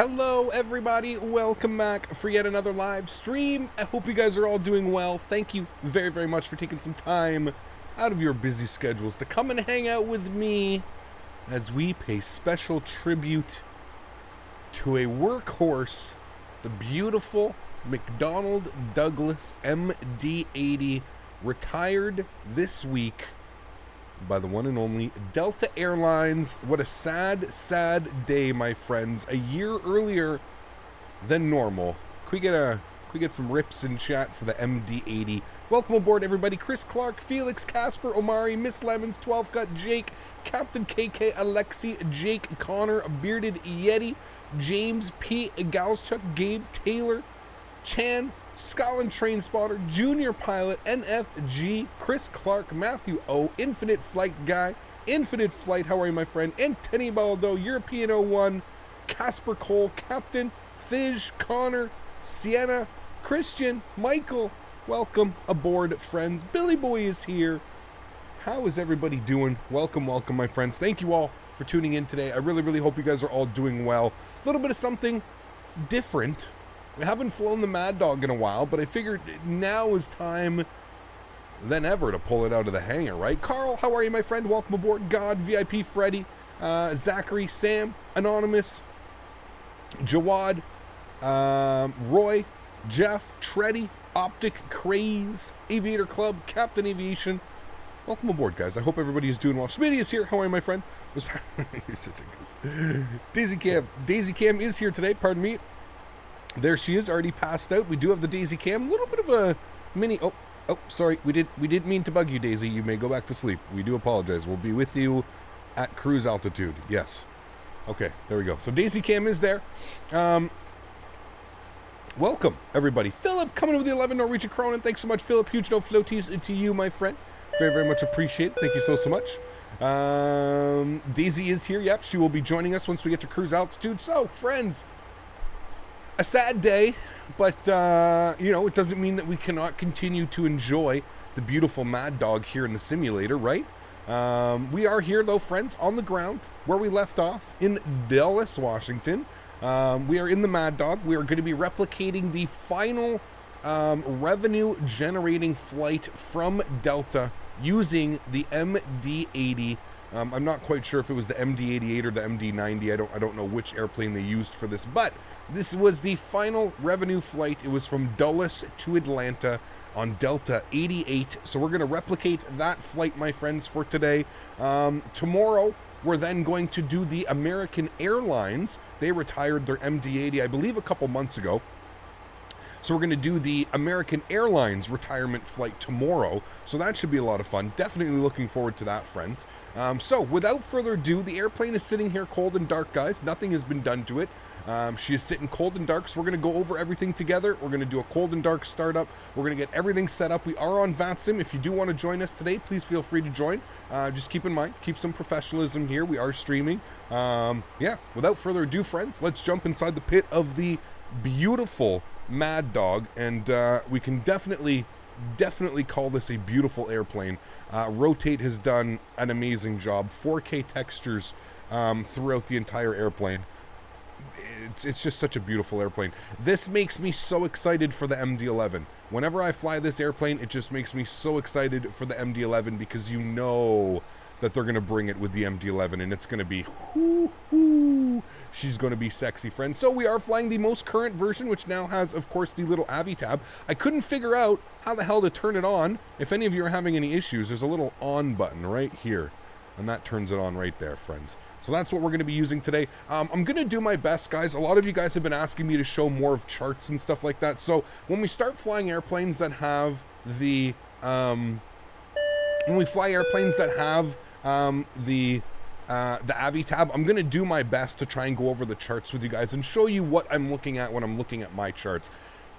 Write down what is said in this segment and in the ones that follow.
Hello everybody, welcome back for yet another live stream. I hope you guys are all doing well. Thank you very much for taking some time out of your busy schedules to come and hang out with me as we pay special tribute to a workhorse, the beautiful McDonnell Douglas MD80, retired this week by the one and only Delta Airlines. What a sad day, my friends. A year earlier than normal. Can we get some rips in chat for the MD80? Welcome aboard, everybody. Chris Clark, Felix, Casper, Omari, Miss Lemons, 12 Cut, Jake, Captain KK, Alexi, Jake, Connor, Bearded Yeti, James P, Galschuk, Gabe, Taylor, Chan, Scotland Train Spotter, Junior Pilot, NFG, Chris Clark, Matthew O, Infinite Flight Guy, Infinite Flight, how are you, my friend? Anthony Baldo, European 01, Casper Cole, Captain, Thij, Connor, Sienna, Christian, Michael, welcome aboard, friends. Billy Boy is here. How is everybody doing? Welcome, my friends. Thank you all for tuning in today. I really hope you guys are all doing well. A little bit of something different. We haven't flown the Mad Dog in a while, but I figured now is time than ever to pull it out of the hangar, right? Karl, how are you, my friend? Welcome aboard. God, VIP Freddy, Zachary, Sam, Anonymous, Jawad, Roy, Jeff, Treddy, Optic, Craze, Aviator Club, Captain Aviation. Welcome aboard, guys. I hope everybody is doing well. Smitty is here. How are you, my friend? You're such a goof. Daisy Cam. Daisy Cam is here today. Pardon me. There she is, already passed out. We do have the Daisy Cam. A little bit of a mini... Oh, sorry. We didn't mean to bug you, Daisy. You may go back to sleep. We do apologize. We'll be with you at cruise altitude. Yes. Okay, there we go. So Daisy Cam is there. Welcome, everybody. Philip, coming with the 11 Norwegian Cronin. Thanks so much, Philip. Huge no floaties to you, my friend. Very much appreciated. Thank you so much. Daisy is here. Yep, she will be joining us once we get to cruise altitude. So, friends... a sad day, but, you know, it doesn't mean that we cannot continue to enjoy the beautiful Mad Dog here in the simulator, right? We are here, though, friends, on the ground, where we left off, in Dulles, Washington. We are in the Mad Dog. We are going to be replicating the final revenue-generating flight from Delta using the MD80. I'm not quite sure if it was the MD88 or the MD90. I don't know which airplane they used for this, but this was the final revenue flight. It was from Dulles to Atlanta on Delta 88. So we're going to replicate that flight, my friends, for today. Tomorrow, we're then going to do the American Airlines. They retired their MD80, I believe, a couple months ago. So we're going to do the American Airlines retirement flight tomorrow. So that should be a lot of fun. Definitely looking forward to that, friends. So without further ado, the airplane is sitting here cold and dark, guys. Nothing has been done to it. She is sitting cold and dark, so we're going to go over everything together. We're going to do a cold and dark startup. We're going to get everything set up. We are on VATSIM. If you do want to join us today, please feel free to join. Just keep in mind, keep some professionalism here. We are streaming. Yeah, without further ado, friends, let's jump inside the pit of the beautiful Mad Dog, and we can definitely call this a beautiful airplane. Rotate has done an amazing job. 4K textures throughout the entire airplane. It's just such a beautiful airplane. This makes me so excited for the MD11. Whenever I fly this airplane, it just makes me so excited for the MD11 because you know that they're going to bring it with the MD11 and it's going to be she's going to be sexy, friends. So we are flying the most current version, which now has, of course, the little AVI tab. I couldn't figure out how the hell to turn it on. If any of you are having any issues, there's a little on button right here, and that turns it on right there, friends. So that's what we're going to be using today. I'm going to do my best, guys. A lot of you guys have been asking me to show more of charts and stuff like that. So when we start flying airplanes that have the the AVI tab, I'm going to do my best to try and go over the charts with you guys and show you what I'm looking at when I'm looking at my charts.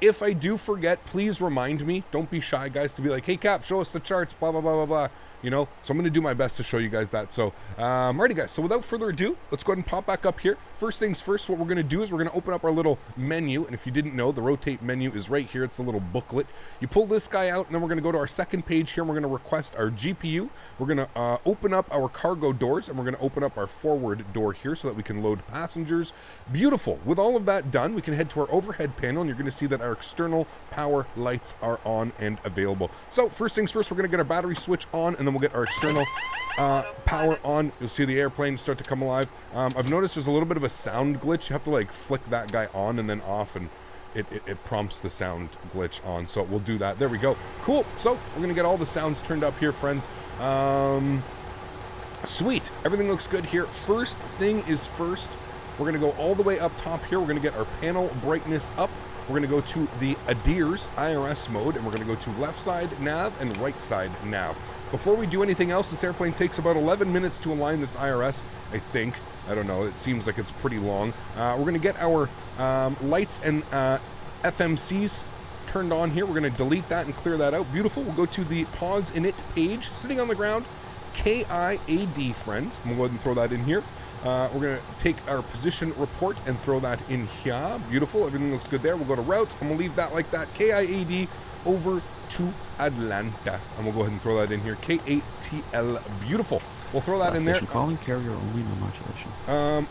If I do forget, please remind me. Don't be shy, guys, to be like, hey, Cap, show us the charts, blah, blah, blah, blah, blah. you know, so I'm going to do my best to show you guys that. So, alrighty guys, so without further ado, let's go ahead and pop back up here. First things first, what we're going to do is we're going to open up our little menu, and if you didn't know, the rotate menu is right here. It's the little booklet. You pull this guy out, and then we're going to go to our second page here, and we're going to request our GPU. We're going to open up our cargo doors, and we're going to open up our forward door here so that we can load passengers. Beautiful. With all of that done, we can head to our overhead panel, and you're going to see that our external power lights are on and available. So first things first, we're going to get our battery switch on, and then we'll get our external power on. You'll see the airplane start to come alive. I've noticed there's a little bit of a sound glitch. You have to like flick that guy on and then off, and it prompts the sound glitch on. So we'll do that. There we go. Cool. So we're gonna get all the sounds turned up here, friends. Sweet. Everything looks good here. First thing is first. We're gonna go all the way up top here. We're gonna get our panel brightness up. We're going to go to the ADIRS IRS mode, and we're going to go to left side nav and right side nav. Before we do anything else, this airplane takes about 11 minutes to align its IRS, I think. I don't know. It seems like it's pretty long. We're going to get our lights and FMCs turned on here. We're going to delete that and clear that out. Beautiful. We'll go to the pause init page, sitting on the ground, KIAD, friends. I'm going to go ahead and throw that in here. We're going to take our position report and throw that in here. Beautiful. Everything looks good there. We'll go to route, and we'll leave that like that. KIAD over to Atlanta. And we'll go ahead and throw that in here. KATL. Beautiful. We'll throw that in there. Calling carrier only, no modulation.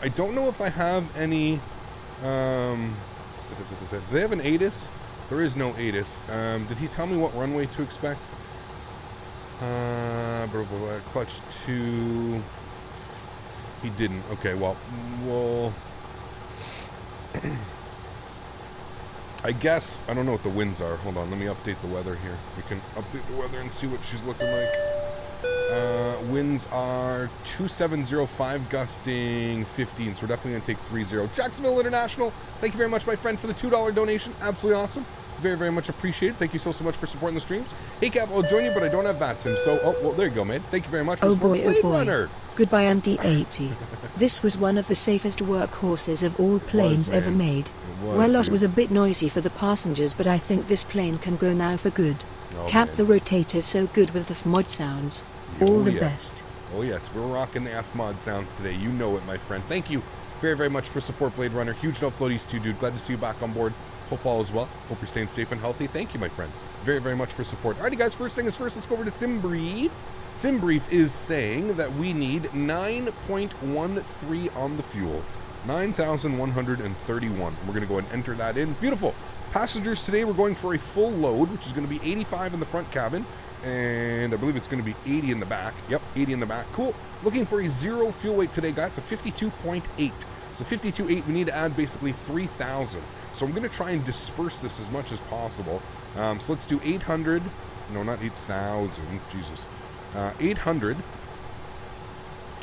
I don't know if I have any... do they have an ATIS? There is no ATIS. Did he tell me what runway to expect? Clutch 2... He didn't. Okay, well, I guess, I don't know what the winds are. Hold on, let me update the weather here. We can update the weather and see what she's looking like. Winds are 2705, gusting 15, so we're definitely going to take 30. Jacksonville International, thank you very much, my friend, for the $2 donation. Absolutely awesome. Very, very much appreciated. Thank you so much for supporting the streams. Hey, Cap, I'll join you, but I don't have VATSIM, so, oh, well, there you go, man. Thank you very much for supporting Blade Runner. Goodbye, MD80. This was one of the safest workhorses of all planes ever made. Well, it was a bit noisy for the passengers, but I think this plane can go now for good. Oh, Cap, man. the rotator's so good with the FMOD sounds. All the best. Oh, yes, we're rocking the FMOD sounds today. You know it, my friend. Thank you very, very much for support, Blade Runner. Huge no floaties too, dude. Glad to see you back on board. Hope all is well. Hope you're staying safe and healthy. Thank you, my friend. Very, very much for support. Alrighty, guys, first thing is first, let's go over to SimBrief. SimBrief is saying that we need 9.13 on the fuel. 9,131. We're going to go ahead and enter that in. Beautiful. Passengers, today we're going for a full load, which is going to be 85 in the front cabin, and I believe it's going to be 80 in the back. Yep, 80 in the back. Cool. Looking for a zero fuel weight today, guys, so 52.8. So 52.8, we need to add basically 3,000. So I'm going to try and disperse this as much as possible. So let's do 800. No, not 8,000. Jesus. 800,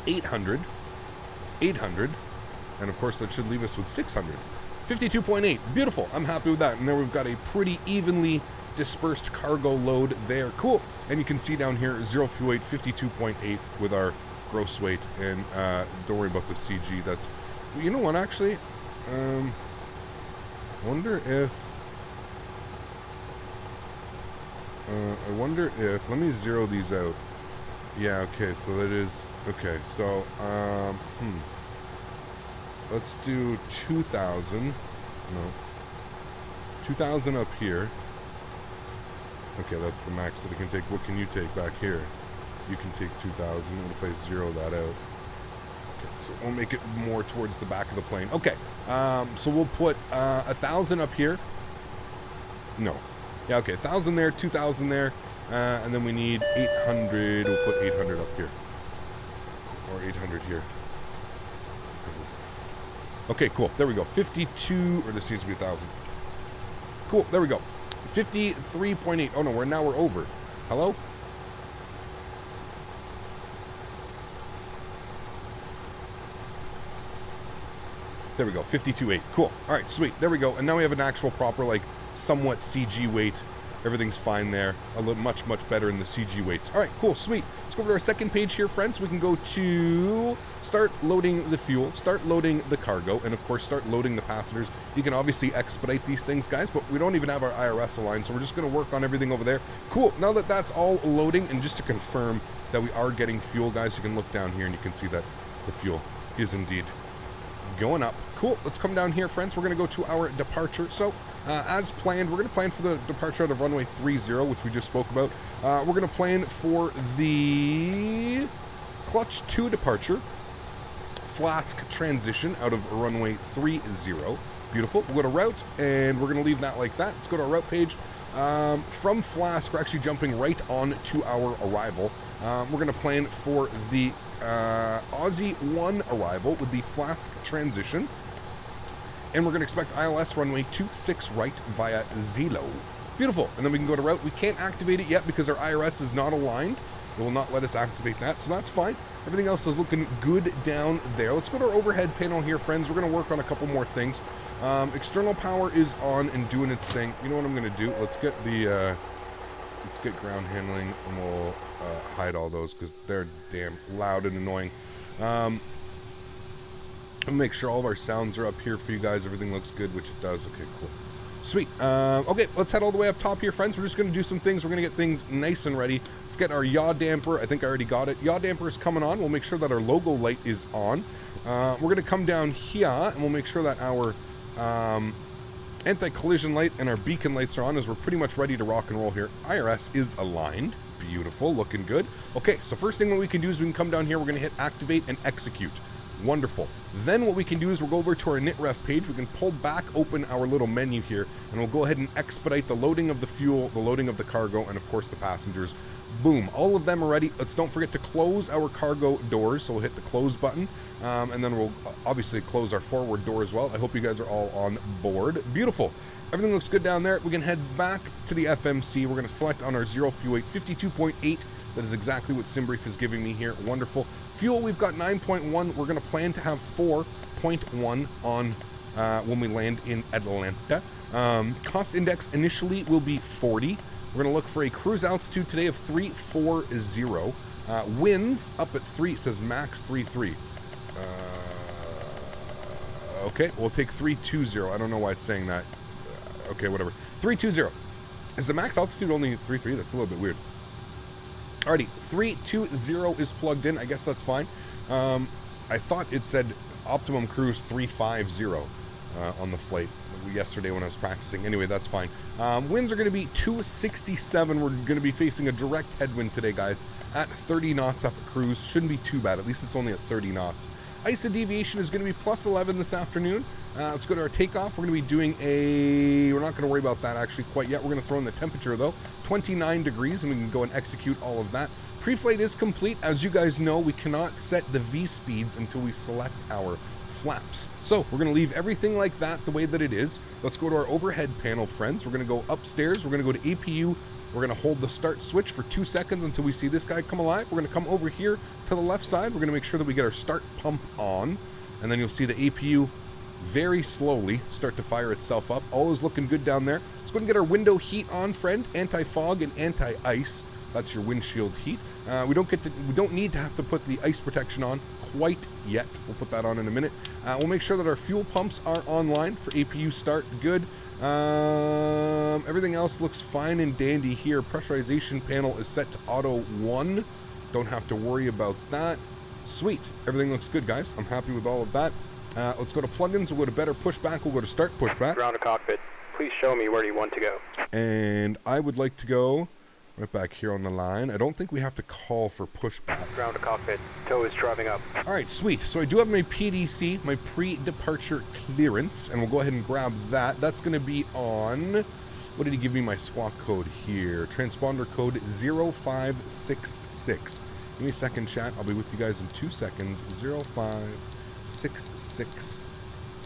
800, 800, and of course that should leave us with 600. 52.8, beautiful, I'm happy with that. And there we've got a pretty evenly dispersed cargo load there. Cool. And you can see down here, zero fuel weight, 52.8 with our gross weight. And don't worry about the CG, that's, you know what, actually, wonder if, let me zero these out. Yeah, okay, so that is, okay, so, let's do 2,000, no, 2,000 up here. Okay, that's the max that it can take. What can you take back here? You can take 2,000. What if I zero that out? Okay, so we'll make it more towards the back of the plane. Okay, so we'll put 1,000 up here. No. Yeah, okay, 1,000 there, 2,000 there. And then we need 800. We'll put 800 up here. Or 800 here. Okay, cool. There we go. 52, or this needs to be 1,000. Cool, there we go. 53.8. Oh no, now we're over. Hello? There we go. 52.8. Cool. All right, sweet. There we go. And now we have an actual proper, like, somewhat CG weight Everything's fine there. A little much better in the CG weights. All right, cool, sweet. Let's go over to our second page here, friends. We can go to start loading the fuel, start loading the cargo, and of course start loading the passengers. You can obviously expedite these things, guys, but we don't even have our IRS aligned, so we're just going to work on everything over there. Cool. Now that that's all loading, and just to confirm that we are getting fuel, guys, you can look down here and you can see that the fuel is indeed going up. Cool. Let's come down here, friends. We're going to go to our departure. So as planned, we're going to plan for the departure out of runway 30, which we just spoke about. We're going to plan for the clutch 2 departure, flask transition out of runway 30. Beautiful. We'll go to route, and we're going to leave that like that. Let's go to our route page. From flask, we're actually jumping right on to our arrival. We're going to plan for the Aussie 1 arrival with the flask transition. And we're going to expect ILS runway 26 right via Zelo. Beautiful. And then we can go to route. We can't activate it yet because our IRS is not aligned. It will not let us activate that, so that's fine. Everything else is looking good down there. Let's go to our overhead panel here, friends. We're going to work on a couple more things. External power is on and doing its thing. You know what I'm going to do? Let's get the let's get ground handling, and we'll hide all those because they're damn loud and annoying. I'll make sure all of our sounds are up here for you guys. Everything looks good, which it does. Okay, cool. Sweet. Okay, let's head all the way up top here, friends. We're just going to do some things. We're going to get things nice and ready. Let's get our yaw damper. I think I already got it. Yaw damper is coming on. We'll make sure that our logo light is on. We're going to come down here, and we'll make sure that our anti-collision light and our beacon lights are on, as we're pretty much ready to rock and roll here. IRS is aligned. Beautiful. Looking good. Okay, so first thing what we can do is we can come down here. We're going to hit activate and execute. Wonderful. Then what we can do is we'll go over to our NITREF page. We can pull back open our little menu here, and we'll go ahead and expedite the loading of the fuel, the loading of the cargo, and of course the passengers. Boom. All of them are ready. Let's don't forget to close our cargo doors. So we'll hit the close button, and then we'll obviously close our forward door as well. I hope you guys are all on board. Beautiful. Everything looks good down there. We can head back to the FMC. We're going to select on our zero fuel weight 52.8. That is exactly what SimBrief is giving me here. Wonderful. Fuel, we've got 9.1. We're going to plan to have 4.1 on when we land in Atlanta. Cost index initially will be 40. We're going to look for a cruise altitude today of 340. Winds up at 3. It says max 33. Okay, we'll take 320. I don't know why it's saying that. Okay, whatever. 320. Is the max altitude only 33? That's a little bit weird. Alrighty, 320 is plugged in. I guess that's fine. I thought it said optimum cruise 350 on the flight yesterday when I was practicing. Anyway, that's fine. Winds are going to be 267. We're going to be facing a direct headwind today, guys, at 30 knots up at cruise. Shouldn't be too bad. At least it's only at 30 knots. ISA deviation is going to be plus 11 this afternoon. Let's go to our takeoff. We're going to be doing we're not going to worry about that actually quite yet. We're going to throw in the temperature though, 29 degrees, and we can go and execute all of that. Pre-flight is complete. As you guys know, we cannot set the V speeds until we select our flaps. So we're going to leave everything like that the way that it is. Let's go to our overhead panel, friends. We're going to go upstairs. We're going to go to APU. We're going to hold the start switch for 2 seconds until we see this guy come alive. We're going to come over here to the left side. We're going to make sure that we get our start pump on, and then you'll see the APU very slowly start to fire itself up. All is looking good down there. Let's go and get our window heat on, friend. Anti-fog and anti-ice. That's your windshield heat. We don't need to have to put the ice protection on quite yet. We'll put that on in a minute. We'll make sure that our fuel pumps are online for APU start. Good. Everything else looks fine and dandy here. Pressurization panel is set to auto 1. Don't have to worry about that. Sweet. Everything looks good, guys. I'm happy with all of that. Let's go to plugins. We'll go to better pushback. We'll go to start pushback. Ground to cockpit. Please show me where you want to go. And I would like to go right back here on the line. I don't think we have to call for pushback. Ground to cockpit. Tow is driving up. All right, sweet. So I do have my PDC, my pre-departure clearance, and we'll go ahead and grab that. That's going to be on, what did he give me my squawk code here? Transponder code 0566. Give me a second, chat. I'll be with you guys in 2 seconds. 0566.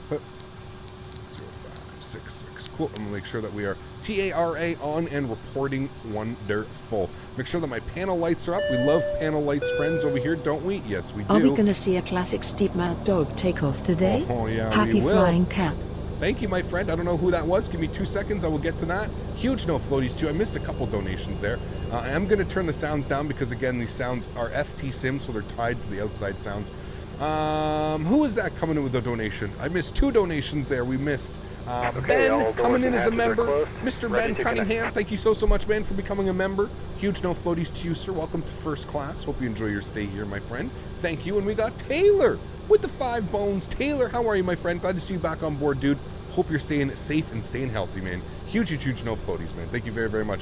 0566. Cool. I'm going to make sure that we are TARA on and reporting wonderful. Make sure that my panel lights are up. We love panel lights, friends, over here, don't we? Yes, we do. Are we going to see a classic steep mount dog takeoff today? Oh, yeah, Happy we will. flying cap. Thank you, my friend. I don't know who that was. Give me 2 seconds. I will get to that. Huge no floaties, too. I missed a couple donations there. I am going to turn the sounds down because, again, these sounds are FT Sim, so they're tied to the outside sounds. Who is that coming in with a donation? I missed 2 donations there. We missed Ben coming in as a member. Mr. Ben Cunningham, thank you so much, Ben, for becoming a member. Huge no floaties to you, sir. Welcome to first class. Hope you enjoy your stay here, my friend. Thank you. And we got Taylor with the 5 bones. Taylor, how are you, my friend? Glad to see you back on board, dude. Hope you're staying safe and staying healthy, man. Huge no floaties, man. Thank you very, very much.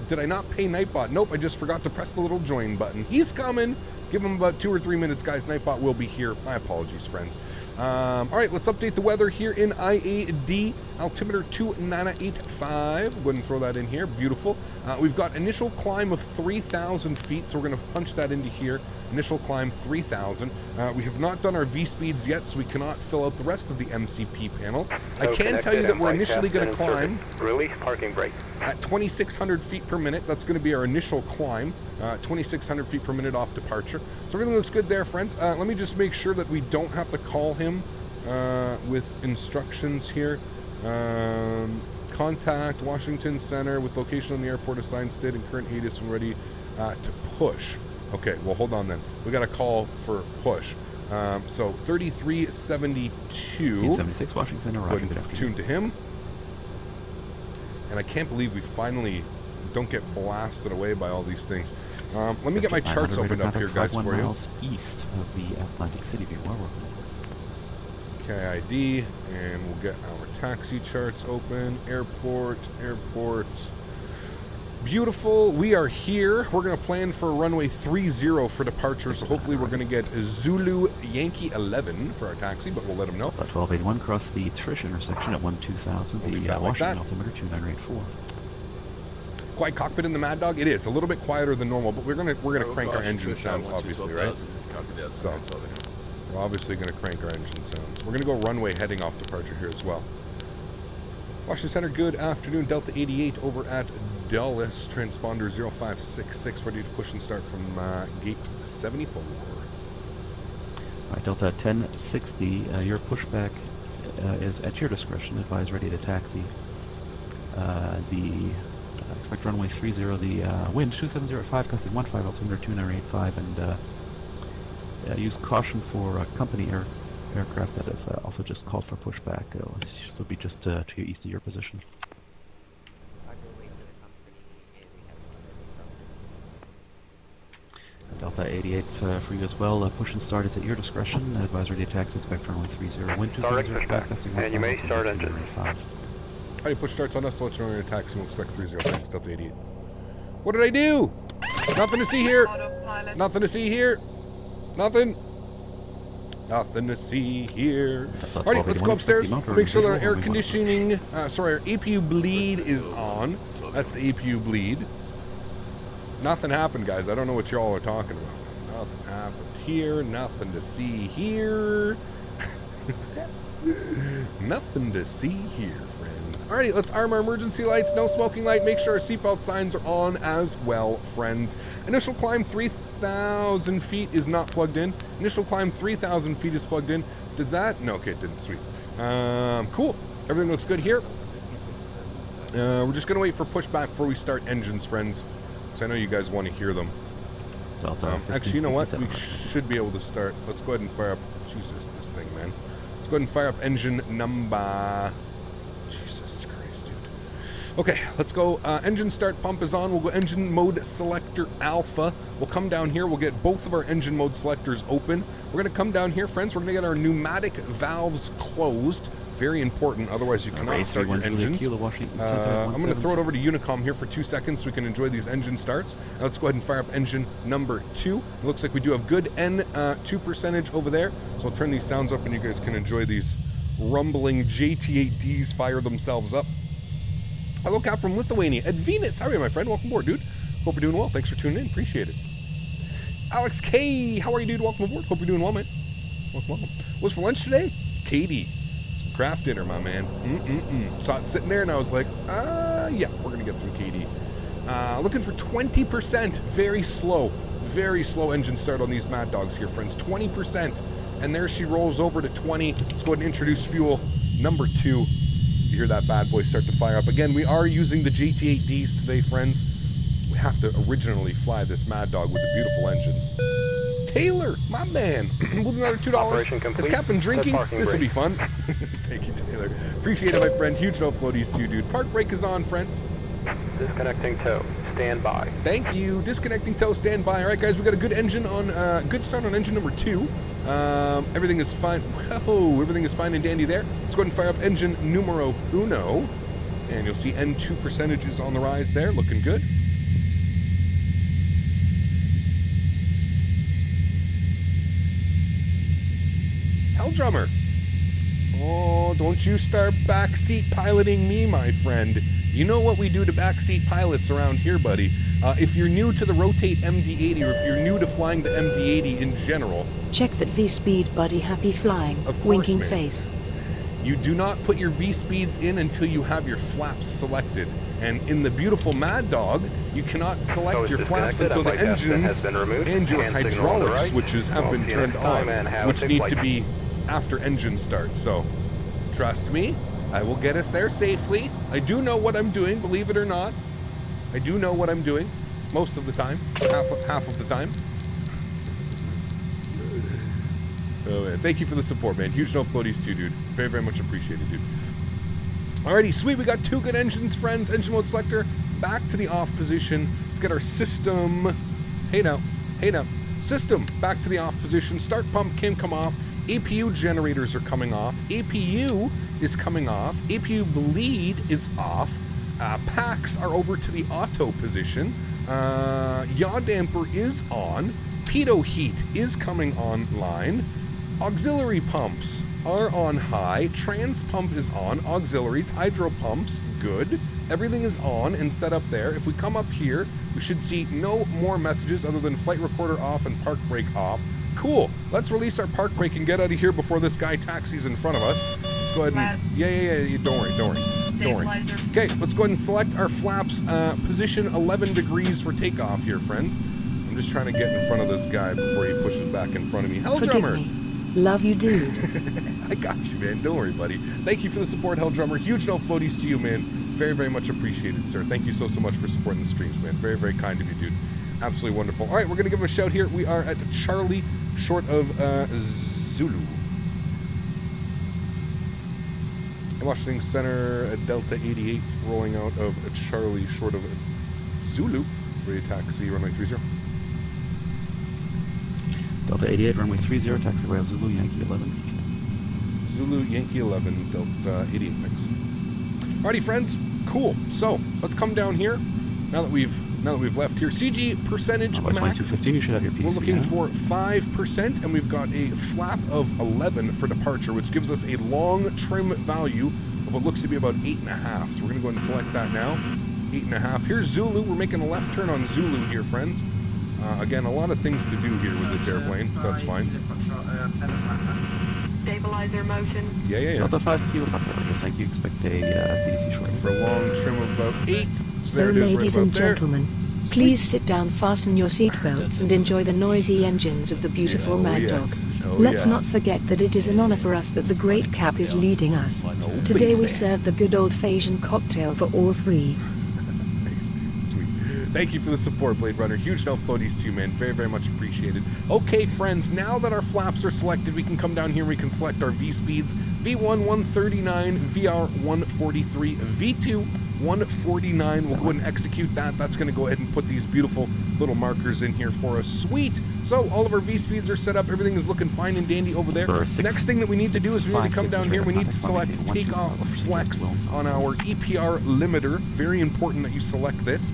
Did I not pay Nightbot? Nope, I just forgot to press the little join button. He's coming. Give him about 2 or 3 minutes, guys. Nightbot will be here. My apologies, friends. All right, let's update the weather here in IAD. Altimeter 2985. Go ahead and throw that in here. Beautiful. We've got initial climb of 3,000 feet, so we're going to punch that into here. Initial climb 3,000. We have not done our V-speeds yet, so we cannot fill out the rest of the MCP panel. I can tell you that we're initially going to climb release parking brake at 2,600 feet per minute. That's going to be our initial climb. 2,600 feet per minute off departure. So everything looks good there, friends. Let me just make sure that we don't have to call him with instructions here. Contact Washington Center with location on the airport assigned state and current ATIS when ready to push. Okay, well, hold on then. We got a call for push. So 3372. 76 Washington, arriving. Good afternoon. Tune to him. And I can't believe we finally don't get blasted away by all these things. Let me get my charts opened up here, guys, for you. East of the Atlantic City view. KID, and we'll get our taxi charts open. Airport. Beautiful. We are here. We're going to plan for runway 30 for departure, so hopefully we're going to get Zulu Yankee 11 for our taxi, but we'll let them know. 1281 cross the Trish intersection at 12,000, the Washington altimeter 2984. Quiet cockpit in the Mad Dog? It is. A little bit quieter than normal, but we're gonna crank our engine sounds, obviously, right? So, we're obviously going to crank our engine sounds. We're going to go runway heading off departure here as well. Washington Center, good afternoon. Delta 88 over at Dulles, transponder 0566, ready to push and start from gate 74. Right, Delta 1060, your pushback is at your discretion. Advise ready to taxi. Expect runway 30, the wind 2705, gusting 15, altimeter 2985, and use caution for company aircraft that is also just called for pushback. It'll be just to your east of your position. Delta 88 for you as well. Push and start is at your discretion. Advisory to taxi, expect runway 30. Wind 2705, and you may start engine. Alright, push starts on us, so let's run into taxi. We'll expect 30. Thanks, Delta 88. What did I do? Nothing to see here. Nothing to see here. Nothing. Nothing to see here. Alright, let's go upstairs. Make sure that our air conditioning, our APU bleed is on. That's the APU bleed. Nothing happened, guys. I don't know what y'all are talking about. Nothing happened here. Nothing to see here. Nothing to see here, friends. Alrighty, let's arm our emergency lights. No smoking light. Make sure our seatbelt signs are on as well, friends. Initial climb 3,000 feet is not plugged in. Initial climb 3,000 feet is plugged in. Did that? No, okay, it didn't. Sweet. Cool. Everything looks good here. We're just going to wait for pushback before we start engines, friends. Because I know you guys want to hear them. Actually, you know what? We should be able to start. Let's go ahead and fire up. Jesus, this thing, man. Let's go ahead and fire up engine number... Jesus Christ, dude. Okay, let's go. Engine start pump is on. We'll go engine mode selector alpha. We'll come down here. We'll get both of our engine mode selectors open. We're going to come down here, friends. We're going to get our pneumatic valves closed. Very important, otherwise you cannot start your engines. I'm going to throw it over to Unicom here for 2 seconds so we can enjoy these engine starts. Now let's go ahead and fire up engine number 2. It looks like we do have good N2 percentage over there. So I'll turn these sounds up and you guys can enjoy these rumbling JT8Ds fire themselves up. Hello, Cap from Lithuania. At Venus, how are you, my friend? Welcome aboard, dude. Hope you're doing well. Thanks for tuning in. Appreciate it. Alex K, how are you, dude? Welcome aboard. Hope you're doing well, man. Welcome. What's for lunch today? Katie. Craft dinner, my man. Saw it sitting there and I was like, yeah, we're gonna get some KD. Looking for 20%. Very slow engine start on these Mad Dogs here, friends. 20%. And there she rolls over to 20. Let's go ahead and introduce fuel. number 2. You hear that bad boy start to fire up. Again, we are using the GT8Ds today, friends. We have to originally fly this Mad Dog with the beautiful engines. Taylor, my man, with another $2. Has Cap been drinking? This will be fun. Thank you, Taylor. Appreciate it, my friend. Huge no floaties to you, dude. Park brake is on, friends. Disconnecting tow. Stand by. Thank you. Disconnecting tow. Stand by. All right, guys, we got a good engine on, good start on engine number 2. Everything is fine. Whoa, everything is fine and dandy there. Let's go ahead and fire up engine numero 1. And you'll see N2 percentages on the rise there. Looking good. Drummer. Oh, don't you start backseat piloting me, my friend. You know what we do to backseat pilots around here, buddy. If you're new to the Rotate MD80, or if you're new to flying the MD80 in general... Check that V-speed, buddy. Happy flying. Of course, winking man. face. You do not put your V-speeds in until you have your flaps selected. And in the beautiful Mad Dog, you cannot select your flaps until the engines and your hydraulic switches have been turned on, which need to be after engine start. So trust me, I will get us there safely. I do know what I'm doing, believe it or not. I do know what I'm doing most of the time, half of the time. Oh man, thank you for the support, man. Huge no floaties too, dude. Very, very much appreciated, dude. Alrighty, sweet. We got 2 good engines, friends. Engine mode selector back to the off position. Let's get our system. Hey now, system back to the off position. Start pump can come off. APU generators are coming off. APU is coming off. APU bleed is off. Packs are over to the auto position. Yaw damper is on. Pitot heat is coming online. Auxiliary pumps are on high. Trans pump is on. Auxiliaries, hydro pumps, good. Everything is on and set up there. If we come up here, we should see no more messages other than flight recorder off and park brake off. Cool. Let's release our park brake and get out of here before this guy taxis in front of us. Let's go ahead and... Yeah. Don't worry. Okay, let's go ahead and select our flaps. Position 11 degrees for takeoff here, friends. I'm just trying to get in front of this guy before he pushes back in front of me. Hell Drummer! Forgive me. Love you, dude. I got you, man. Don't worry, buddy. Thank you for the support, Hell Drummer. Huge no floaties to you, man. Very, very much appreciated, sir. Thank you so much for supporting the streams, man. Very, very kind of you, dude. Absolutely wonderful. All right, we're going to give him a shout here. We are at Charlie, short of Zulu. Washington Center, Delta 88, rolling out of Charlie, short of Zulu. Ready to taxi, runway 30. Delta 88, runway 30, taxiway of Zulu, Yankee 11. Zulu, Yankee 11, Delta 88, thanks. Alrighty, friends, cool. So, let's come down here, now that we've left here. CG percentage max, 2215, you should have your PC, we're looking for 5%, and we've got a flap of 11 for departure, which gives us a long trim value of what looks to be about 8.5. So we're going to go ahead and select that now. 8.5. Here's Zulu. We're making a left turn on Zulu here, friends. Again, a lot of things to do here with this airplane. That's fine. Stabilizer motion. Yeah. Delta 5 kilo, I think you expect a CDC short. For a long trim of about 8. So, ladies and gentlemen, please sit down, fasten your seatbelts, and enjoy the noisy engines of the beautiful Mad Dog. Let's not forget that it is an honor for us that the great Cap is leading us. Today we serve the good old-fashioned cocktail for all three. Nice, dude. Sweet. Thank you for the support, Blade Runner. Huge no floaties to you, man. Very, very much appreciated. Okay, friends, now that our flaps are selected, we can come down here, we can select our V-speeds. V1, 139, VR, 143, V2, 149. We'll go ahead and execute that. That's going to go ahead and put these beautiful little markers in here for us. Sweet. So all of our V-speeds are set up. Everything is looking fine and dandy over there. Next thing that we need to do is we need to come down here. We need to select Takeoff Flex on our EPR limiter. Very important that you select this.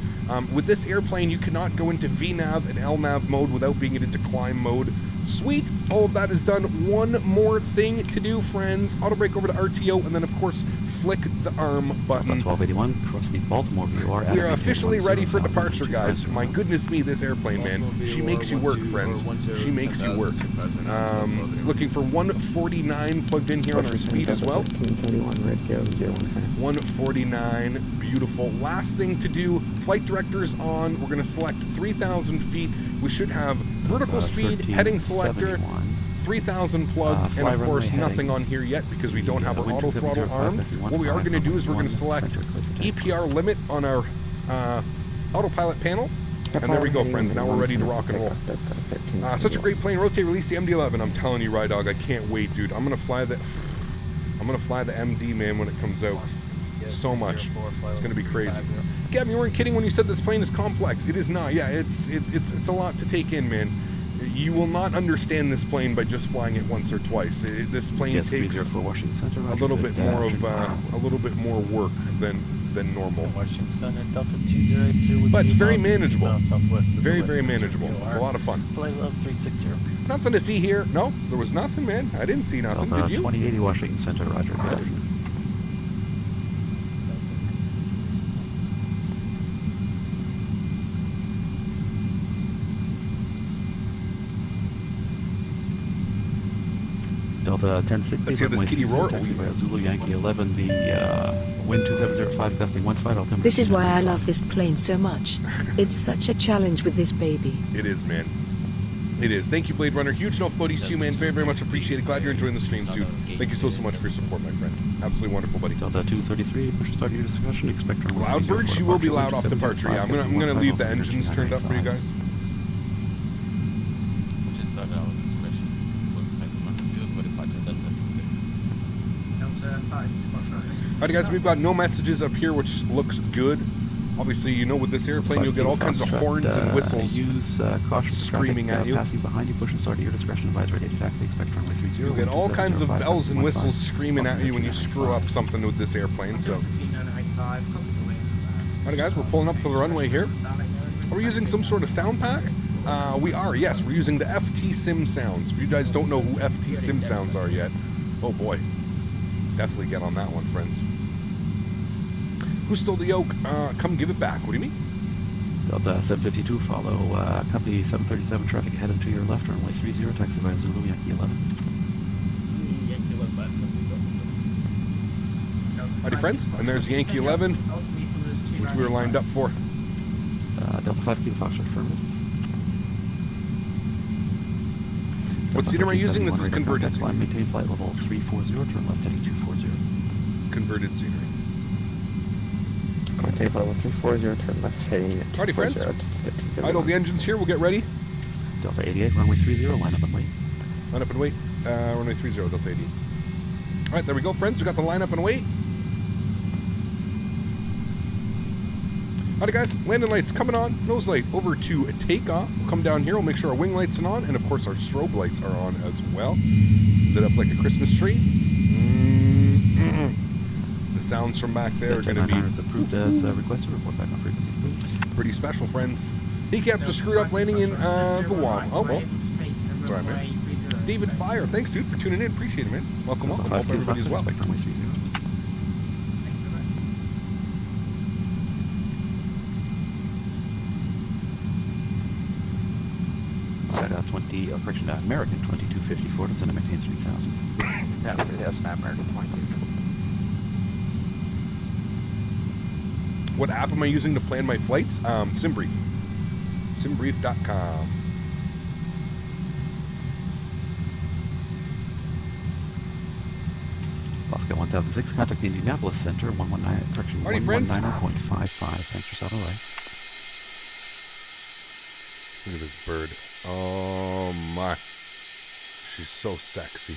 With this airplane, you cannot go into VNAV and LNAV mode without being into climb mode. Sweet. All of that is done. One more thing to do, friends. Auto brake over to RTO, and then, of course, flick the arm button. 1281, crossing Baltimore, We are officially ready for departure, guys. My goodness me, this airplane, man. She makes you work, friends. She makes you work. Looking for 149 plugged in here on our speed as well. 149, beautiful. Last thing to do, flight directors on. We're going to select 3,000 feet. We should have vertical speed, heading selector, 3,000 plug, and of course nothing on here yet because we don't have our auto throttle armed. What we are going to do is we're going to select EPR limit on our autopilot panel. And there we go, friends. Now we're ready to rock and roll. Such a great plane. Rotate, release the MD11. I'm telling you, Ride Dog, I can't wait, dude. I'm gonna fly the MD, man, when it comes out. So much. It's gonna be crazy. Gavin, you weren't kidding when you said this plane is complex. It is not. Yeah, it's a lot to take in, man. You will not understand this plane by just flying it once or twice. This plane takes a little bit more work than normal. But it's very manageable. Very, very manageable. It's a lot of fun. Nothing to see here. No, there was nothing, man. I didn't see nothing. Did you? 2080 Washington Center, roger. Delta 1060. Let's hear this kitty roar. Zulu Yankee 11, the wind 2705, gusting 15. This is why I love this plane so much. It's such a challenge with this baby. It is, man. It is. Thank you, Blade Runner. Huge no floaties too, man. Very, very much appreciated. Glad you're enjoying the streams, dude. Thank you so much for your support, my friend. Absolutely wonderful, buddy. Delta 233, push start your discussion. Expect loud birds, you will be loud off departure. Yeah, I'm gonna leave the engines turned up for you guys. Alright guys, we've got no messages up here, which looks good. Obviously, you know, with this airplane, you'll get all kinds of horns and whistles screaming at you. Behind you, push and start at your discretion. Advise ready taxi. Expect runway 30. You'll get all kinds of bells and whistles screaming at you when you screw up something with this airplane. So, alright guys, we're pulling up to the runway here. Are we using some sort of sound pack? We are, yes. We're using the FT Sim sounds. If you guys don't know who FT Sim sounds are yet, oh boy. Definitely get on that one, friends. Who stole the yoke? Come give it back. What do you mean? Delta 752, follow company 737 traffic ahead and to your left, runway 30, taxi by Zulu Yankee 11. Howdy, friends. And there's Yankee 11, which we were lined up for. Delta 5 Kilo Fox affirmative. What seat am I using? This is converted scenery. Maintain flight level 340, turn left heading 240. Converted scenery. Maintain flight level 340, turn left heading 240. Alrighty, friends. Idle the engines here. We'll get ready. Delta 88, runway 30, line up and wait. Line up and wait. Runway 30, Delta 88. Alright, there we go, friends. We got the line up and wait. Alright guys, landing lights coming on, nose light over to takeoff. We'll come down here, we'll make sure our wing lights are on, and of course our strobe lights are on as well. Lit up like a Christmas tree. The sounds from back there are going to be approved as requested. Report back on frequency, please. Pretty special, friends. Kneecap just screwed up landing in the WOM. Oh well. Sorry, man. David Fire, thanks dude for tuning in. Appreciate it, man. Welcome, welcome. Hope everybody's well. American 2254 to send a maintain 3000. Yeah, yes, American 22. What app am I using to plan my flights? SimBrief. SimBrief.com. Oscar 1006, contact the Indianapolis Center, 119, correction, 119.55. Thanks for stopping by. Look at this bird. Oh my. She's so sexy.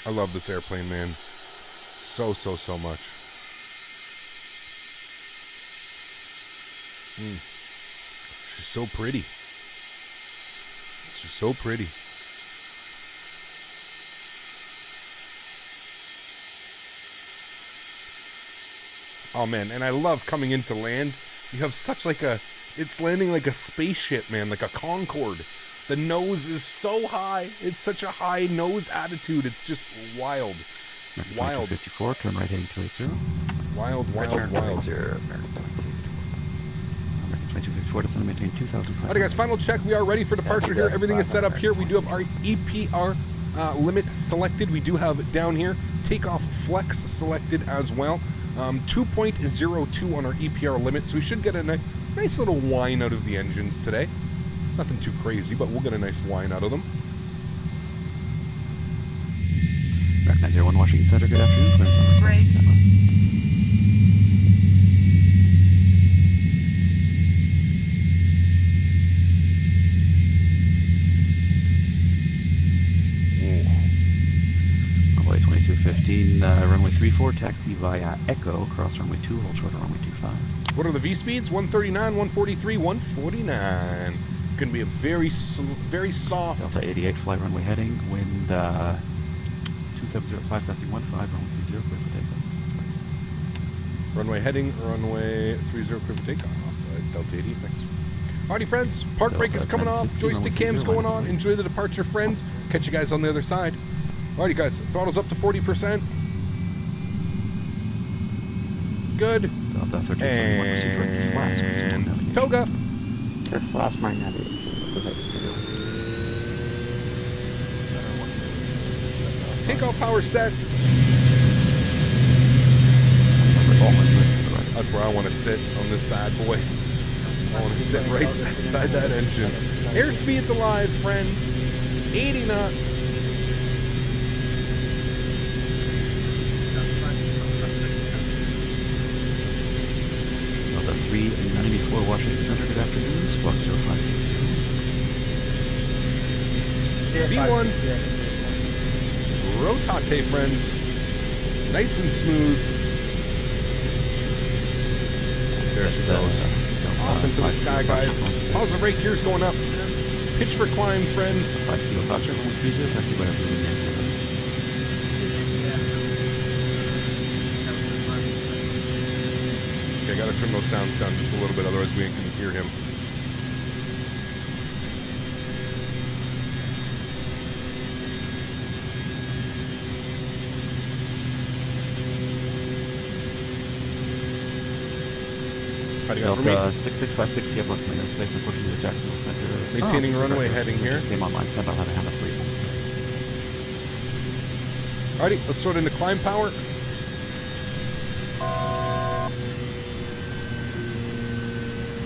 I love this airplane, man. So much. She's so pretty. She's so pretty. Oh man, and I love coming into land. You have such like a, it's landing like a spaceship, man, like a Concorde. The nose is so high. It's such a high nose attitude. It's just wild. Wild. 54, turn right heading 280. Wild. Alright guys, final check. We are ready for departure here. Everything is set up here. We do have our EPR limit selected. We do have down here Takeoff Flex selected as well. 2.02 on our EPR limit, so we should get a nice little whine out of the engines today. Nothing too crazy, but we'll get a nice whine out of them. Contact 901 Washington Center, good afternoon. Great. Runway 2215, runway 34, taxi via Echo, cross runway 2, hold short on runway 25. What are the V speeds? 139, 143, 149. Going to be a very soft. Delta 88, flight runway heading, wind 2705, passing 15, runway 30, clear for takeoff. Runway heading, runway 30, clear for takeoff. Delta 88, thanks. Alrighty, friends. Park Delta brake is coming 10, off. 50, Joystick runway cam's 30, going on. Enjoy the departure, friends. Catch you guys on the other side. Alrighty, guys. Throttle's up to 40%. Good. Delta 13, And Toga. Just lost my navigation. Takeoff power set. That's where I want to sit on this bad boy. I want to sit right inside that engine. Airspeed's alive, friends. 80 knots. Delta 394 Washington Center, good afternoon. Squawk 05. V1. Rotate, friends. Nice and smooth. There she goes. Off into the sky, guys. Pause the brake. Gears going up. Pitch for climb, friends. Okay, I gotta trim those sounds down just a little bit, otherwise we ain't gonna hear him. How do you guys Delta 6656, you have less than space and pushing to the Jacksonville Center. Maintaining runway heading here. Came online, send out how to handle 3. Alrighty, let's throw it into climb power.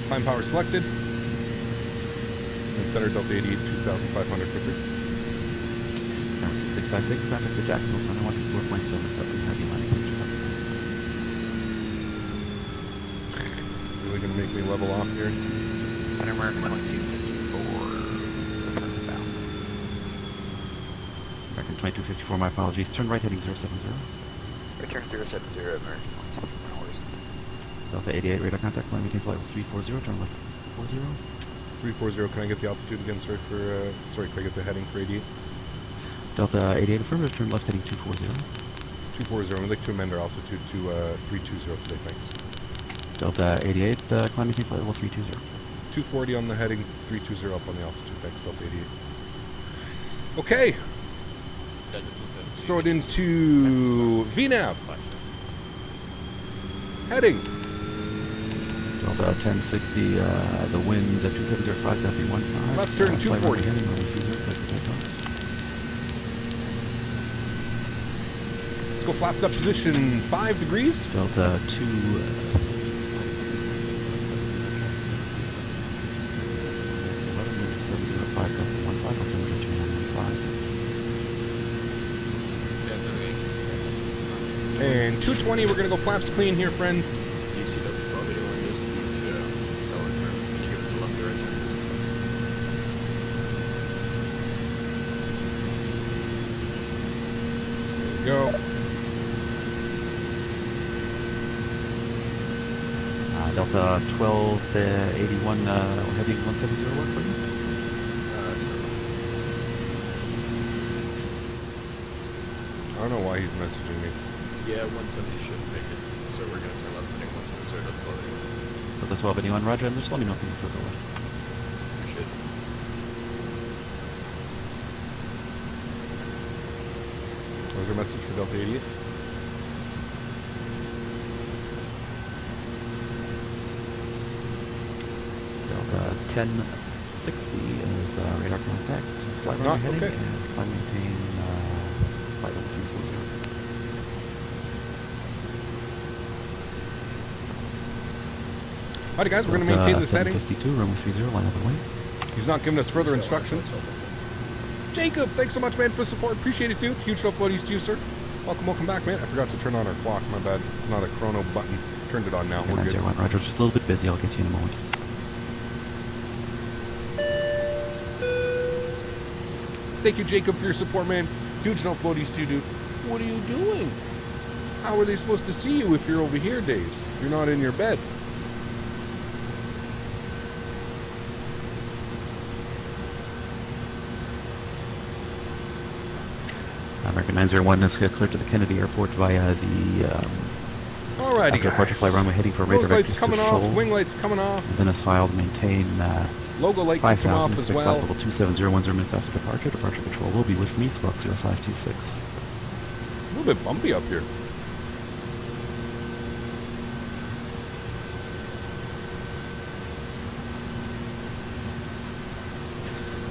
Climb power selected. And center Delta 88, 2,500 for 3. 656, traffic to Jacksonville Center, 124.77, heavy landing. Really gonna make me level off here. Center mark 2254. Return bound. Record 2254, my apologies. Turn right heading 070. Return 070, American 27 hours. Delta 88, radar contact, line maintain flight 340, turn left 40. 340, can I get the altitude again? Sorry, can I get the heading for 88? Delta 88, affirmative, turn left heading 240. 240, we'd like to amend our altitude to 320 today, thanks. Delta 88, climb maintain flight level 320. 240 on the heading, 320 up on the altitude, thanks, Delta 88. Okay. Let's throw it into VNAV. Heading. Delta 1060, the wind 2705, passing 15. Left turn 240. Let's go flaps up position 5 degrees. Delta 2. And 220, we're gonna go flaps clean here, friends. You see those Robbie doing those huge solar terms? Can you give us a left direction? Go. Delta 1281, heading 170 work for you? I don't know why he's messaging me. Yeah, 170 should make it. So we're going to turn left heading 170 to 1281. Delta 1281, roger, and just let me know if you further left. We should. What was your message for Delta 88? Delta 1060 is radar contact. That's not heading, okay. And flight maintain flight level 340. Alright guys, we're going to maintain this heading. 52, room 30, line up and wait. He's not giving us further instructions. Jacob, thanks so much, man, for the support. Appreciate it, dude. Huge no floaties to you, sir. Welcome back, man. I forgot to turn on our clock. My bad. It's not a chrono button. Turned it on now. We're good. Roger, just a little bit busy. I'll get you in a moment. Thank you, Jacob, for your support, man. Huge no floaties to you, dude. What are you doing? How are they supposed to see you if you're over here, Days? You're not in your bed. American 901 is cleared to the Kennedy Airport via the Alrighty, guys. departure flight runway heading for radar Nose lights coming off, wing lights coming off. Then a filed maintain logo light can come off as well. Level 27010 minutes after departure. Departure control will be with me, squawk 0526. A little bit bumpy up here.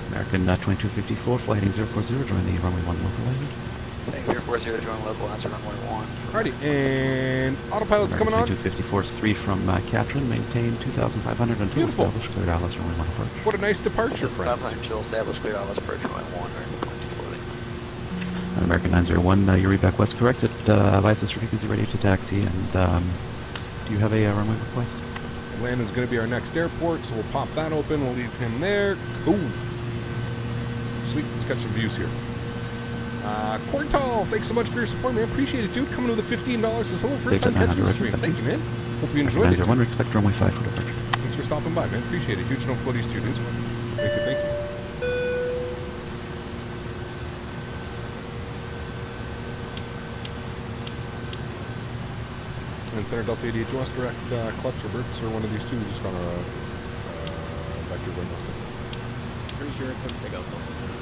American 2254, flight heading 040, join the runway 1 local landing. Heading 040, join local answer runway 1. Alrighty, and autopilot's coming on. 2254 is 3 from Catherine, maintain 2,500 until Beautiful. established, cleared Alice runway 1 approach. What a nice departure, friends. 500 until established, cleared Alice approach runway 1, right, 2240. American 901, you're back west corrected, license frequency ready to taxi, and do you have a runway request? Atlanta is going to be our next airport, so we'll pop that open. We'll leave him there. Cool. Sweet. Let's catch some views here. Cortal, thanks so much for your support, man. Appreciate it, dude. Coming with the $15. Says hello, first time catching the stream. Thank you, man. Hope you enjoyed it. 901, expect runway 5 for departure. Thanks for stopping by, man. Appreciate it. Huge no floaties, too, dudes. Thank you, thank you. And Center Delta 88, do you want us to direct clutch or burps or one of these two? We're just going to vector right next to it. Pretty sure I couldn't take out Delta 7.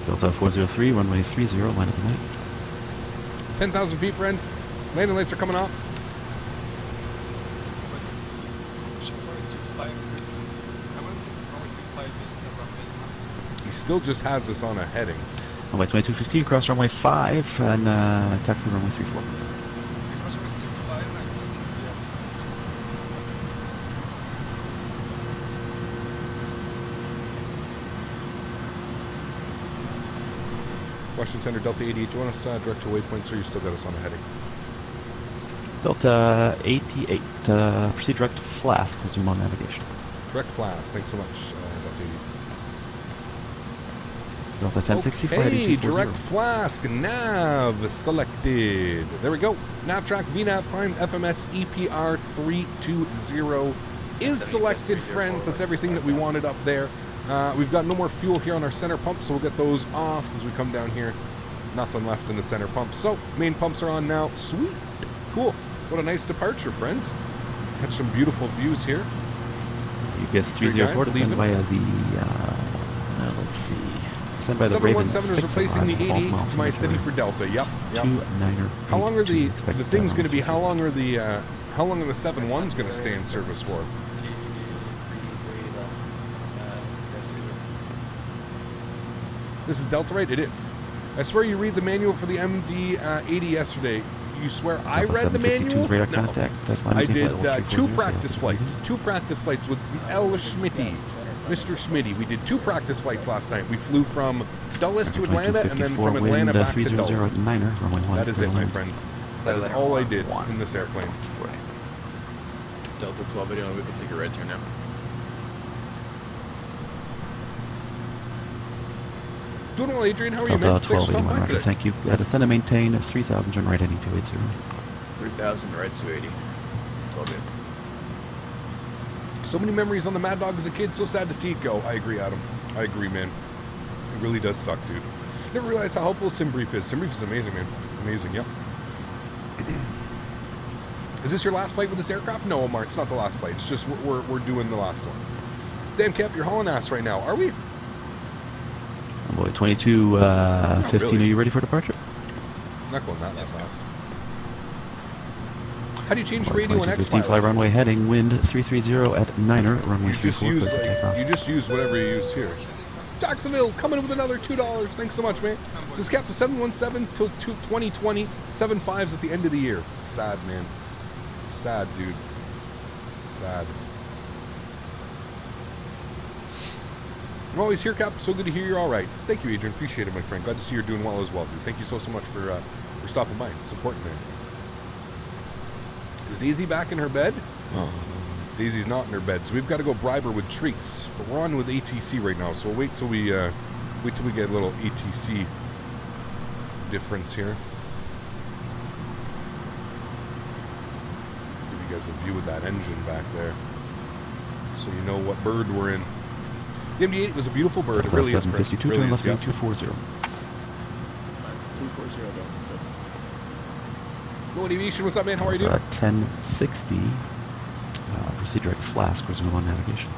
Delta 403, runway 30, line of the night. 10,000 feet, friends. Landing lights are coming off. He still just has us on a heading. Runway 2215, cross runway 5, and taxi runway 34. Washington Center, Delta 88, do you want us direct to waypoints, or you still got us on a heading? Delta 88, proceed direct to Flask, resume on navigation. Direct Flask, thanks so much, Delta 88. Delta 1060, Okay, direct Flask, nav selected. There we go. Nav track, VNAV climb, FMS EPR 320 is selected, friends. That's everything that we wanted up there. We've got no more fuel here on our center pump, so we'll get those off as we come down here. Nothing left in the center pump. So, main pumps are on now. Sweet. Cool. What a nice departure, friends. Catch some beautiful views here. You get 304 to send via the, let's see. Send by the 717 is replacing the 88 to my city for Delta. Yep. How long are the thing's going to be? How long are the 71s going to stay in service for? This is Delta, right? It is. I swear you read the manual for the MD80 yesterday. You swear I read the manual? No. I did 2 practice flights. 2 practice flights with Smitty. Mr. Smitty. We did 2 practice flights last night. We flew from Dulles to Atlanta and then from Atlanta back to Dulles. That is it, my friend. That is all I did in this airplane. Delta 12 video, we can take a right turn now. Doing well, Adrian. How are you, man? Delta 12, Roger, thank you. Descend and maintain 3,000, turn right heading 280. 3,000, right 280. 12 in. So many memories on the Mad Dog as a kid. So sad to see it go. I agree, Adam. I agree, man. It really does suck, dude. Never realized how helpful SimBrief is. SimBrief is amazing, man. Amazing, yep. Is this your last flight with this aircraft? No, Omar, it's not the last flight. It's just we're doing the last one. Damn, Cap, you're hauling ass right now. Are we? Boy, 2215, really. Are you ready for departure? Not going that fast. How do you change radio and X-Pilot? Fly runway heading, wind 330 at 9er, runway 34. You just use whatever you use here. Jacksonville coming with another $2. Thanks so much, man. Just kept the 717s till 2020, 75s at the end of the year. Sad, man. Sad, dude. Sad. I'm always here, Cap. So good to hear you're all right. Thank you, Adrian. Appreciate it, my friend. Glad to see you're doing well as well, dude. Thank you so much for stopping by and supporting me. Is Daisy back in her bed? Oh. Daisy's not in her bed, so we've got to go bribe her with treats. But we're on with ATC right now, so we'll wait till we get a little ATC difference here. Give you guys a view of that engine back there, so you know what bird we're in. The MD88 was a beautiful bird. It really is, Chris. It really is. Yeah. 240. 240 down to 72. Lord Aviation, what's up, man? How are you doing? 1060. Proceed direct flask. There's no navigation.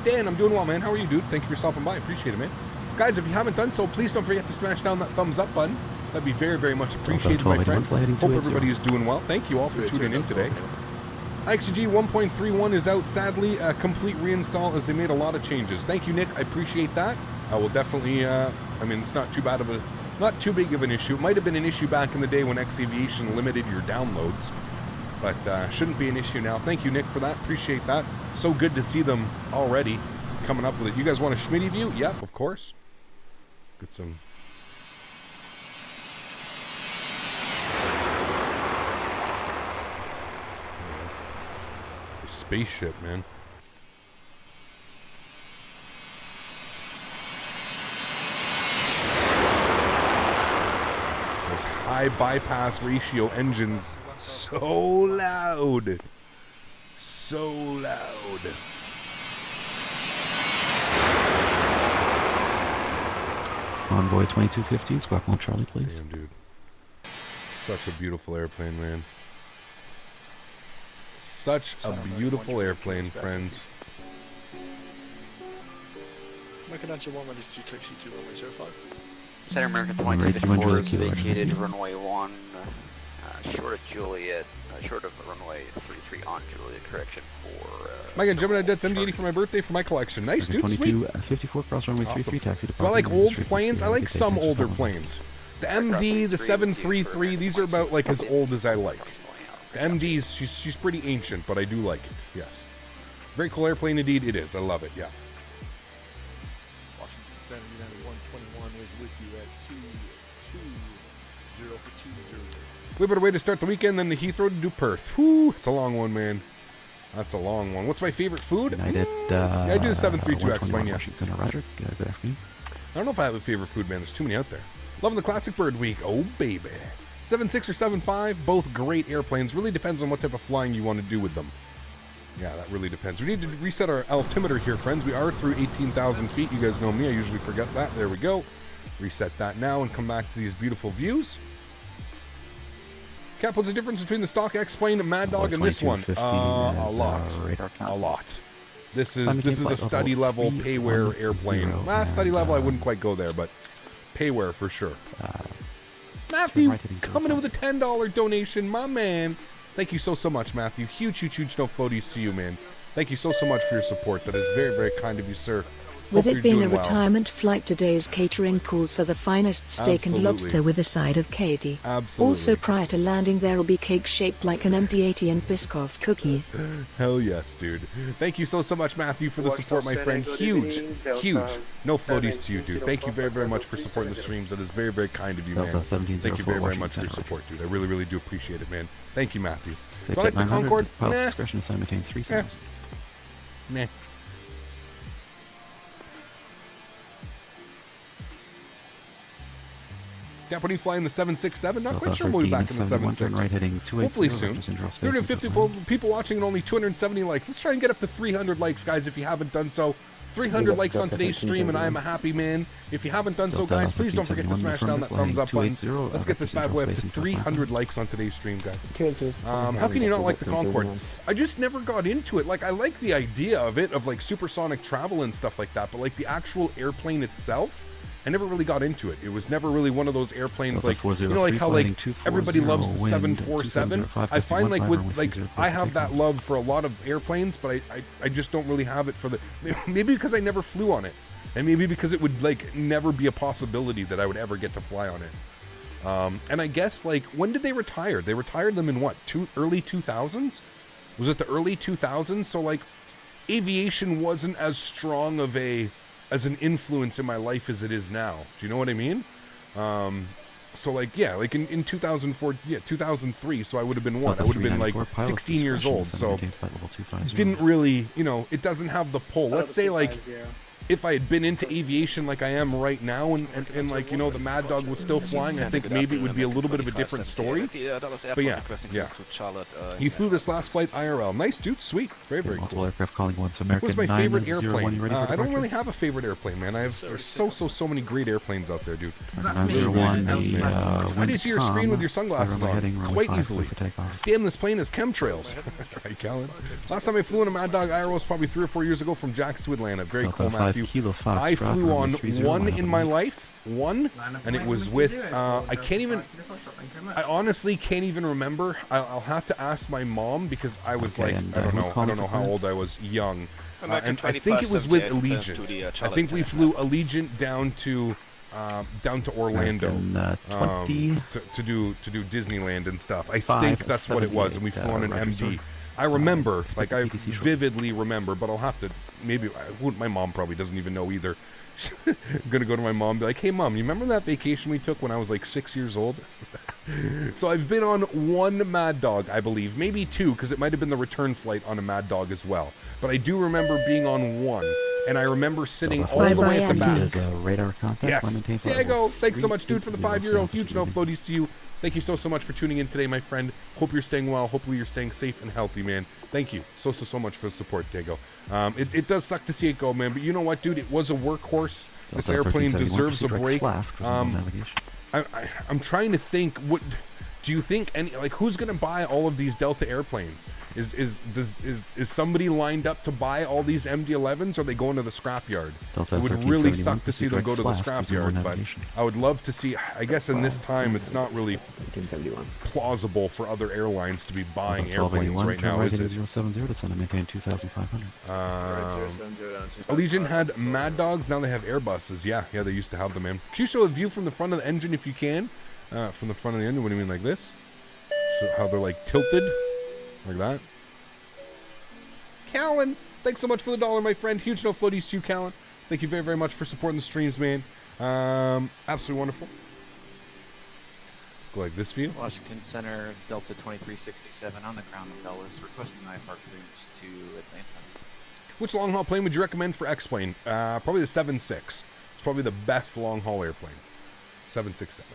Dan, I'm doing well, man. How are you, dude? Thank you for stopping by. Appreciate it, man. Guys, if you haven't done so, please don't forget to smash down that thumbs up button. That'd be very, very much appreciated, my friends. Hope everybody is doing well. Thank you all for tuning in today. AlexSiu 1.31 is out, sadly. A complete reinstall as they made a lot of changes. Thank you, Nick. I appreciate that. I will definitely, I mean, it's not too big of an issue. It might have been an issue back in the day when Xaviation limited your downloads, but shouldn't be an issue now. Thank you, Nick, for that. Appreciate that. So good to see them already coming up with it. You guys want a Smitty view? Yep, of course. Get some... The spaceship, man. Those high bypass ratio engines. So loud. So loud. Envoy 2250, squawk 1 Charlie, please. Damn, dude. Such a beautiful airplane, man. Such a beautiful airplane, friends. Macadamia 1 ready to taxi to runway 05. Center American 2254 is vacated runway 1, short of Juliet, short of runway 33 on Juliet, correction for... My God, Gemini Debt's MD80 for my birthday for my collection. Nice, dude, sweet. 54 cross runway 33, taxi to... Do I like old planes? I like some older planes. The MD, the 733, these are about like as old as I like. The MD's, she's pretty ancient, but I do like it, yes. Very cool airplane indeed, it is. I love it, yeah. Washington 79 121 is with you at 220 for 20. Way better way to start the weekend than the Heathrow to do Perth. Whew, it's a long one, man. That's a long one. What's my favorite food? United, yeah, I do the 732X plane, yeah. Washington, Roger. Good afternoon. I don't know if I have a favorite food, man. There's too many out there. Loving the Classic Bird Week. Oh, baby. 7.6 or 7.5, both great airplanes. Really depends on what type of flying you want to do with them. Yeah, that really depends. We need to reset our altimeter here, friends. We are through 18,000 feet. You guys know me. I usually forget that. There we go. Reset that now and come back to these beautiful views. Cap, what's the difference between the stock X-Plane Mad Dog and this one? A lot. A lot. This is a study level payware airplane. Study level, I wouldn't quite go there, but payware for sure. Matthew, coming in with a $10 donation, my man. Thank you so much, Matthew. Huge no floaties to you, man. Thank you so much for your support. That is very, very kind of you, sir. With it being a retirement flight, today's catering calls for the finest steak and lobster with a side of Katie. Absolutely. Also, prior to landing, there will be cake shaped like an MD80 and Biscoff cookies. Hell yes, dude. Thank you so much, Matthew, for the support, my friend. Huge. No floaties to you, dude. Thank you very, very much for supporting the streams. That is very, very kind of you, man. Thank you very, very much for your support, dude. I really, really do appreciate it, man. Thank you, Matthew. Do I like the Concorde? Nah. Nah. When you fly in the 767, not quite sure we'll be back in the 76. Hopefully soon. 350 people watching and only 270 likes. Let's try and get up to 300 likes, guys, if you haven't done so. 300 likes on today's stream, and I am a happy man. If you haven't done so, guys, please don't forget to smash down that thumbs up button. Let's get this bad boy up to 300 likes on today's stream, guys. How can you not like the Concorde? I just never got into it. Like, I like the idea of it, of like supersonic travel and stuff like that, but like the actual airplane itself, I never really got into it. It was never really one of those airplanes like, you know, like how like everybody loves the 747. I find like with like I have that love for a lot of airplanes, but I just don't really have it for the, maybe because I never flew on it, and maybe because it would like never be a possibility that I would ever get to fly on it. And I guess like, when did they retire? They retired them in what, early 2000s? Was it the early 2000s? So like aviation wasn't as strong of as an influence in my life as it is now. Do you know what I mean? So like, yeah, like in 2004, yeah, 2003, so I would have been what? I would have been like 16 years old, so it didn't really, you know, it doesn't have the pull. Let's say like, if I had been into aviation like I am right now and like, you know, the Mad Dog was still flying, I think maybe it would be a little bit of a different story. But yeah. You flew this last flight IRL. Nice, dude. Sweet. Very, very cool. Aircraft calling once What American was my favorite 901, airplane? you ready for I don't departure? really have a favorite airplane, man. There's so many great airplanes out there, dude. 901, I do see your screen with your sunglasses on quite easily. Damn, this plane has chemtrails. Right, Callan? Last time I flew in a Mad Dog IRL was probably 3 or 4 years ago from Jax to Atlanta. Very cool, Matthew. I flew on one in my life. One, and it was with, I honestly can't even remember. I'll have to ask my mom because I was like, I don't know how old I was, young. And I think it was with Allegiant. I think we flew Allegiant down to Orlando to do Disneyland and stuff. I think that's what it was, and we flew on an MD. I remember, like I vividly remember, but I'll have to, my mom probably doesn't even know either. I'm gonna go to my mom and be like, hey mom, you remember that vacation we took when I was like 6 years old? So I've been on one Mad Dog, I believe, maybe two, because it might have been the return flight on a Mad Dog as well. But I do remember being on one, and I remember sitting all the way at the back. Radar contact. Yes, Diego, thanks so much, dude, for the 5-euro. Huge no floaties to you. Thank you so much for tuning in today, my friend. Hope you're staying well. Hopefully you're staying safe and healthy, man. Thank you so much for the support, Diego. It does suck to see it go, man. But you know what, dude? It was a workhorse. This airplane deserves a break. I'm trying to think. What do you think? Who's gonna buy all of these Delta airplanes? Is somebody lined up to buy all these MD-11s? Or are they going to the scrapyard? It would really suck to see them go to the scrapyard, but I would love to see. I guess in this time, it's not really plausible for other airlines to be buying airplanes right now, is it? Allegiant had Mad Dogs. Now they have Airbuses. Yeah, they used to have them, man. Can you show a view from the front of the engine if you can? From the front of the engine, what do you mean, like this? So how they're like tilted, like that. Callan, thanks so much for the $1, my friend. Huge no floaties to you, Callan. Thank you very, very much for supporting the streams, man. Absolutely wonderful. Go like this view. Washington Center, Delta 2367 on the ground in Dulles, requesting IFR clearance to Atlanta. Which long haul plane would you recommend for X-Plane? Probably the 7.6. It's probably the best long haul airplane. 767.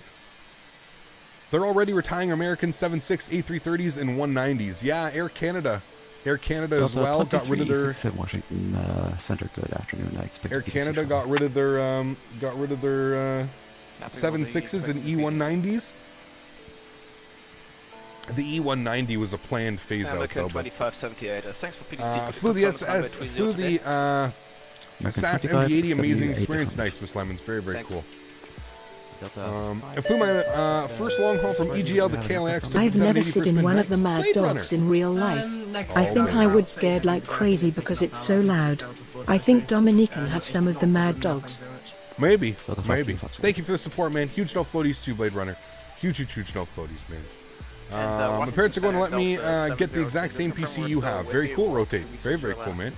They're already retiring American 7.6 A330s and 190s. Yeah, Air Canada as well got rid of their Washington Center. Good afternoon. Air Canada got rid of their 7.6s and E190s. The E190 was a planned phase out though. But thanks for PDC. Flew the SAS MD80, amazing experience. Nice, Miss Lemons, very, very cool. I flew my first long haul from EGL to KLAX. I've never sit in one of the Mad Dogs in real life. I think I would scared like crazy because it's so loud. I think Dominique can have some of the Mad Dogs. Maybe. Thank you for the support, man. Huge no floaties too, Blade Runner. Huge no floaties, man. My parents are going to let me get the exact same PC you have. Very cool, Rotate. Very, very cool, man.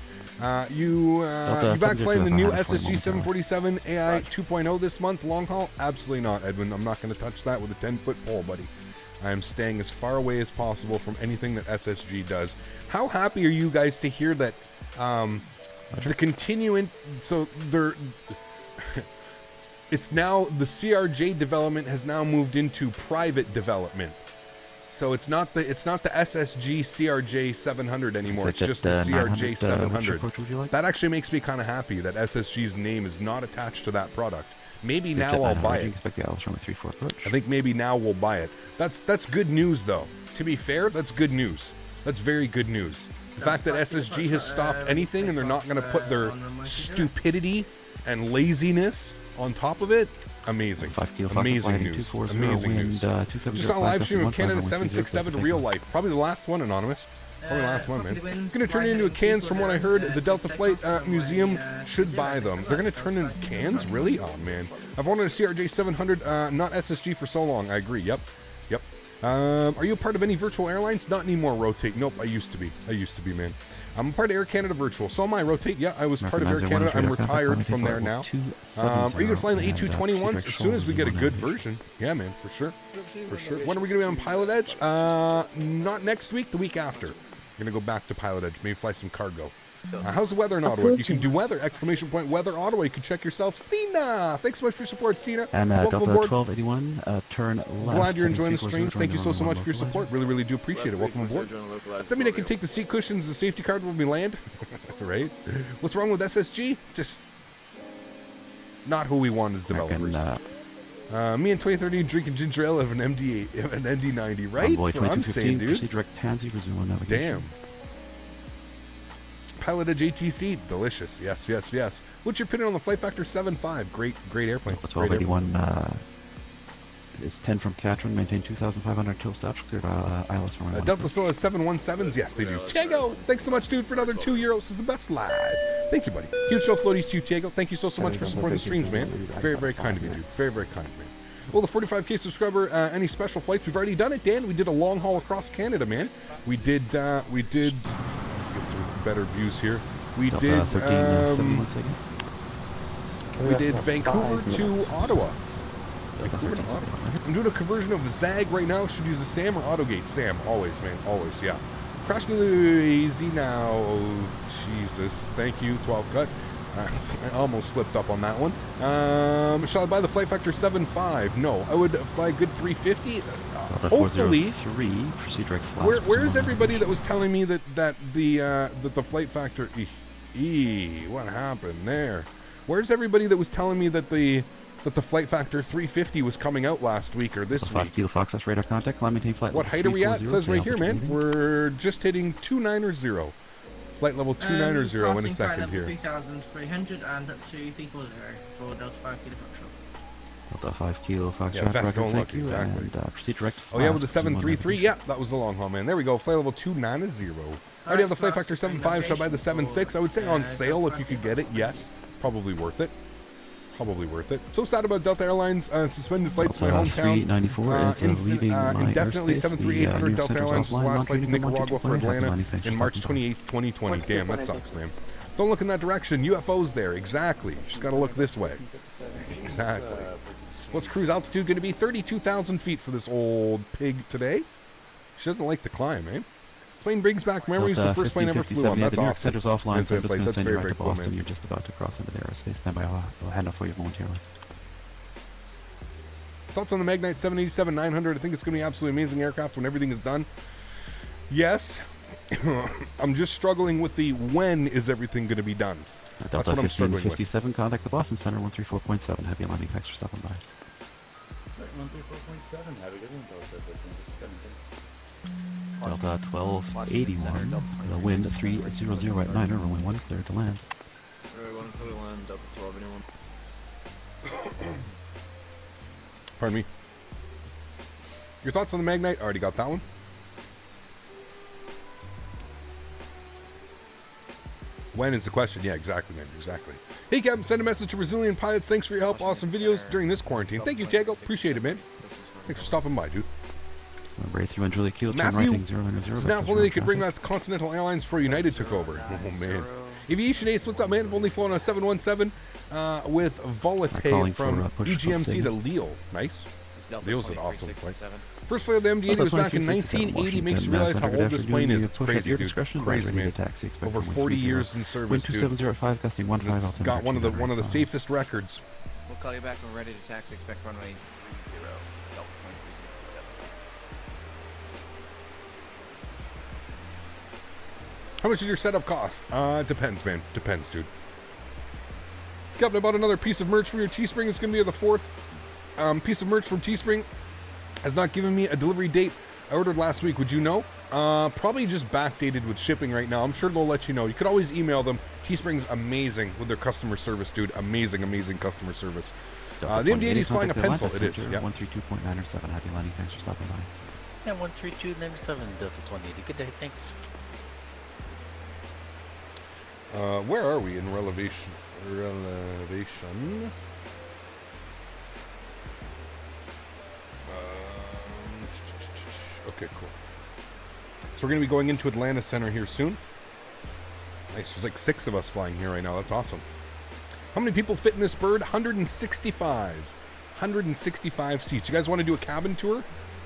You back flying the new SSG 747 AI 2.0 this month, long haul? Absolutely not, Edwin. I'm not going to touch that with a 10-foot pole, buddy. I am staying as far away as possible from anything that SSG does. How happy are you guys to hear that the continuing... So they're... It's now... The CRJ development has now moved into private development. So it's not the SSG CRJ 700 anymore. It's just the CRJ 700. That actually makes me kind of happy that SSG's name is not attached to that product. Maybe now I'll buy it. I think maybe now we'll buy it. That's good news though. To be fair, that's good news. That's very good news. The fact that SSG has stopped anything and they're not going to put their stupidity and laziness on top of it. Amazing. Amazing news. Amazing news. Just on a live stream of Canada 767 real life. Probably the last one, Anonymous. Probably the last one, man. Going to turn it into cans from what I heard. The Delta Flight Museum should buy them. They're going to turn into cans? Really? Oh, man. I've wanted a CRJ 700, not SSG for so long. I agree. Yep. Are you a part of any virtual airlines? Not anymore, Rotate. Nope, I used to be. Man. I'm part of Air Canada Virtual. So am I. Rotate. Yeah, I was part of Air Canada. I'm retired from there now. Are you going to fly in the A220 ones as soon as we get a good version? Yeah, man, for sure. For sure. When are we going to be on Pilot Edge? Not next week, the week after. We're going to go back to Pilot Edge. Maybe fly some cargo. How's the weather in Ottawa? You can do weather! Exclamation point weather Ottawa. You can check yourself. Cena! Thanks so much for your support, Cena. And welcome Delta aboard. 1281, turn left. Glad you're enjoying the stream. Thank you so much for your support. Really, really do appreciate it. Welcome aboard. Does that mean I can take the seat cushions, the safety card when we land? Right? What's wrong with SSG? Just not who we want as developers. Me and 2030 drinking ginger ale of an MD8, an MD90, right? That's what I'm saying, dude. Damn. Pilot Edge ATC, delicious. Yes, yes, yes. What's your opinion on the Flight Factor 7.5? Great airplane. 1281 is 10 from Quadrant, maintain 2,500 till stops, cleared ILS from Delta still has 717s? Yes, they do. Tiago, thanks so much, dude, for another €2. This is the best live. Thank you, buddy. Huge show floaties to you, Tiago. Thank you so much for supporting the streams, man. Very, very kind of you, dude. Very, very kind of me. Well, the 45K subscriber, any special flights? We've already done it, Dan. We did a long haul across Canada, man. We did get some better views here. We did Vancouver to Ottawa. I'm doing a conversion of Zag right now. Should use the SAM or AutoGate? SAM, always, man, always, yeah. Crashing easy now. Oh, Jesus. Thank you, 12 cut. I almost slipped up on that one. Shall I buy the Flight Factor 7.5? No, I would fly a good 350. Hopefully. Where is everybody that was telling me that the Flight Factor? What happened there? Where's everybody that was telling me that the Flight Factor 350 was coming out last week or this week? Fox radar contact. What height are we at? It says right here, man. We're just hitting 290. Flight level 290 in a second here. 3,300 and up to 340 for Delta 5 Kilo Foxtrot. Delta 5 Kilo Foxtrot. Yeah, fast don't look, exactly. And, proceed direct. Oh yeah, with the 733. Yeah, that was the long haul, man. There we go. Flight level 290. I already have the Flight Factor 7.5. Should I buy the 7.6? I would say on sale if you could get it. Yes, probably worth it. Probably worth it. So sad about Delta Airlines suspended flights to my hometown. Indefinitely 73800 Delta Airlines was the last flight to Nicaragua for Atlanta in March 28th, 2020. Damn, that sucks, man. Don't look in that direction. UFOs there. Exactly. Just got to look this way. Exactly. What's cruise altitude going to be? 32,000 feet for this old pig today. She doesn't like to climb, eh? This plane brings back memories of the first plane I ever flew on. That's awesome. Infinite flight. That's very, very cool, man. You're just about to cross into the aerospace. Stand by. I'll hand off for you momentarily. Thoughts on the Magnite 787-900? I think it's going to be absolutely amazing aircraft when everything is done. Yes. I'm just struggling with the when is everything going to be done. That's what I'm struggling with. 57, contact the Boston Center, 134.7. Heavy landing. Thanks for stopping by. 134.7. Have a good one, Delta 57. Delta 1281, the wind 300 at 9, runway 1, clear to land. Runway 1, clear to land, Delta 1281. Pardon me. Your thoughts on the Magnite? Already got that one. When is the question? Yeah, exactly, man. Exactly. Hey, Captain, send a message to Brazilian pilots. Thanks for your help. Awesome videos during this quarantine. Thank you, Diego. Appreciate it, man. Thanks for stopping by, dude. Matthew, it's now if only they could bring that to Continental Airlines before United took over. Oh, man. Aviation Ace, what's up, man? I've only flown a 717 with Volate from EGMC to Lille. Nice. Lille's an awesome flight. First flight of the MD80 was back in 1980. Makes you realize how old this plane is. It's crazy, dude. Crazy, man. Over 40 years in service, dude. It's got one of the safest records. We'll call you back when we're ready to taxi. Expect runway 30. How much did your setup cost? Depends, man. Depends, dude. Captain, I bought another piece of merch from your Teespring. It's going to be the fourth piece of merch from Teespring. Has not given me a delivery date. I ordered last week. Would you know? Probably just backdated with shipping right now. I'm sure they'll let you know. You could always email them. Teespring's amazing with their customer service, dude. Amazing, amazing customer service. The MD80 is flying a pencil. It is. Yeah. 132.907. Happy landing. Thanks for stopping by. Yeah, 132.97 Delta 180. Good day. Thanks. Where are we in relevation? Okay, cool. So we're going to be going into Atlanta Center here soon. Nice. There's like 6 of us flying here right now. That's awesome. How many people fit in this bird? 165. 165 seats. You guys want to do a cabin tour?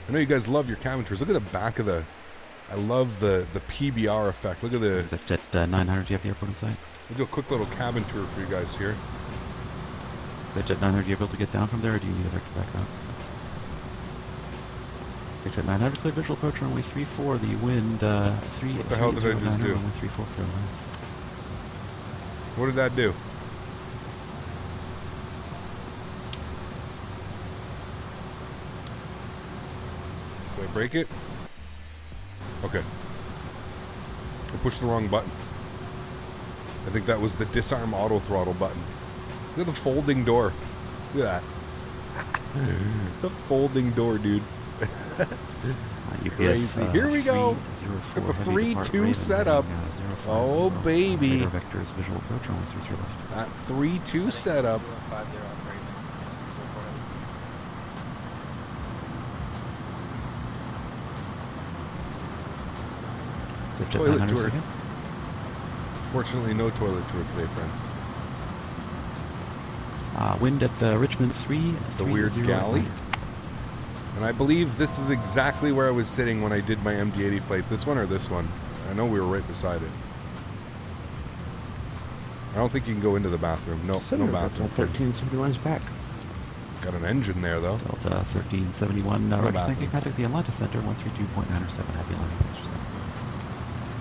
I know you guys love your cabin tours. Look at the back of the... I love the PBR effect. Look at the... That's at 900, do you have the airport in sight? We'll do a quick little cabin tour for you guys here. That's at 900, are you able to get down from there, or do you need a vector back up? It's at 900, clear visual approach runway 34, the wind 3... What the hell did I just do? 34, what did that do? Did I break it? Okay. I pushed the wrong button. I think that was the disarm auto throttle button. Look at the folding door. Look at that. The folding door, dude. Crazy. Here we go. It's got the 3-2 setup. Oh, baby. That 3-2 setup. Toilet tour. Fortunately, no toilet tour today, friends. Wind at Richmond 3. The weird galley. And I believe this is exactly where I was sitting when I did my MD80 flight. This one or this one? I know we were right beside it. I don't think you can go into the bathroom. No, no bathroom. 1371's back. Got an engine there, though. Delta 1371. No Roger, bathroom. thank you. Contact the Atlanta Center, 132.907. Happy landing.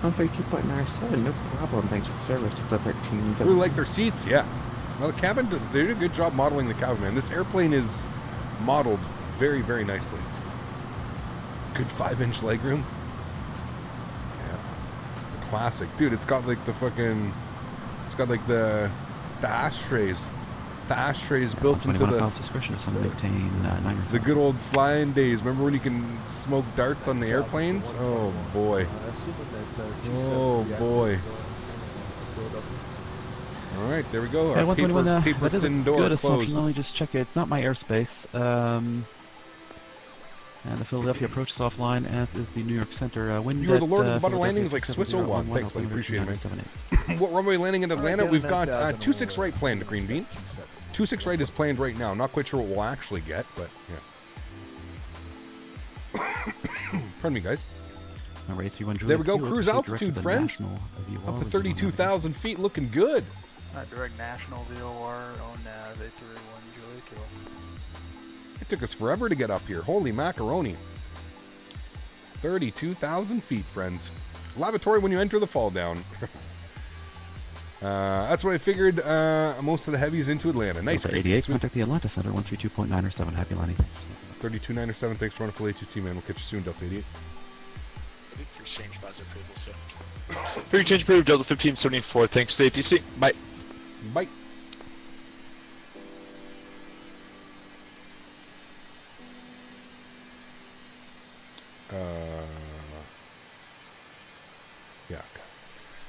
132.97, no problem. Thanks for the service. Delta 1371. Really like their seats, yeah. Well, the cabin, they did a good job modeling the cabin, man. This airplane is modeled very, very nicely. Good 5-inch legroom. Yeah. Classic. Dude, it's got like the fucking... It's got like the ashtrays. The ashtrays built into the good old flying days. Remember when you can smoke darts on the airplanes? Oh, boy. Oh, boy. All right, there we go. Our paper thin door good closed. Let me just check it. It's not my airspace. And the Philadelphia approach is offline, as is the New York Center. Wind You're the Lord of the Butter landings like Swiss O1. Thanks, buddy. Appreciate it, man. What runway landing in Atlanta? We've got 26 right planned to Green Bean. 26 right is planned right now. Not quite sure what we'll actually get, but yeah. Pardon me, guys. There we go. Cruise altitude, friends. Up to 32,000 feet. Looking good. Direct national VOR on nav 831 Julie Kilo. It took us forever to get up here. Holy macaroni. 32,000 feet, friends. Lavatory when you enter the fall down. That's what I figured. Most of the heavies into Atlanta. Nice. 88. Contact the Atlanta Center, 132.907. Happy landing. 32.907. Thanks for running full ATC, man. We'll catch you soon, Delta 88. Free change by approval, so. Free change approved, Delta 1574. Thanks to ATC. Bye. Bye. Yeah.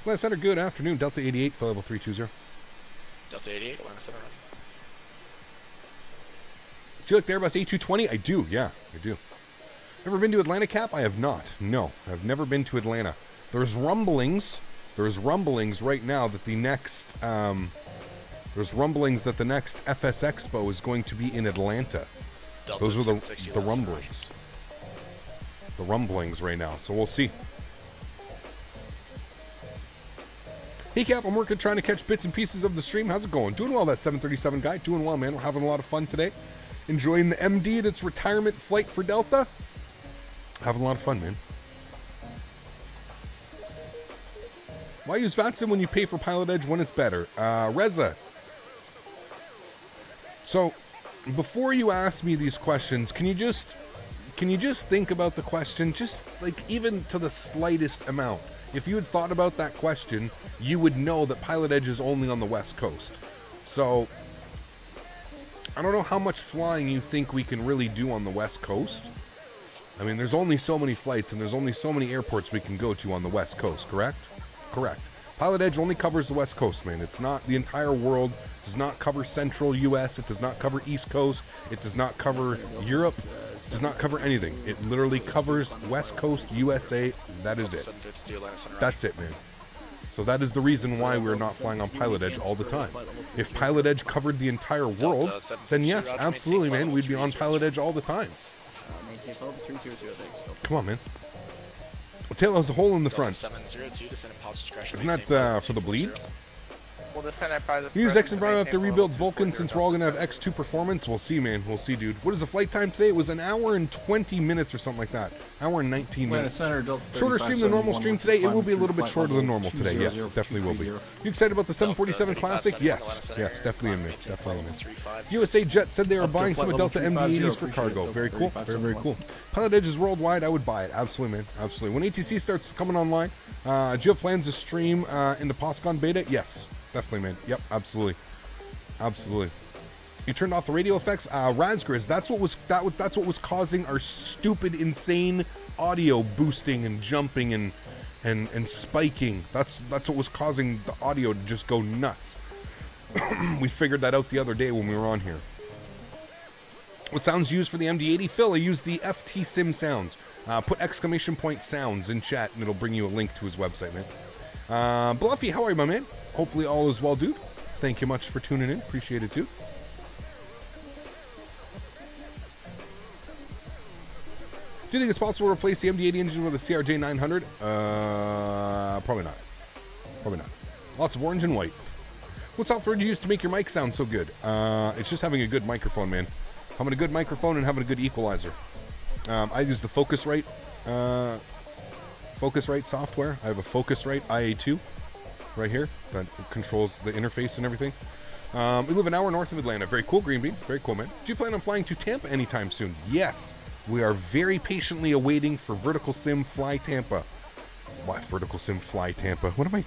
Atlanta Center, good afternoon. Delta 88, flight level 320. Delta 88, Atlanta Center. Do you like the Airbus A220? I do, yeah, I do. Ever been to Atlanta, Cap? I have not. No, I've never been to Atlanta. There's rumblings right now that the next, there's rumblings that the next FS Expo is going to be in Atlanta. Delta Those are the rumblings. The rumblings right now, so we'll see. Hey Cap, I'm working trying to catch bits and pieces of the stream. How's it going? Doing well, that 737 guy. Doing well, man. We're having a lot of fun today. Enjoying the MD at its retirement flight for Delta. Having a lot of fun, man. Why use VATSIM when you pay for Pilot Edge when it's better? Reza. So, before you ask me these questions, can you just think about the question, just like even to the slightest amount? If you had thought about that question, you would know that Pilot Edge is only on the West Coast. So, I don't know how much flying you think we can really do on the West Coast. I mean, there's only so many flights and there's only so many airports we can go to on the West Coast, correct? Correct. Pilot Edge only covers the West Coast, man. It's not the entire world. It does not cover Central U.S. It does not cover East Coast. It does not cover Europe. It does not cover anything. It literally covers West Coast USA. That is it. That's it, man. So that is the reason why we're not flying on Pilot Edge all the time. If Pilot Edge covered the entire world, then yes, absolutely, man, we'd be on Pilot Edge all the time. Come on, man. The tail has a hole in the front. Isn't that for the bleeds? Use X and Prime have to rebuild Vulcan since we're all going to have X2 performance. We'll see, man. We'll see, dude. What is the flight time today? It was an hour and 20 minutes or something like that. Hour and 19 minutes. Shorter stream than normal stream today. It will be a little bit shorter than normal today. Yes, it definitely will be. You excited about the 747 Classic? Yes. Yes, definitely in me. Definitely in me. USA Jet said they are buying some of Delta MD80s for cargo. Very cool. Very, very cool. Pilot Edge is worldwide. I would buy it. Absolutely, man. Absolutely. When ATC starts coming online, do you have plans to stream into POSCON beta? Yes. Definitely, man. Yep, absolutely, absolutely. You turned off the radio effects, Razgriz. That's what was causing our stupid, insane audio boosting and jumping and spiking. That's what was causing the audio to just go nuts. We figured that out the other day when we were on here. What sounds used for the MD80? Phil, I use the FT Sim sounds. Put exclamation point sounds in chat, and it'll bring you a link to his website, man. Bluffy, how are you, my man? Hopefully all is well, dude. Thank you much for tuning in. Appreciate it, dude. Do you think it's possible to replace the MD80 engine with a CRJ 900? Probably not. Probably not. Lots of orange and white. What software do you use to make your mic sound so good? It's just having a good microphone, man. Having a good microphone and having a good equalizer. I use the Focusrite software. I have a Focusrite IA2 right here that controls the interface and everything. We live an hour north of Atlanta. Very cool, Green Bean. Very cool, man. Do you plan on flying to Tampa anytime soon? Yes. We are very patiently awaiting for Vertical Sim Fly Tampa. What? Vertical Sim Fly Tampa? What am I...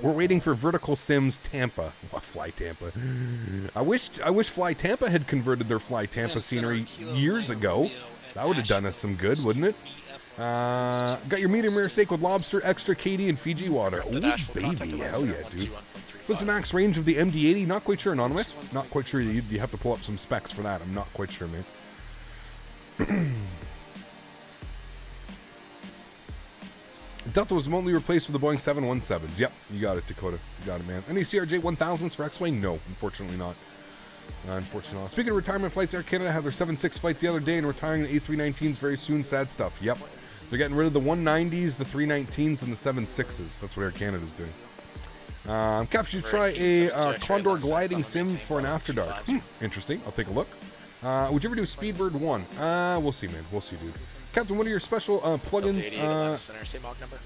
We're waiting for Vertical Sims Tampa. What, Fly Tampa? I wish Fly Tampa had converted their Fly Tampa scenery years ago. That would have done us some good, wouldn't it? Got your medium rare steak with lobster, extra KD, and Fiji water. Ooh, baby, hell yeah, dude. What's the max range of the MD80? Not quite sure, Anonymous. Not quite sure. You have to pull up some specs for that. I'm not quite sure, man. Delta was remotely replaced with the Boeing 717s. Yep, you got it, Dakota. You got it, man. Any CRJ 1000s for X-Wing? No, unfortunately not. Unfortunately. Speaking of retirement flights, Air Canada had their 7.6 flight the other day and retiring the A319s very soon. Sad stuff. Yep. They're getting rid of the 190s, the 319s, and the 7.6s. That's what Air Canada's doing. Capture, you try a Condor gliding sim for an After Dark. Interesting. I'll take a look. Would you ever do Speedbird 1? We'll see, man. We'll see, dude. Captain, what are your special plugins?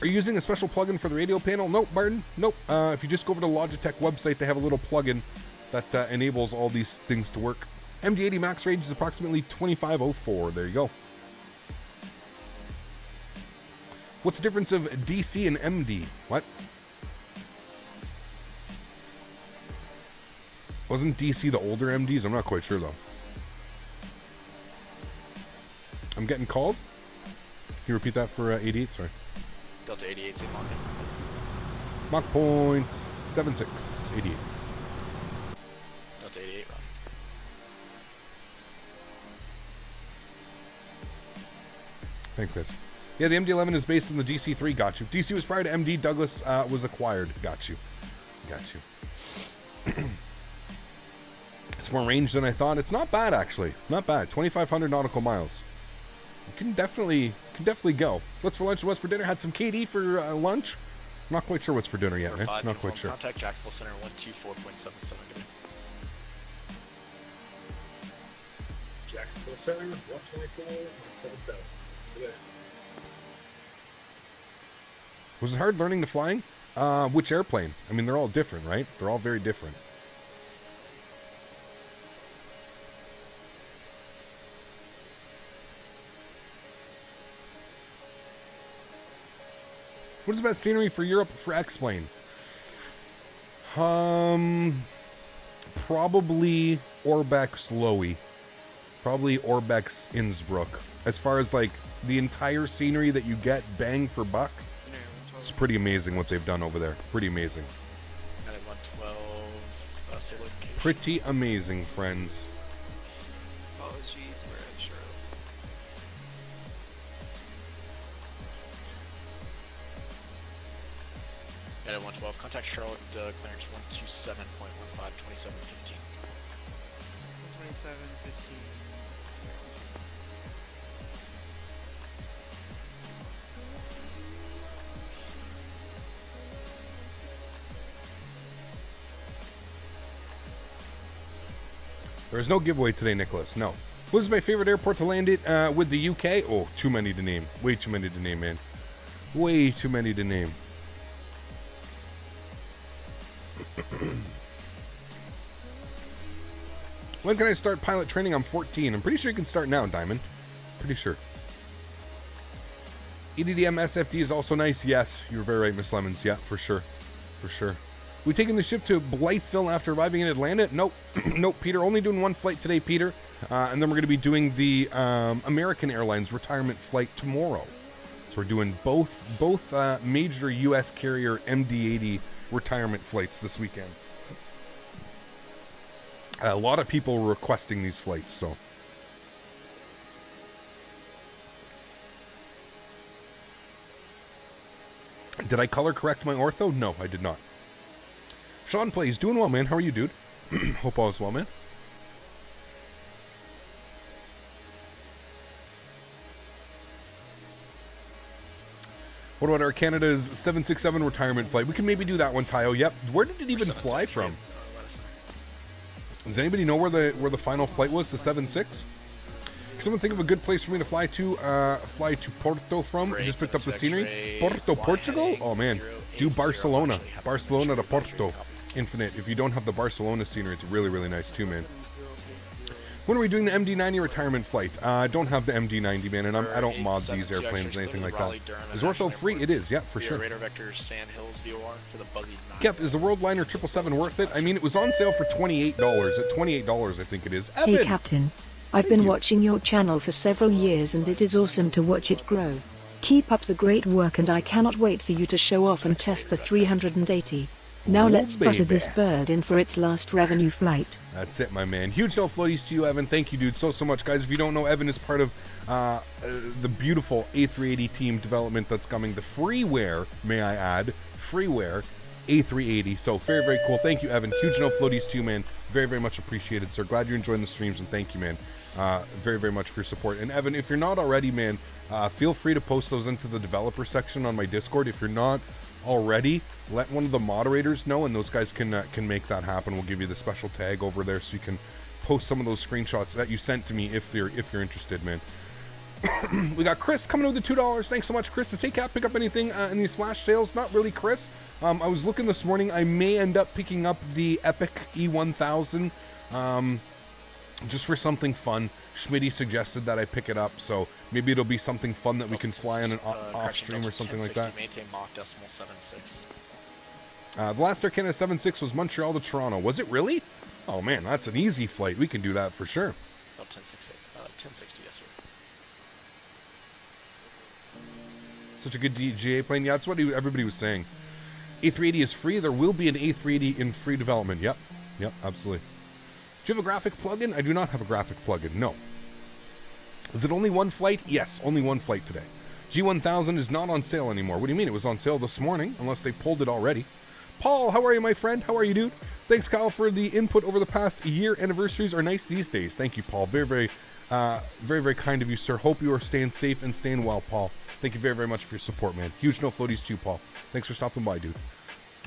Are you using a special plugin for the radio panel? Nope, Barton. Nope. If you just go over to the Logitech website, they have a little plugin that enables all these things to work. MD80 max range is approximately 2504. There you go. What's the difference of DC and MD? What? Wasn't DC the older MDs? I'm not quite sure, though. I'm getting called? Can you repeat that for 88? Sorry. Delta 88, same Mach. Mach point 76, 88. Delta 88, Robbie. Thanks, guys. Yeah, the MD11 is based on the DC-3. Got you. DC was prior to MD. Douglas was acquired. Got you. Got you. It's more range than I thought. It's not bad, actually. Not bad. 2,500 nautical miles. You can definitely go. What's for lunch? What's for dinner? Had some KD for lunch. Not quite sure what's for dinner yet, man. Not quite sure. Contact Jacksonville Center 124.77. Jacksonville Center 124.77. Was it hard learning the flying? Which airplane? I mean, they're all different, right? They're all very different. What is the best scenery for Europe for X-Plane? Probably Orbex Lowy. Probably Orbex Innsbruck. As far as like the entire scenery that you get bang for buck, it's pretty amazing what they've done over there. Pretty amazing. 112, say location. Pretty amazing, friends. Apologies, we're unsure. United 112, contact Charlotte, clearance 127.15, 2715. 2715. There's no giveaway today, Nicholas. No. What is my favorite airport to land it with the UK? Oh, too many to name. Way too many to name, man. Way too many to name. When can I start pilot training? I'm 14. I'm pretty sure you can start now, Diamond. Pretty sure. EDDM SFD is also nice. Yes, you were very right, Miss Lemons. Yeah, for sure. For sure. We taking the ship to Blytheville after arriving in Atlanta? Nope. Nope, Peter. Only doing one flight today, Peter. And then we're going to be doing the American Airlines retirement flight tomorrow. So we're doing both major U.S. carrier MD80 retirement flights this weekend. A lot of people were requesting these flights, so. Did I color correct my ortho? No, I did not. Sean plays. Doing well, man. How are you, dude? Hope all is well, man. What about our Canada's 767 retirement flight? We can maybe do that one, Tayo. Yep. Where did it even fly from? Does anybody know where the final flight was? The 76? Can someone think of a good place for me to fly to Porto from? I just picked up the scenery. Porto, Portugal? Oh man, do Barcelona. Barcelona to Porto. Infinite. If you don't have the Barcelona scenery, it's really, really nice too, man. When are we doing the MD90 retirement flight? I don't have the MD90, man, and I don't mod these airplanes or anything like that. Is ortho free? It is, yeah, for sure. Radar Vector Sand Hills VOR for the Buzzy 9. Yep, is the Worldliner 777 worth it? I mean, it was on sale for $28. At $28, I think it is. Evan! Hey, Captain. I've been watching your channel for several years and it is awesome to watch it grow. Keep up the great work and I cannot wait for you to show off and test the 380. Now let's butter this bird in for its last revenue flight. That's it, my man. Huge no floaties to you, Evan. Thank you, dude, so much. Guys, if you don't know, Evan is part of the beautiful A380 team development that's coming. The freeware, may I add, freeware A380. So very, very cool. Thank you, Evan. Huge no floaties to you, man. Very, very much appreciated, sir. Glad you're enjoying the streams, and thank you, man. Very, very much for your support. And Evan, if you're not already, man, feel free to post those into the developer section on my Discord. If you're not already, let one of the moderators know, and those guys can make that happen. We'll give you the special tag over there so you can post some of those screenshots that you sent to me if you're interested, man. We got Chris coming with the $2. Thanks so much, Chris. Does Hey-Cap pick up anything in these flash sales? Not really, Chris. I was looking this morning. I may end up picking up the Epic E1000 just for something fun. Smitty suggested that I pick it up, so maybe it'll be something fun that we can fly on an off-stream or something like that. Maintain Mach decimal 76. The last Air Canada 76 was Montreal to Toronto. Was it really? Oh man, that's an easy flight. We can do that for sure. Oh, 1060, yes, sir. Such a good DGA plane. Yeah, that's what everybody was saying. A380 is free. There will be an A380 in free development. Yep, absolutely. Do you have a graphic plugin? I do not have a graphic plugin, no. Is it only one flight? Yes, only one flight today. G1000 is not on sale anymore. What do you mean? It was on sale this morning, unless they pulled it already. Paul, how are you, my friend? How are you, dude? Thanks, Kyle, for the input over the past year. Anniversaries are nice these days. Thank you, Paul. Very, very kind of you, sir. Hope you are staying safe and staying well, Paul. Thank you very, very much for your support, man. Huge no floaties to you, Paul. Thanks for stopping by, dude.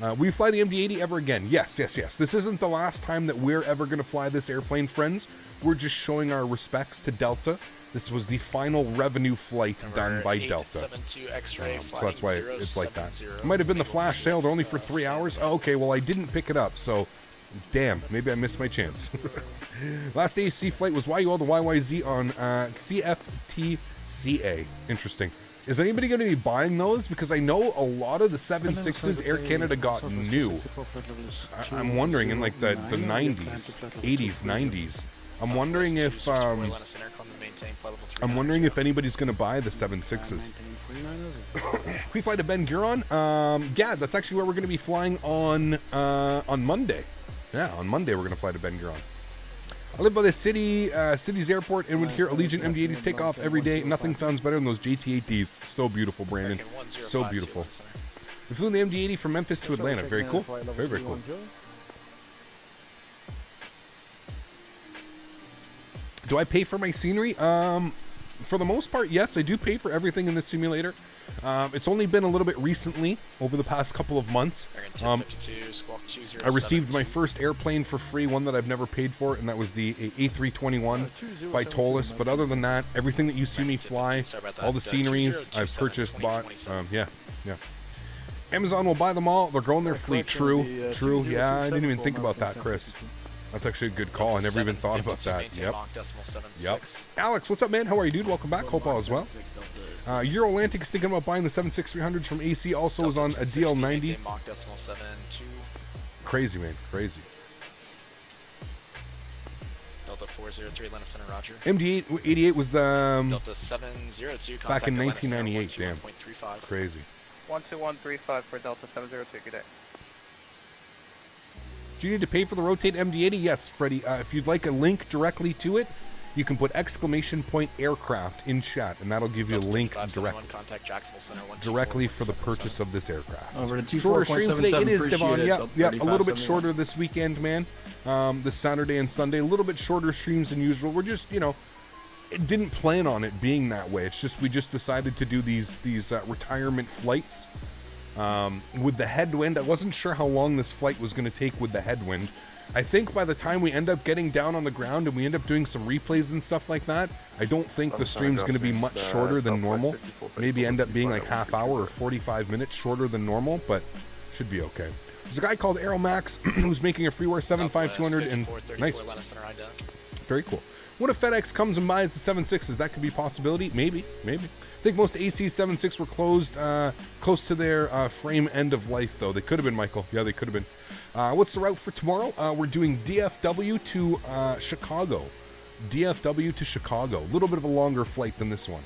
Will you fly the MD80 ever again? Yes. This isn't the last time that we're ever going to fly this airplane, friends. We're just showing our respects to Delta. This was the final revenue flight done by Delta. So that's why it's like that. It might have been the flash sale. They're only for 3 hours. Oh, okay, well, I didn't pick it up, so damn, maybe I missed my chance. Last ASC flight was YUL to YYZ on CFTCA. Interesting. Is anybody going to be buying those? Because I know a lot of the 76s Air Canada got new. I'm wondering in like the 90s, 80s, 90s. I'm wondering if anybody's going to buy the 76s. We fly to Ben Gurion? Yeah, that's actually where we're going to be flying on Monday. Yeah, on Monday we're going to fly to Ben Gurion. I live by the city's airport and would hear Allegiant MD80s take off every day. Nothing sounds better than those JT8Ds. So beautiful, Brandon. So beautiful. We flew in the MD80 from Memphis to Atlanta. Very cool. Very, very cool. Do I pay for my scenery? For the most part, yes, I do pay for everything in the simulator. It's only been a little bit recently, over the past couple of months. I received my first airplane for free, one that I've never paid for, and that was the A321 by Tolis. But other than that, everything that you see me fly, all the sceneries, I've purchased, bought. Yeah. Amazon will buy them all. They're growing their fleet. True. Yeah, I didn't even think about that, Chris. That's actually a good call. I never even thought about that. Yep. Alex, what's up, man? How are you, dude? Welcome back. Hope all is well. Eurolantic is thinking about buying the 76300s from AC. Also is on a DL90. Crazy, man. Crazy. Delta 403, Atlanta Center, Roger. MD88 was the... Delta 702, back in 1998, damn. Crazy. 12135 for Delta 702, good day. Do you need to pay for the Rotate MD80? Yes, Freddie. If you'd like a link directly to it, you can put !aircraft in chat, and that'll give you a link directly for the purchase of this aircraft. Over to shorter stream today. It is, Devon. Yeah, a little bit shorter this weekend, man. This Saturday and Sunday, a little bit shorter streams than usual. We're just, didn't plan on it being that way. It's just we just decided to do these retirement flights. With the headwind, I wasn't sure how long this flight was going to take with the headwind. I think by the time we end up getting down on the ground and we end up doing some replays and stuff like that, I don't think the stream's going to be much shorter than normal. Maybe end up being like half hour or 45 minutes shorter than normal, but should be okay. There's a guy called Aeromax who's making a Freeware 75200 and nice. Very cool. What if FedEx comes and buys the 7.6s? That could be a possibility. Maybe. I think most AC 7.6 were closed, close to their frame end of life, though. They could have been, Michael. Yeah, they could have been. What's the route for tomorrow? We're doing DFW to Chicago. DFW to Chicago. A little bit of a longer flight than this one.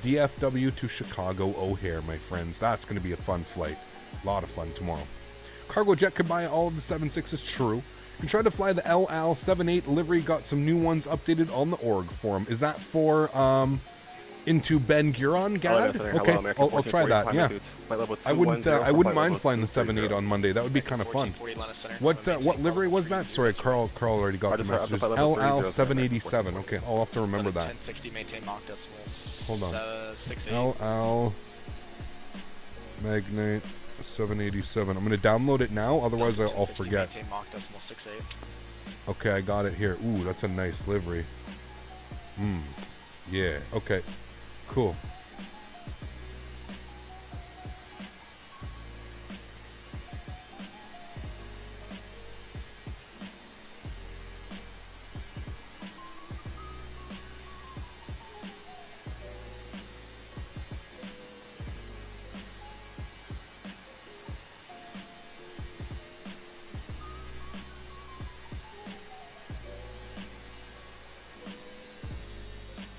DFW to Chicago O'Hare, my friends. That's going to be a fun flight. A lot of fun tomorrow. Cargo Jet could buy all of the 7.6s. True. You tried to fly the LL78 livery, got some new ones updated on the org forum. Is that for into Ben Gurion, Gad? Okay, I'll try that. Yeah, I wouldn't mind flying the 7.8 on Monday. That would be kind of fun. What livery was that? Sorry, Karl already got the messages. LL787. Okay, I'll have to remember that. 1060 maintain Mach decimals. Hold on. LL Magnate 787. I'm going to download it now, otherwise I'll forget. Okay, I got it here. Ooh, that's a nice livery. Yeah, okay. Cool.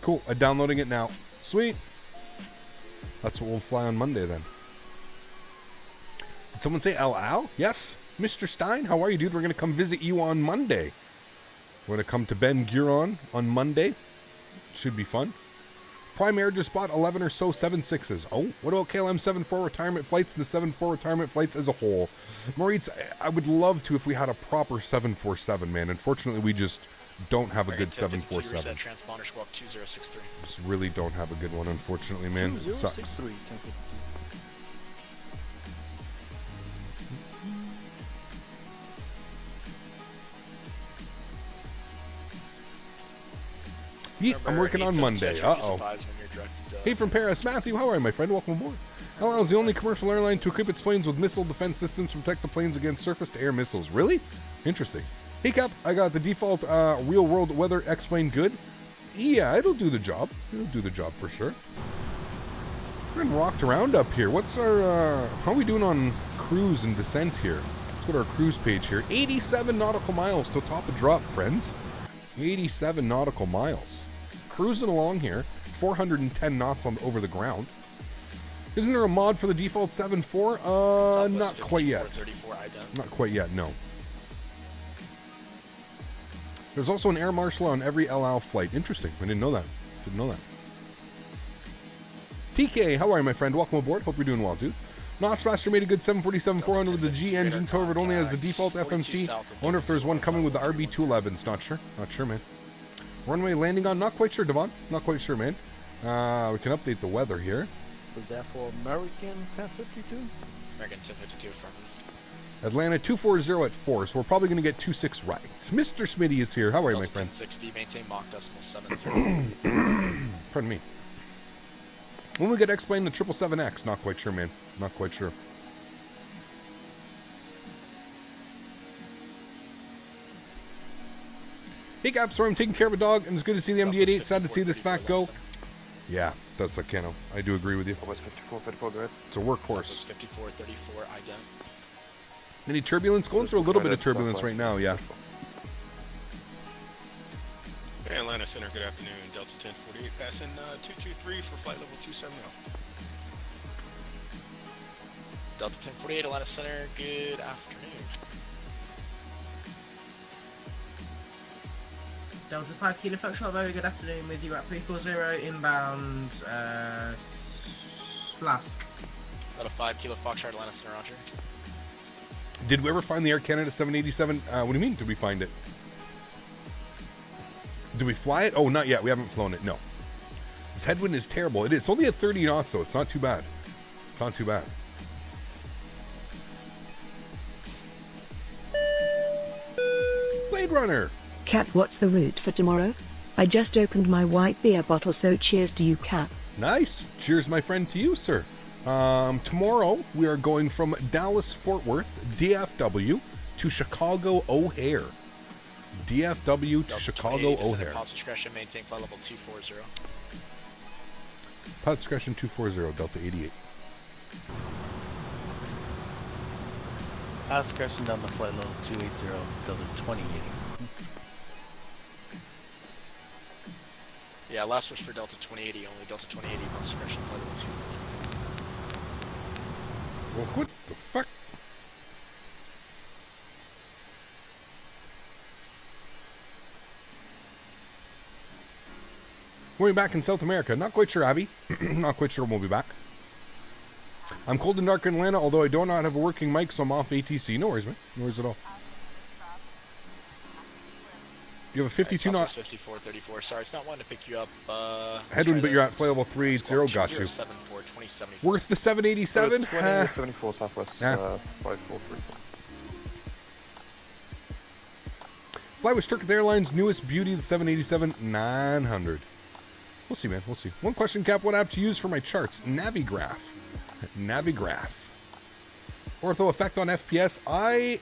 Cool, I'm downloading it now. Sweet. That's what we'll fly on Monday then. Did someone say Al? Yes. Mr. Stein, how are you, dude? We're going to come visit you on Monday. We're going to come to Ben Gurion on Monday. Should be fun. Prime Air just bought 11 or so 7.6s. Oh, what about KLM 7.4 retirement flights and the 7.4 retirement flights as a whole? Moritz, I would love to if we had a proper 747, man. Unfortunately, we just don't have a good 747. Transponder squawk 2063. Just really don't have a good one, unfortunately, man. It sucks. Yeet, I'm working on Monday. Uh-oh. Hey, from Paris. Matthew, how are you, my friend? Welcome aboard. LL is the only commercial airline to equip its planes with missile defense systems to protect the planes against surface-to-air missiles. Really? Interesting. Hey, Cap, I got the default real-world weather X-Plane good. Yeah, it'll do the job. It'll do the job for sure. We're getting rocked around up here. What's our, how are we doing on cruise and descent here? Let's go to our cruise page here. 87 nautical miles to top of drop, friends. 87 nautical miles. Cruising along here. 410 knots on over the ground. Isn't there a mod for the default 7.4? Not quite yet. Not quite yet, no. There's also an air marshal on every El Al flight. Interesting. I didn't know that. Didn't know that. TK, how are you, my friend? Welcome aboard. Hope you're doing well, dude. Notchmaster made a good 747-400 with the G engines, however, it only has the default FMC. I wonder if there's one coming with the RB211s. Not sure. Not sure, man. Runway landing on, not quite sure, Devon. Not quite sure, man. We can update the weather here. Was that for American 1052? American 1052 affirmative. Atlanta 240 at 4, so we're probably going to get 26 right. Mr. Smitty is here. How are you, my friend? 1060, maintain Mach decimal 70. Pardon me. When we get explained the 777X, not quite sure, man. Not quite sure. Hey, Gap, sorry, I'm taking care of a dog, and it's good to see the MD88. Sad to see this fact go. Yeah, that's like Keno. I do agree with you. West 54, good. It's a workhorse. West 54, 34, ident. Any turbulence? Going through a little bit of turbulence right now, yeah. Hey, Atlanta Center, good afternoon. Delta 1048, passing 223 for flight level 270. Delta 1048, Atlanta Center, good afternoon. Delta 5 Kilo Foxtrot, very good afternoon with you at 340 inbound Flask. Delta 5 Kilo Foxtrot, Atlanta Center, Roger. Did we ever find the Air Canada 787? What do you mean, did we find it? Did we fly it? Oh, not yet. We haven't flown it. No. This headwind is terrible. It is. It's only at 30 knots, though. It's not too bad. It's not too bad. Blade Runner. Cap, what's the route for tomorrow? I just opened my white beer bottle, so cheers to you, Cap. Nice. Cheers, my friend, to you, sir. Tomorrow, we are going from Dallas-Fort Worth, DFW, to Chicago O'Hare. DFW to Chicago O'Hare. Pilot discretion, maintain flight level 240. Pilot discretion 240, Delta 88. Pilot discretion down the flight level 280, Delta 2080. Yeah, last was for Delta 2080, only Delta 2080 pilot discretion, flight level 240. Well, what the fuck? We'll be back in South America. Not quite sure, Abby. Not quite sure when we'll be back. I'm cold and dark in Atlanta, although I do not have a working mic, so I'm off ATC. No worries, man. No worries at all. You have a 52 knot. 54, 34. Sorry, it's not wanting to pick you up. Headwind, but you're at flight level 380. Got you. 2074. Worth the 787? 74 Southwest 5434. Fly with Strix Airlines' newest beauty, the 787-900. We'll see, man. We'll see. One question, Cap. What app to use for my charts? Navigraph. Navigraph. Ortho effect on FPS.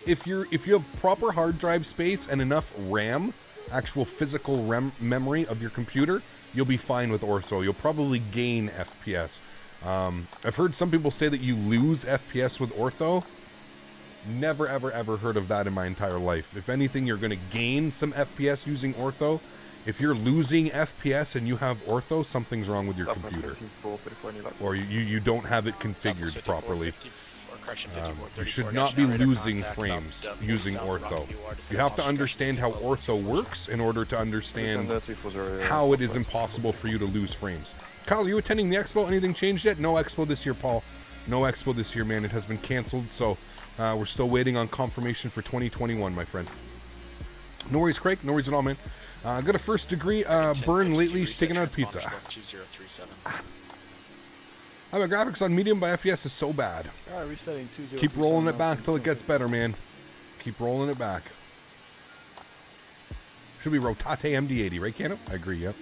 If you have proper hard drive space and enough RAM, actual physical RAM memory of your computer, you'll be fine with ortho. You'll probably gain FPS. I've heard some people say that you lose FPS with ortho. Never, ever, ever heard of that in my entire life. If anything, you're going to gain some FPS using ortho. If you're losing FPS and you have ortho, something's wrong with your computer. Or you don't have it configured properly. You should not be losing frames using ortho. You have to understand how ortho works in order to understand how it is impossible for you to lose frames. Kyle, are you attending the expo? Anything changed yet? No expo this year, Paul. No expo this year, man. It has been canceled, so we're still waiting on confirmation for 2021, my friend. No worries, Craig. No worries at all, man. Got a first degree burn lately. She's taking out pizza. My graphics on medium by FPS is so bad. Resetting 2037. Keep rolling it back till it gets better, man. Keep rolling it back. Should be Rotate MD80, right, Cano? I agree, yep.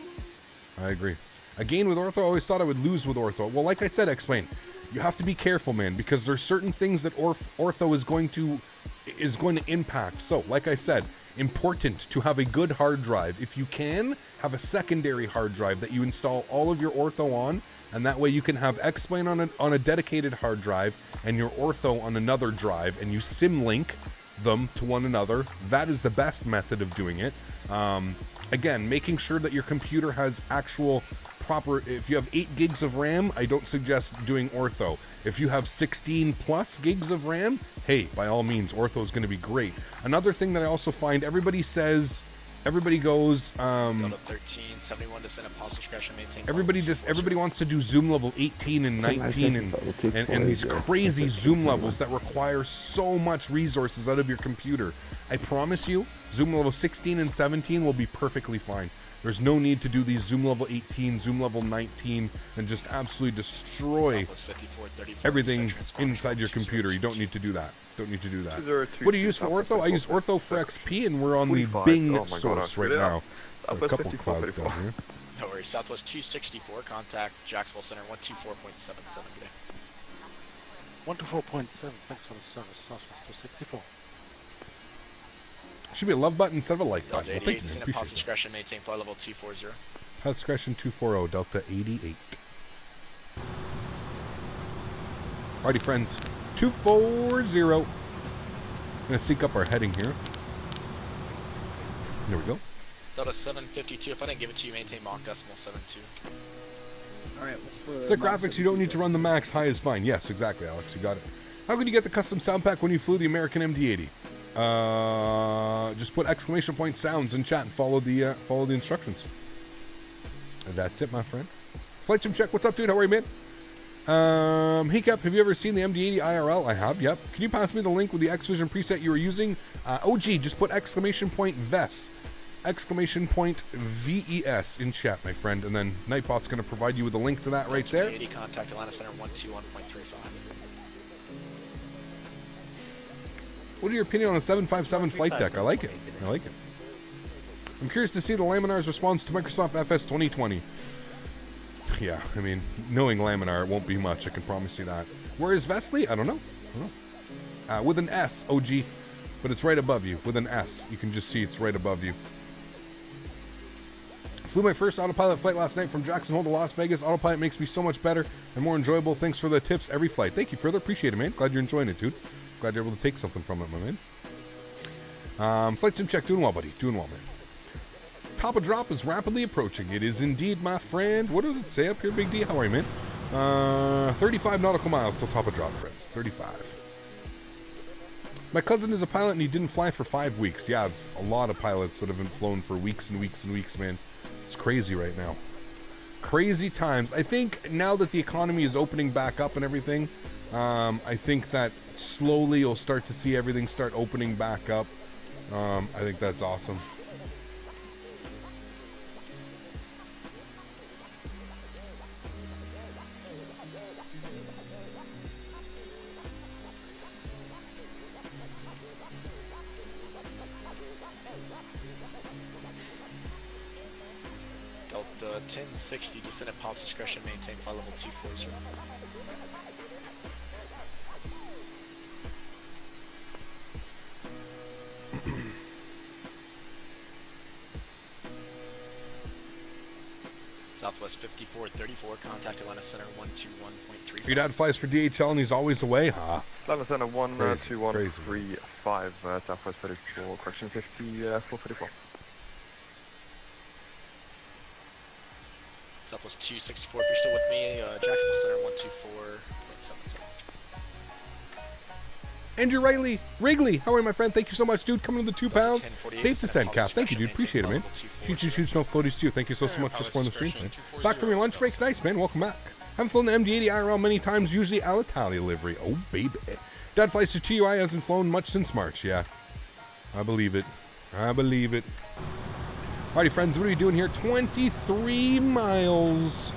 I agree. Again, with ortho, I always thought I would lose with ortho. Well, like I said, explain. You have to be careful, man, because there's certain things that ortho is going to impact. So, like I said, important to have a good hard drive. If you can, have a secondary hard drive that you install all of your ortho on, and that way you can have X-Plane on a dedicated hard drive and your ortho on another drive, and you sim link them to one another. That is the best method of doing it. Again, making sure that your computer has actual proper. If you have 8 gigs of RAM, I don't suggest doing ortho. If you have 16 plus gigs of RAM, hey, by all means, ortho is going to be great. Another thing that I also find, everybody says Everybody goes. Delta 13, 71 descent at pulse discretion, maintain. Everybody wants to do zoom level 18 and 19 and these crazy zoom levels that require so much resources out of your computer. I promise you, zoom level 16 and 17 will be perfectly fine. There's no need to do these zoom level 18, zoom level 19, and just absolutely destroy 54, 34, everything inside your computer. You don't need to do that. Don't need to do that. What do you use for ortho? I use ortho for XP, and we're on the Bing source right now. Got a couple clouds down here. No worries. Southwest 264, contact Jacksonville Center 124.77 today. 124.7, thanks for the service, Southwest 264. Should be a love button instead of a like button. Delta 88, descent at pulse discretion, maintain flight level 240. Pulse discretion 240, Delta 88. Alrighty, friends. 240. I'm going to seek up our heading here. There we go. Delta 752. If I didn't give it to you, maintain Mach decimal 72. Alright, what's the... So graphics, you don't need to run the max. High is fine. Yes, exactly, Alex. You got it. How could you get the custom sound pack when you flew the American MD80? Just put exclamation point sounds in chat and follow the instructions. And that's it, my friend. Flight sim check. What's up, dude? How are you, man? Hey, Cap, have you ever seen the MD80 IRL? I have, yep. Can you pass me the link with the XVision preset you were using? OG, just put exclamation point VES. Exclamation point VES in chat, my friend. And then Nightbot's going to provide you with a link to that right there. MD80, contact Atlanta Center 121.35. What are your opinion on a 757 flight deck? I like it. I like it. I'm curious to see the Laminar's response to Microsoft FS 2020. Yeah, I mean, knowing Laminar, it won't be much. I can promise you that. Where is Vesely? I don't know. With an S, OG. But it's right above you. With an S. You can just see it's right above you. Flew my first autopilot flight last night from Jackson Hole to Las Vegas. Autopilot makes me so much better and more enjoyable. Thanks for the tips every flight. Thank you, further. Appreciate it, man. Glad you're enjoying it, dude. Glad you're able to take something from it, my man. Flight sim check. Doing well, buddy. Doing well, man. Top of drop is rapidly approaching. It is indeed, my friend. What did it say up here, Big D? How are you, man? 35 nautical miles till top of drop, friends. 35. My cousin is a pilot and he didn't fly for 5 weeks. Yeah, there's a lot of pilots that haven't flown for weeks and weeks and weeks, man. It's crazy right now. Crazy times. I think now that the economy is opening back up and everything, I think that slowly you'll start to see everything start opening back up. I think that's awesome. Delta 1060, descent at pulse discretion, maintain flight level 240. Southwest 5434, contact Atlanta Center 121.35. Your dad flies for DHL and he's always away, huh? Atlanta Center 12135, Southwest 34, correction 5434. Southwest 264, if you're still with me, Jacksonville Center 124.77. Andrew Wrigley, how are you, my friend? Thank you so much, dude. Coming to the 2 pounds. Safe descent, Cap. Thank you, dude. Appreciate it, man. Huge no floaties, too. Thank you so much for supporting the stream, man. Back from your lunch break. Nice, man. Welcome back. Haven't flown the MD80 IRL many times, usually Alitalia livery. Oh, baby. Dad flies to TUI, hasn't flown much since March. Yeah. I believe it. I believe it. Alrighty, friends. What are we doing here? 23 miles.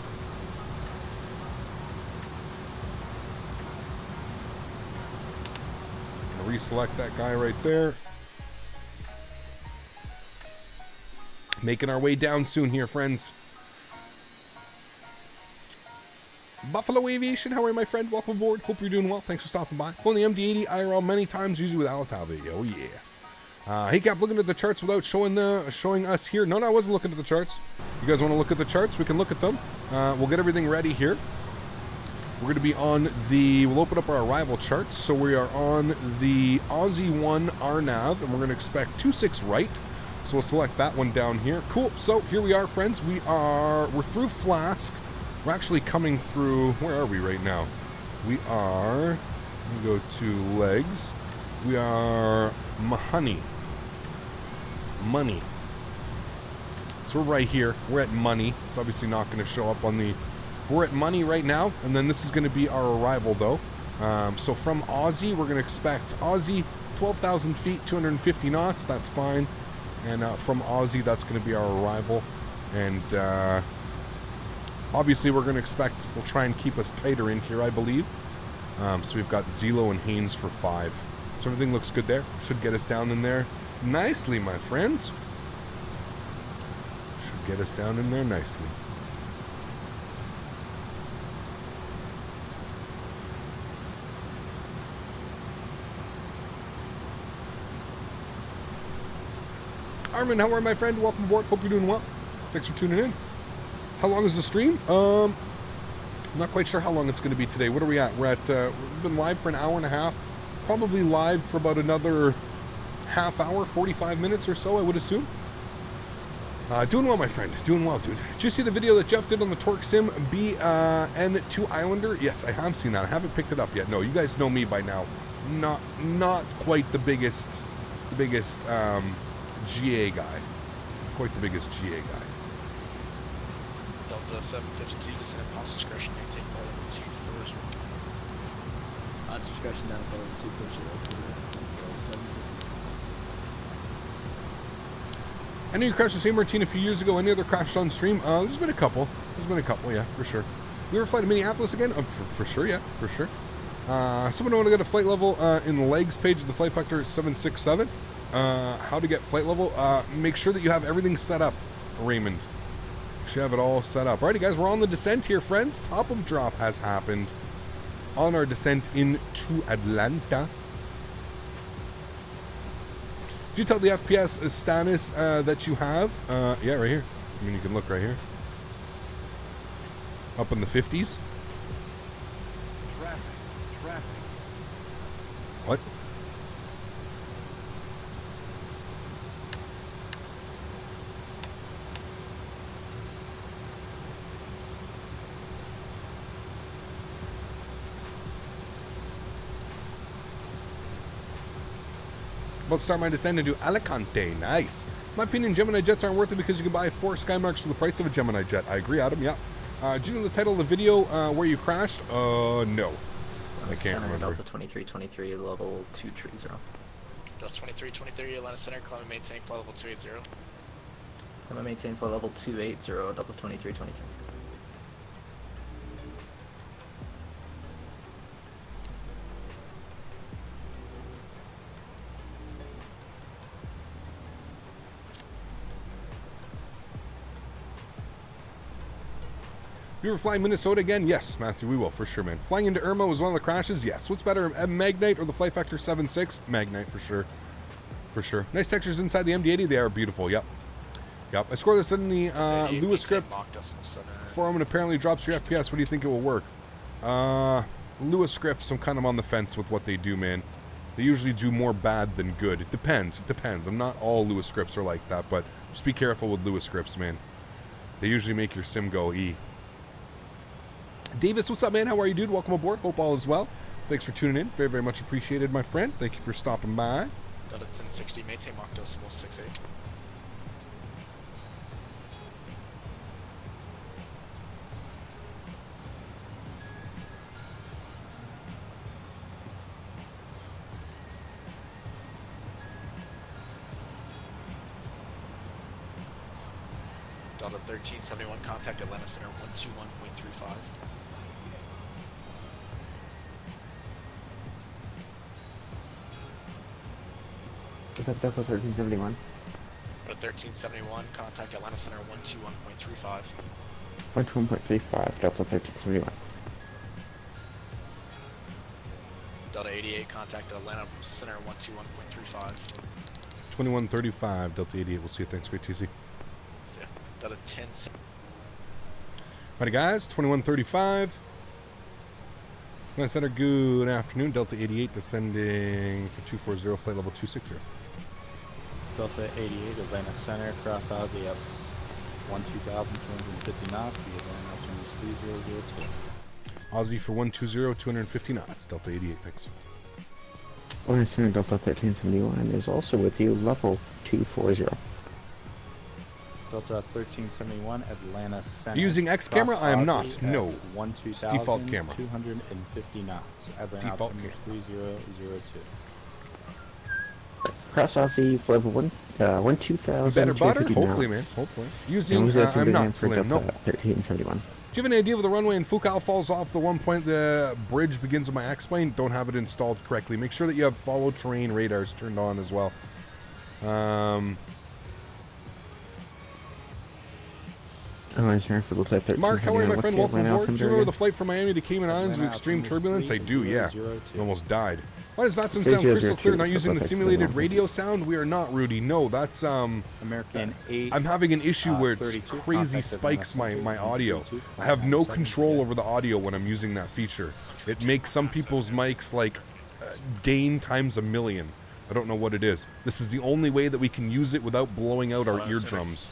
Reselect that guy right there. Making our way down soon here, friends. Buffalo Aviation, how are you, my friend? Welcome aboard. Hope you're doing well. Thanks for stopping by. Flown the MD80 IRL many times, usually with Alitalia. Oh yeah. Hey, Cap, looking at the charts without showing us here. No, I wasn't looking at the charts. You guys want to look at the charts? We can look at them. We'll get everything ready here. We're going to be on we'll open up our arrival charts. So we are on the Aussie 1 RNAV, and we're going to expect 26 right. So we'll select that one down here. Cool. So here we are, friends. We're through Flask. We're actually coming through, where are we right now? We are, let me go to legs. We are Money. So we're right here. We're at money. It's obviously not going to show up on the... We're at money right now, and then this is going to be our arrival, though. So from Aussie, we're going to expect Aussie 12,000 feet, 250 knots. That's fine. And from Aussie, that's going to be our arrival. And obviously, we're going to expect... We'll try and keep us tighter in here, I believe. So we've got Zelo and Haynes for 5. So everything looks good there. Should get us down in there nicely, my friends. Should get us down in there nicely. Armin, how are you, my friend? Welcome aboard. Hope you're doing well. Thanks for tuning in. How long is the stream? I'm not quite sure how long it's going to be today. What are we at? We're at, we've been live for an hour and a half. Probably live for about another half hour, 45 minutes or so, I would assume. Doing well, my friend. Doing well, dude. Did you see the video that Jeff did on the Torque Sim BN2 Islander? Yes, I have seen that. I haven't picked it up yet. No, you guys know me by now. Not quite the biggest GA guy. Quite the biggest GA guy. Delta 752, descend pause discretion, maintain flight level 2 first. Discretion down flight level 2 first. Until 752. I know you crashed the same routine a few years ago. Any other crashes on stream? There's been a couple. Yeah, for sure. You ever fly to Minneapolis again? For sure, yeah, for sure. Someone want to get a flight level in the legs page of the flight factor 767. How to get flight level? Make sure that you have everything set up, Raymond. You should have it all set up. Alrighty, guys, we're on the descent here, friends. Top of drop has happened on our descent into Atlanta. Did you tell the FPS status that you have? Yeah, right here. I mean, you can look right here. Up in the 50s. Traffic. What? About to start my descent into Alicante. Nice. In my opinion, Gemini jets aren't worth it because you can buy 4 Skymarks for the price of a Gemini jet. I agree, Adam. Yeah. Do you know the title of the video where you crashed? No. I can't remember. Delta 2323, level 230. Delta 2323, Atlanta Center, climb and maintain flight level 280. I'm gonna maintain flight level 280, Delta 2323. You ever fly Minnesota again? Yes, Matthew, we will, for sure, man. Flying into Irma was one of the crashes? Yes. What's better, Magnite or the Flight Factor 7.6? Magnite, for sure. For sure. Nice textures inside the MD80. They are beautiful, yep. Yep. I scored this in the Lewis script. Forum and apparently drops your FPS. What do you think it will work? Lewis scripts, I'm kind of on the fence with what they do, man. They usually do more bad than good. It depends. It depends. I'm not all Lewis scripts are like that, but just be careful with Lewis scripts, man. They usually make your sim go E. Davis, what's up, man? How are you, dude? Welcome aboard. Hope all is well. Thanks for tuning in. Very, very much appreciated, my friend. Thank you for stopping by. Delta 1060, maintain Mach decimal 68. Delta 1371, contact Atlanta Center 121.35. Delta 1371. Delta 1371, contact Atlanta Center 121.35. 121.35, Delta 1371. Delta 88, contact Atlanta Center 121.35. 2135, Delta 88. We'll see you. Thanks for ATC. So, Delta 10. Alrighty, guys. 2135. Atlanta Center, good afternoon. Delta 88 descending for 240, flight level 260. Delta 88, Atlanta Center, cross Aussie up 12,250 knots. The Atlanta Center 3002. Aussie for 120, 250 knots. Delta 88, thanks. Atlanta Center, Delta 1371 is also with you, level 240. Delta 1371, Atlanta Center. Using X camera? I am not. No. It's default camera. 250 knots. Atlanta Default altimeter 3002. Cross Aussie level 12000. Better butter? Hopefully, man. Hopefully. Using, I'm not slim, no. 1371. Do you have any idea if the runway in Foucault falls off the one point the bridge begins in my X-plane? Don't have it installed correctly. Make sure that you have follow terrain radars turned on as well. Mark, how are you, my friend? Welcome aboard. Do you remember the flight from Miami to Cayman Islands with extreme turbulence? I do, yeah. We almost died. Why does VATSIM sound crystal clear? Not using the simulated radio sound? We are not, Rudy. No, that's American 8. I'm having an issue where it's crazy spikes my audio. I have no control over the audio when I'm using that feature. It makes some people's mics like gain times a million. I don't know what it is. This is the only way that we can use it without blowing out our eardrums.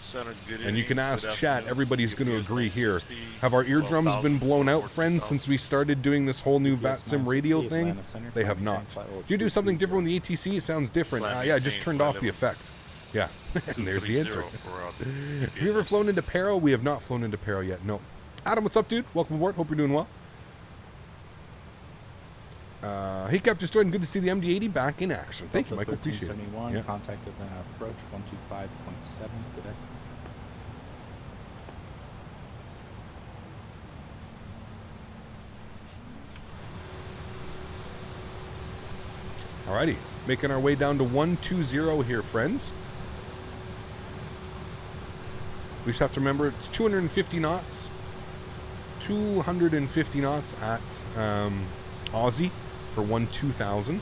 And you can ask chat, everybody's going to agree here. Have our eardrums been blown out, friends, since we started doing this whole new VATSIM radio thing? They have not. Do you do something different with the ATC? It sounds different. Yeah, I just turned off the effect. Yeah, and there's the answer. Have you ever flown into Paro? We have not flown into Paro yet, no. Adam, what's up, dude? Welcome aboard. Hope you're doing well. Hey Cap, just joined. Good to see the MD80 back in action. Thank you, Michael. Appreciate it. Yeah. Contact Atlanta approach 125.7. Good day. Alrighty, making our way down to 120 here, friends. We just have to remember it's 250 knots. 250 knots at Aussie for 12000.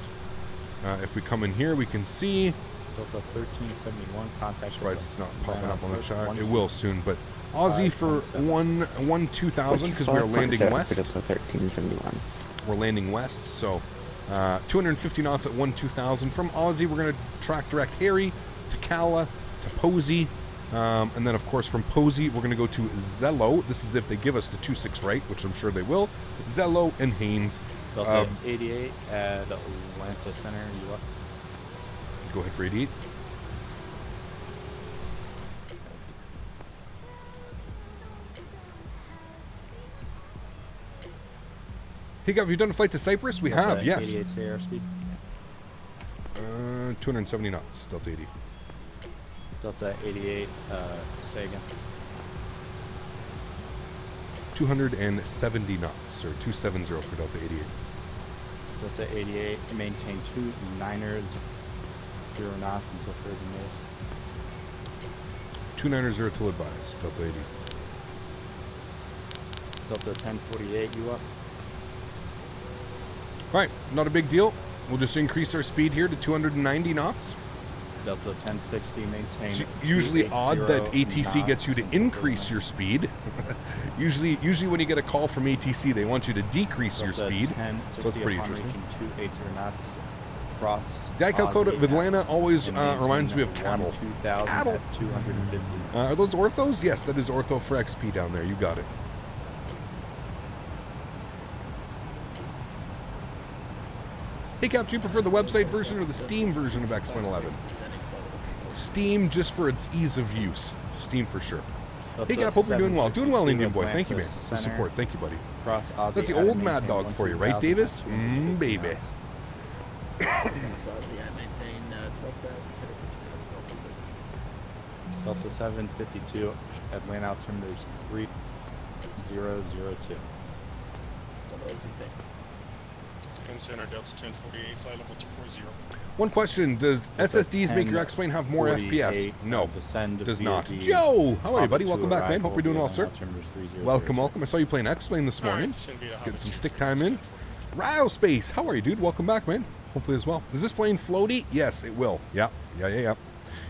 If we come in here, we can see. Delta 1371 contact. Surprised it's not popping up on the chart. It will soon, but Aussie for 12000 because we are landing west. 1371. We're landing west, so 250 knots at 12000. From Aussie, we're going to track direct Harry to Cala to Posey. And then, of course, from Posey, we're going to go to Zello. This is if they give us the 26 right, which I'm sure they will. Zello and Haynes. Delta 88 at Atlanta Center. You up? Go ahead for 88. Hey, have you done a flight to Cyprus? We have, yes. 88 airspeed. 270 knots, Delta 80. Delta 88, say again. 270 knots, or 270 for Delta 88. Delta 88, maintain 290 knots until further notice. 290 till advised, Delta 80. Delta 1048, you up? Alright, not a big deal. We'll just increase our speed here to 290 knots. Delta 1060, maintain. It's usually odd that ATC gets you to increase your speed. usually when you get a call from ATC, they want you to decrease your speed. So that's pretty interesting. 280 knots cross. Geico code of Atlanta always reminds me of cattle. Cattle. Are those orthos? Yes, that is ortho for XP down there. You got it. Hey Cap, do you prefer the website version or the Steam version of X-Men 11? Steam just for its ease of use. Steam for sure. Hey Cap, hope you're doing well. Doing well, Indian boy. Thank you, man, for support. Thank you, buddy. That's the old Mad Dog for you, right, Davis? Baby. Delta 752, Atlanta altimeter is 3002. And center Delta 1048, flight level 240. One question, does SSDs make your X-Plane have more FPS? No, does not. Joe! How are you, buddy? Welcome back, man. Hope you're doing well, sir. Welcome. I saw you playing X-Plane this morning. Getting some stick time in. Ryo Space, how are you, dude? Welcome back, man. Hopefully as well. Is this plane floaty? Yes, it will. Yeah. You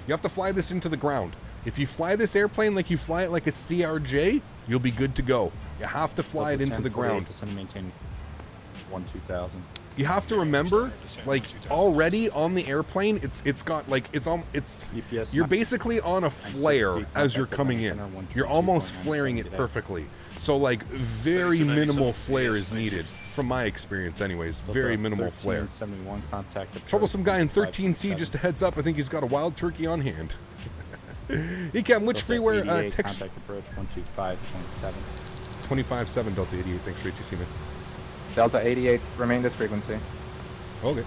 have to fly this into the ground. If you fly this airplane like you fly it like a CRJ, you'll be good to go. You have to fly it into the ground. Maintain 12000. You have to remember, like, already on the airplane, you're basically on a flare as you're coming in. You're almost flaring it perfectly. So, like, very minimal flare is needed, from my experience anyways. Very minimal flare. Troublesome guy in 13C, just a heads up, I think he's got a wild turkey on hand. Ecam, which freeware text? Contact approach 125.7. 25.7 Delta 88. Thanks for ATC, man. Delta 88, remain this frequency. Okay.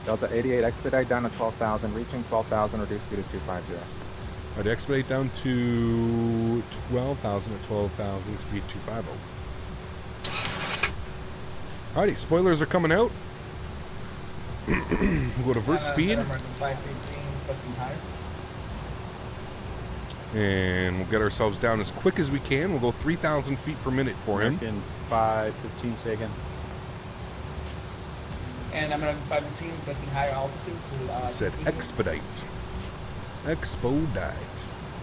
Delta 88, expedite down to 12,000, reaching 12,000, reduce speed to 250. All right, expedite down to 12,000 at 12,000, speed 250. Alrighty, spoilers are coming out. We'll go to vert speed. 518, custom high. And we'll get ourselves down as quick as we can. We'll go 3,000 feet per minute for him. American 515 second. And I'm American 515, custom higher altitude to He said expedite. Expedite.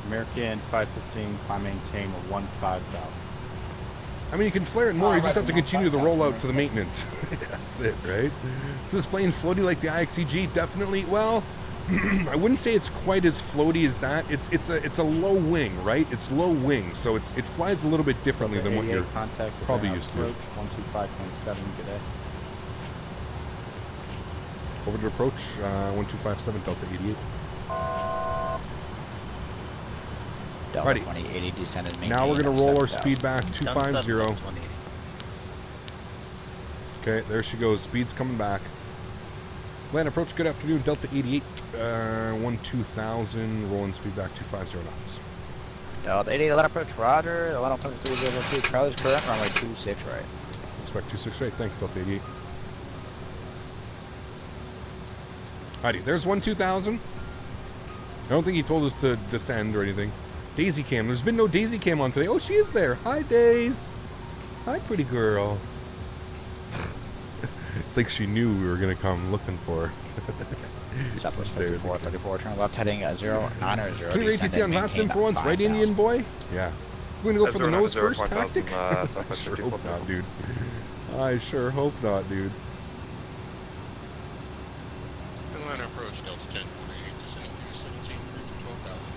American 515, climb maintain 15,000. I mean, you can flare it more, you just have to continue the rollout to the maintenance. That's it, right? So this plane floaty like the IXEG? Definitely. Well, I wouldn't say it's quite as floaty as that. It's a low wing, right? It's low wing, so it flies a little bit differently than what you're probably used to. 125.7, good day. Over to approach, 1257 Delta 88. Delta 2080 descended. Now we're going to roll our speed back 250. Okay, there she goes. Speed's coming back. Land approach, good afternoon. Delta 88, 12,000. Rolling speed back 250 knots. Delta 88, land approach, roger. Atlanta 2302, Charlie's current, runway 26 right. Expect 26 right. Thanks, Delta 88. Alrighty, there's 12,000. I don't think he told us to descend or anything. Daisy Cam. There's been no Daisy Cam on today. Oh, she is there. Hi, Days. Hi, pretty girl. It's like she knew we were going to come looking for her. Southwest 5434, turn left heading 09 or 0. Clear ATC on VATSIM for once, right, Indian boy? Yeah. We're going to go for the nose first tactic? I sure hope not, dude. I sure hope not, dude. Atlanta approach, Delta 1048, descending to 17 for 12,000.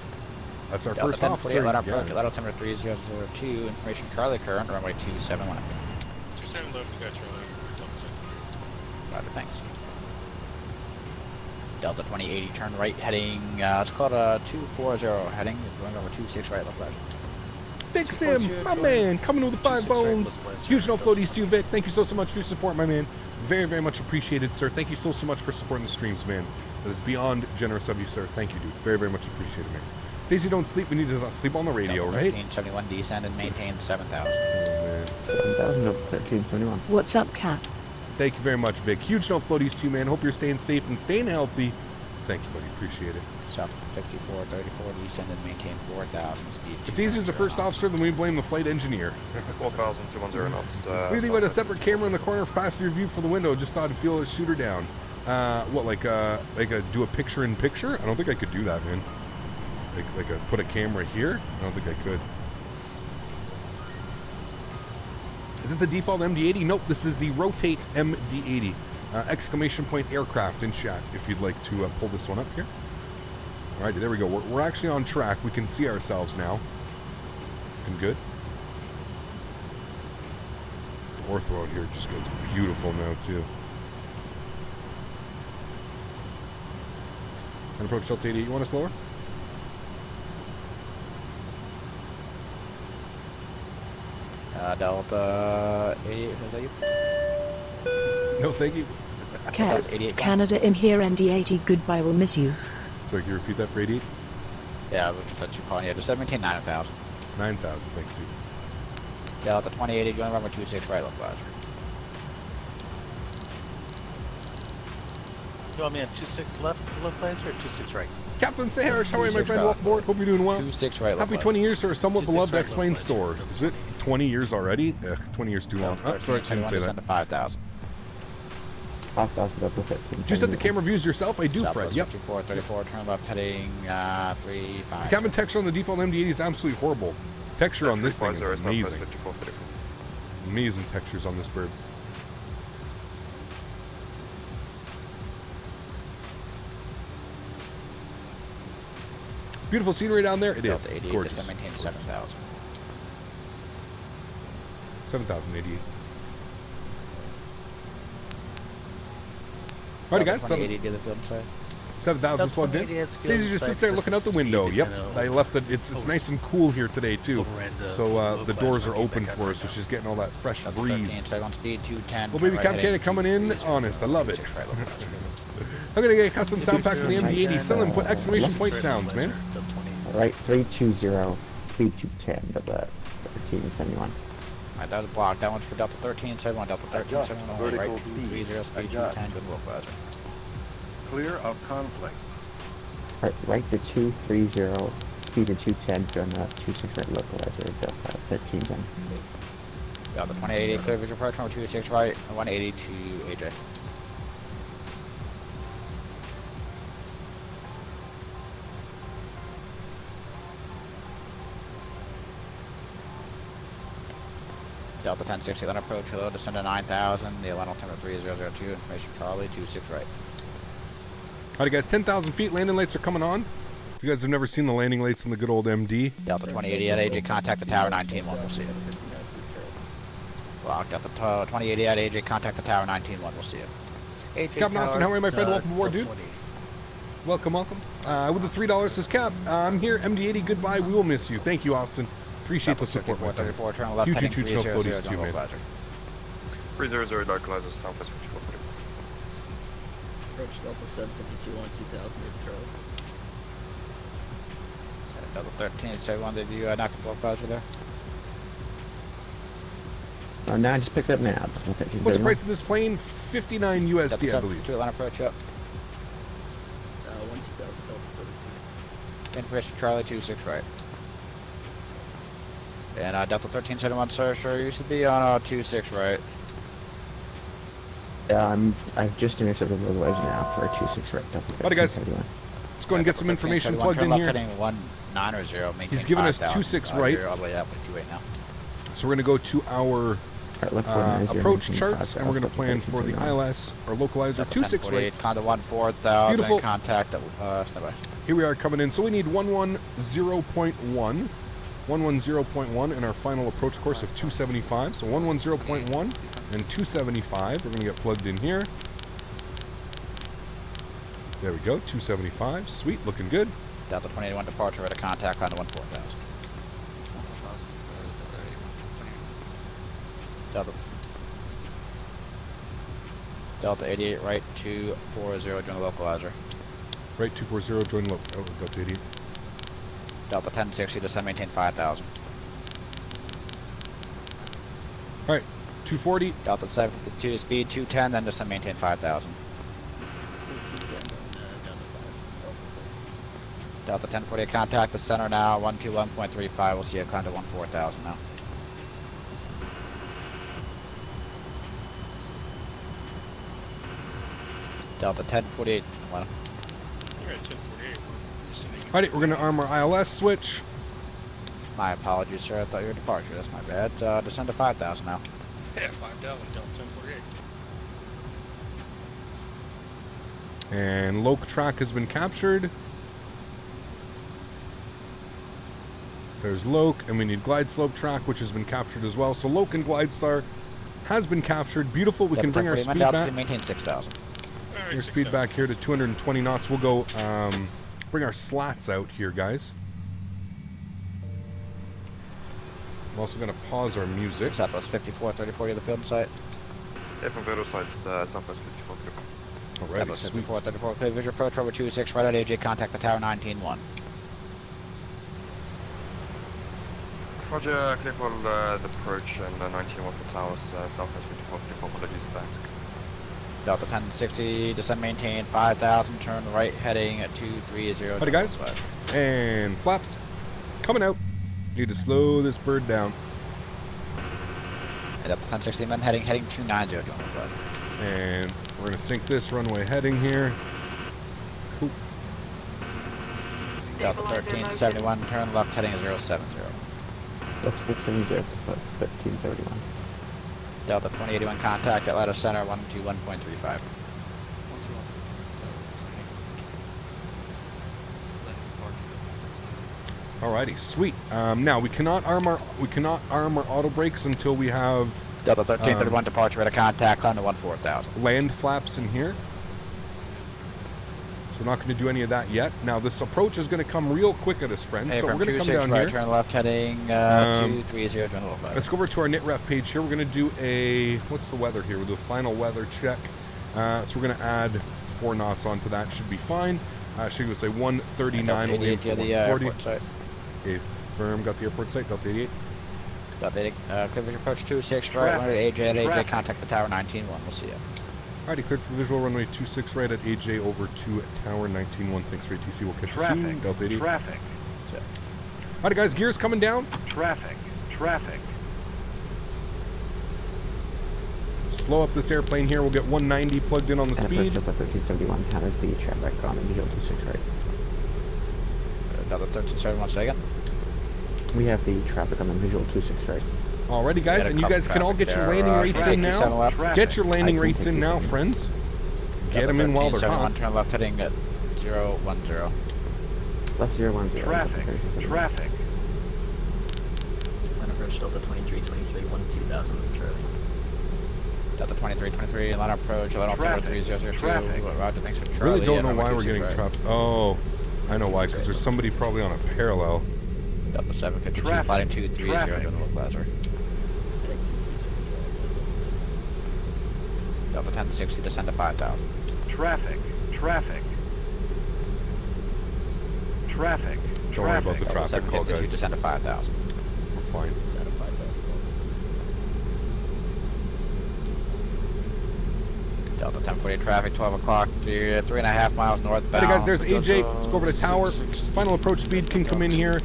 That's our Delta first 1048, officer. Atlanta approach, Atlanta altimeter 3002, information Charlie current, runway 271. 27 left, we got Charlie. Delta 1048. Roger, thanks. Delta 2080, turn right, heading, it's called a 240 heading, is going over 26 right, left, Fix him, my man, coming with the 5 bones. Huge no floaties to you, Vic. Thank you so much for your support, my man. Very, very much appreciated, sir. Thank you so much for supporting the streams, man. That is beyond generous of you, sir. Thank you, dude. Very, very much appreciated, man. Daisy, don't sleep. We need to sleep on the radio, Delta right? 1371, descend and maintain 7,000. Oh, man. 7,000 to 1371. What's up, Cap? Thank you very much, Vic. Huge no floaties to you, man. Hope you're staying safe and staying healthy. Thank you, buddy. Appreciate it. South 5434, descend and maintain 4,000 speed. If Daisy's the first officer, then we blame the flight engineer. 12,210 knots. What do you think about a separate camera in the corner for passenger view for the window? Just thought I'd feel a shooter down. What, like do a picture-in-picture? I don't think I could do that, man. Put a camera here? I don't think I could. Is this the default MD80? Nope, this is the Rotate MD80. Exclamation point aircraft in chat if you'd like to pull this one up here. Alrighty, there we go. We're actually on track. We can see ourselves now. Looking good. The ortho out here just goes beautiful now, too. And approach Delta 88. You want us lower? Delta 88, is that you? No, thank you. Cat, Canada, I'm here, MD80, goodbye, we'll miss you. Sorry, can you repeat that for 88? Yeah, that's your calling. Yeah, just 17, 9,000. 9,000, thanks, dude. Delta 2080, going runway 26 right, left, roger. You want me at 26 left Lancer or 26 right? Captain Sayers, how are you, my friend? Welcome aboard. Hope you're doing well. 26 right, Happy left, 20 years to our somewhat beloved right, X-Plane left, store. Is it 20 years already? 20 years too long. Oh, sorry, I didn't say that. 5,000. 5,000 up to 15. Did you set the camera views yourself? I do, Fred. Yep. 5434, turn left, heading 35. The cabin texture on the default MD80 is absolutely horrible. Texture on this thing is amazing. Amazing textures on this bird. Beautiful scenery down there. It is gorgeous. Just maintain 7,000. 7,088. Alrighty, guys. 2080 to the field side. 7,000 plugged in. Daisy just sits there looking out the window. Yep, I left it. It's nice and cool here today too. So the doors are open for her, so she's getting all that fresh breeze. Well, baby Captain coming in. Honest, I love it. I'm gonna get a custom sound pack for the MD80. Sell and put exclamation point sounds, man. Right, 320, speed 210 to the 1371. Alright, that was blocked. That one's for Delta 1371, Delta 1371, right, 230, speed 210, good work, Roger. Clear of conflict. Right to 230, speed of 210 to the 26 right localizer, Delta 1310. Delta 2080, clear visual approach, 26 right, 180 to AJ. Delta 1060, then approach, hello, descend to 9,000, the Atlanta altimeter 3002, information Charlie, 26 right. Alright guys, 10,000 feet, landing lights are coming on. If you guys have never seen the landing lights in the good old MD. Delta 2080 at AJ, contact the tower 19-1, we'll see it. Block, Delta 2080 at AJ, contact the tower 19-1, we'll see it. Captain Austin, how are you, my friend? Welcome aboard, dude. Welcome, welcome. With the $3 says Cap, I'm here, MD80, goodbye, we will miss you. Thank you, Austin. Appreciate the support, my friend. Huge no floaties too, man. 300 localizer, southwest 5440. Approach Delta 752 on 2000 Patrol. Delta 1371, did you knock the localizer there? No, I just picked up now. What's the price of this plane? 59 USD, I believe. Line approach up. 12000 Delta 7. Information Charlie 26 right. And Delta 1371, sir, used to be on 26 right. I've just intercepted the localizer now for a 26 right. Delta 1371. Alright guys, let's go and get some information plugged in here. Heading 190, he's giving us 26 right. All the way up to 28 now. So we're going to go to our approach charts, and we're going to plan for the ILS or localizer 26 right. Contact 14,000. Beautiful. Contact standby. Here we are coming in. So we need 110.1. 110.1 in our final approach course of 275. So 110.1 and 275. We're going to get plugged in here. There we go. 275. Sweet. Looking good. Delta 2081 departure at a contact on the 14,000. Delta 88 right 240 join the localizer. Right 240 join Delta 88. Delta 1060 descend maintain 5,000. Alright, 240. Delta 752 speed 210 then descend maintain 5,000. Delta 1048 contact the center now 121.35. We'll see you climb to 14,000 now. Delta 1048. You're at 1048. Alright, we're going to arm our ILS switch. My apologies, sir. I thought you were departure. That's my bad. Descend to 5,000 now. Yeah, 5,000, Delta 1048. And Loke track has been captured. There's Loke, and we need glide slope track, which has been captured as well. So Loke and glide star has been captured. Beautiful. We can bring our speed back. Maintain 6,000. Your speed back here to 220 knots. We'll go bring our slats out here, guys. I'm also going to pause our music. Southwest 54, 3040 of the field site. Yeah, from Vero sides, southwest 54. Alright, Southwest 54, 34, clear visual approach over 26, right at AJ, contact the tower 19-1. Roger, clear for the approach and 19-1 for towers, southwest 54, 34 for the use back. Delta 1060, descend maintain 5,000, turn right heading at 230. Howdy guys, and flaps coming out. Need to slow this bird down. And Delta 1060 men heading 290. And we're gonna sync this runway heading here. Cool. Delta 1371, turn left heading 070. Left 670, 1371. Delta 2081 contact Atlanta Center 121.35. Alrighty, sweet. Now we cannot arm our auto brakes until we have Delta 1331 departure at a contact on the 14,000. Land flaps in here. So we're not going to do any of that yet. Now, this approach is going to come real quick at us, friends. Hey, so we're from going to come 26 down right, here. turn left heading 230, turn left. Let's go over to our NitRef page here. We're going to do a, what's the weather here? We'll do a final weather check. So we're going to add 4 knots onto that. Should be fine. Should we say 139? We'll aim for 140. Affirm, got the airport site, Delta 88. Delta 88, clear visual approach 26 right, runway AJ at AJ, contact the tower 19-1, we'll see you. Alrighty, cleared for visual runway 26 right at AJ over to tower 19-1. Thanks for ATC, we'll catch you soon. Delta 88. Traffic. Alrighty guys, gears coming down. Traffic. Slow up this airplane here. We'll get 190 plugged in on the speed. Delta 1371, how does the traffic on visual 26 right? Delta 1371, say again. We have the traffic on the visual 26 right. Alrighty guys, and you guys can all get your landing rates in now. Get your landing rates in now, friends. Get them in while they're hot. Turn left heading at 010. Left 010. Traffic. Line approach Delta 2323, 12000 with Charlie. Delta 2323, line approach, line altimeter 3002. Roger, thanks for Charlie. Really don't know why we're getting traffic. Oh, I know why, because there's somebody probably on a parallel. Delta 752, fighting 230, doing the localizer. Delta 1060, descend to 5000. Traffic. Don't worry about the traffic call, guys. Descend to 5000. We're fine. Delta 1048 traffic, 12 o'clock, 3.5 miles northbound. Alright guys, there's AJ. Let's go over to tower. Final approach speed can come in here.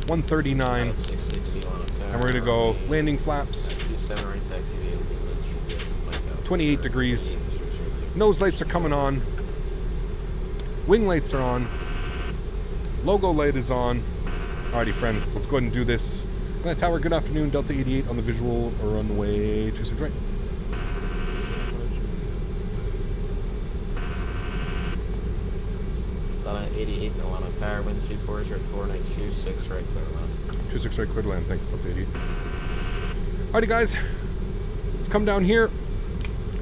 139. And we're going to go landing flaps. 28 degrees. Nose lights are coming on. Wing lights are on. Logo light is on. Alrighty friends, let's go ahead and do this. Tower, good afternoon. Delta 88 on the visual runway 26 right. Delta 88, Atlanta Tower, wind 24 at 4926 right, clear land. 26 right, clear to land. Thanks, Delta 88. Alrighty guys, let's come down here.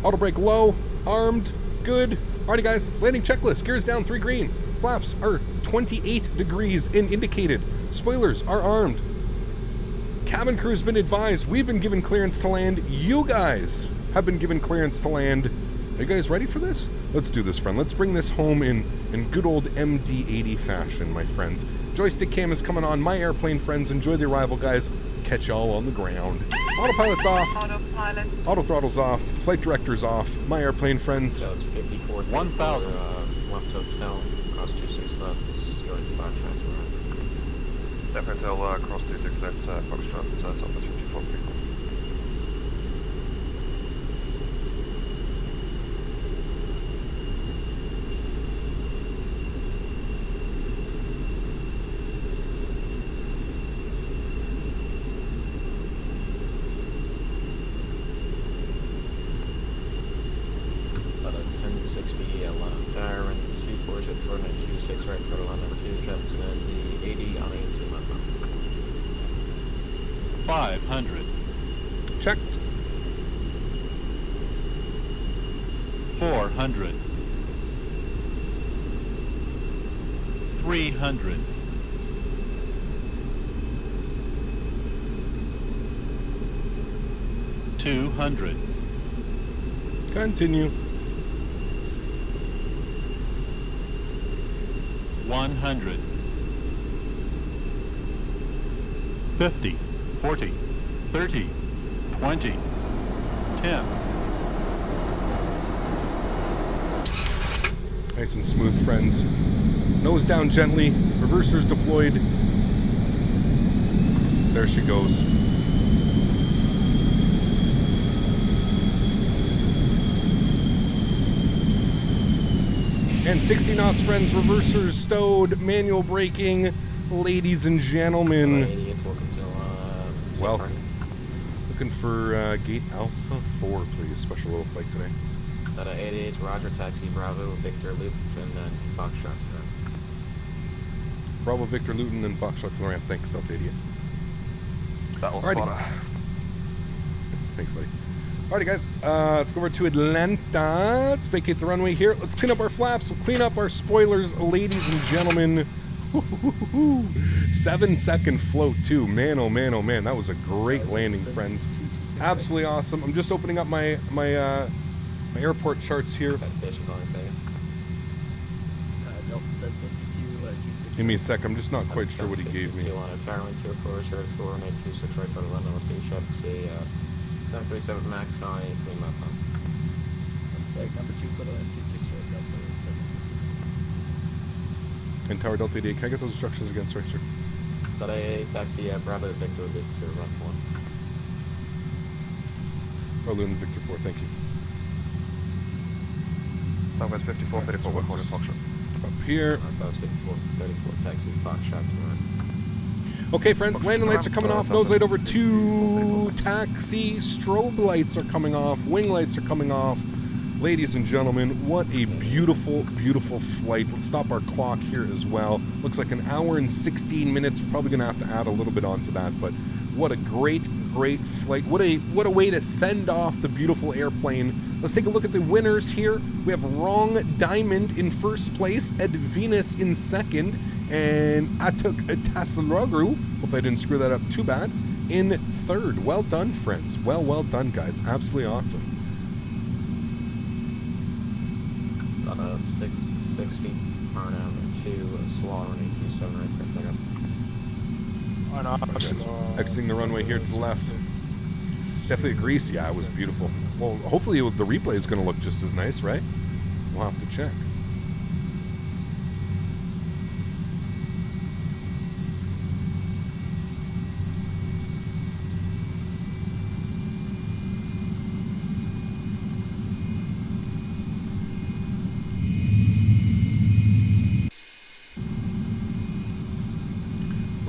Auto brake low, armed, good. Alrighty guys, landing checklist. Gears down 3 green. Flaps are 28 degrees in indicated. Spoilers are armed. Cabin crew's been advised. We've been given clearance to land. You guys have been given clearance to land. Are you guys ready for this? Let's do this, friend. Let's bring this home in good old MD80 fashion, my friends. Joystick cam is coming on. My airplane friends, enjoy the arrival, guys. Catch y'all on the ground. Autopilot's off. Autopilot. Auto throttle's off. Flight director's off. My airplane friends. So it's 54. 1,000. Left hotel, cross 26 left, going 5 tracks around. Left hotel, cross 26 left, Foxtrot, Southwest 54 people. Right, for line number 2, jumps, and then the 80 on ATC left. 500. Checked. 400. 300. 200. Continue. 100. 50. 40. 30. 20. 10. Nice and smooth, friends. Nose down gently. Reversers deployed. There she goes. And 60 knots, friends. Reversers stowed. Manual braking. Ladies and gentlemen. Welcome. Looking for gate Alpha 4, please. Special little flight today. Delta 88, Roger, taxi, Bravo, Victor, Luton, and then Foxtrot to the ramp. Bravo, Victor, Luton, and Foxtrot to the ramp. Thanks, Delta 88. Battle spotter. Thanks, buddy. Alrighty, guys. Let's go over to Atlanta. Let's vacate the runway here. Let's clean up our flaps. We'll clean up our spoilers, ladies and gentlemen. 7-second float, too. Man, oh man, oh man. That was a great landing, friends. Absolutely awesome. I'm just opening up my airport charts here. Give me a sec. I'm just not quite sure what he gave me. 737 max high, 3 mile on. One sec, number 2, put on 26 right Delta 7. And Tower Delta 88. Can I get those instructions again, sir? Delta 88, taxi, Bravo, Victor, Victor, run 1. Orlando, Victor 4, thank you. Southwest 54, 34, we're calling Foxtrot. Up here. Southwest 54, 34, taxi, Foxtrot, tomorrow. Okay, friends, landing lights are coming off. Nose light over 2. Taxi. Strobe lights are coming off. Wing lights are coming off. Ladies and gentlemen, what a beautiful, beautiful flight. Let's stop our clock here as well. Looks like an hour and 16 minutes. We're probably going to have to add a little bit onto that, but what a great, great flight. What a way to send off the beautiful airplane. Let's take a look at the winners here. We have Wrong Diamond in first place, Ed Venus in second, and Atuk Tasaragru, hope I didn't screw that up too bad, in third. Well done, friends. Well done, guys. Absolutely awesome. Got a 660 RNM, 2 Slaughter, and 827 right there. Exiting the runway here to the left. Definitely a grease. Yeah, it was beautiful. Well, hopefully the replay is going to look just as nice, right? We'll have to check.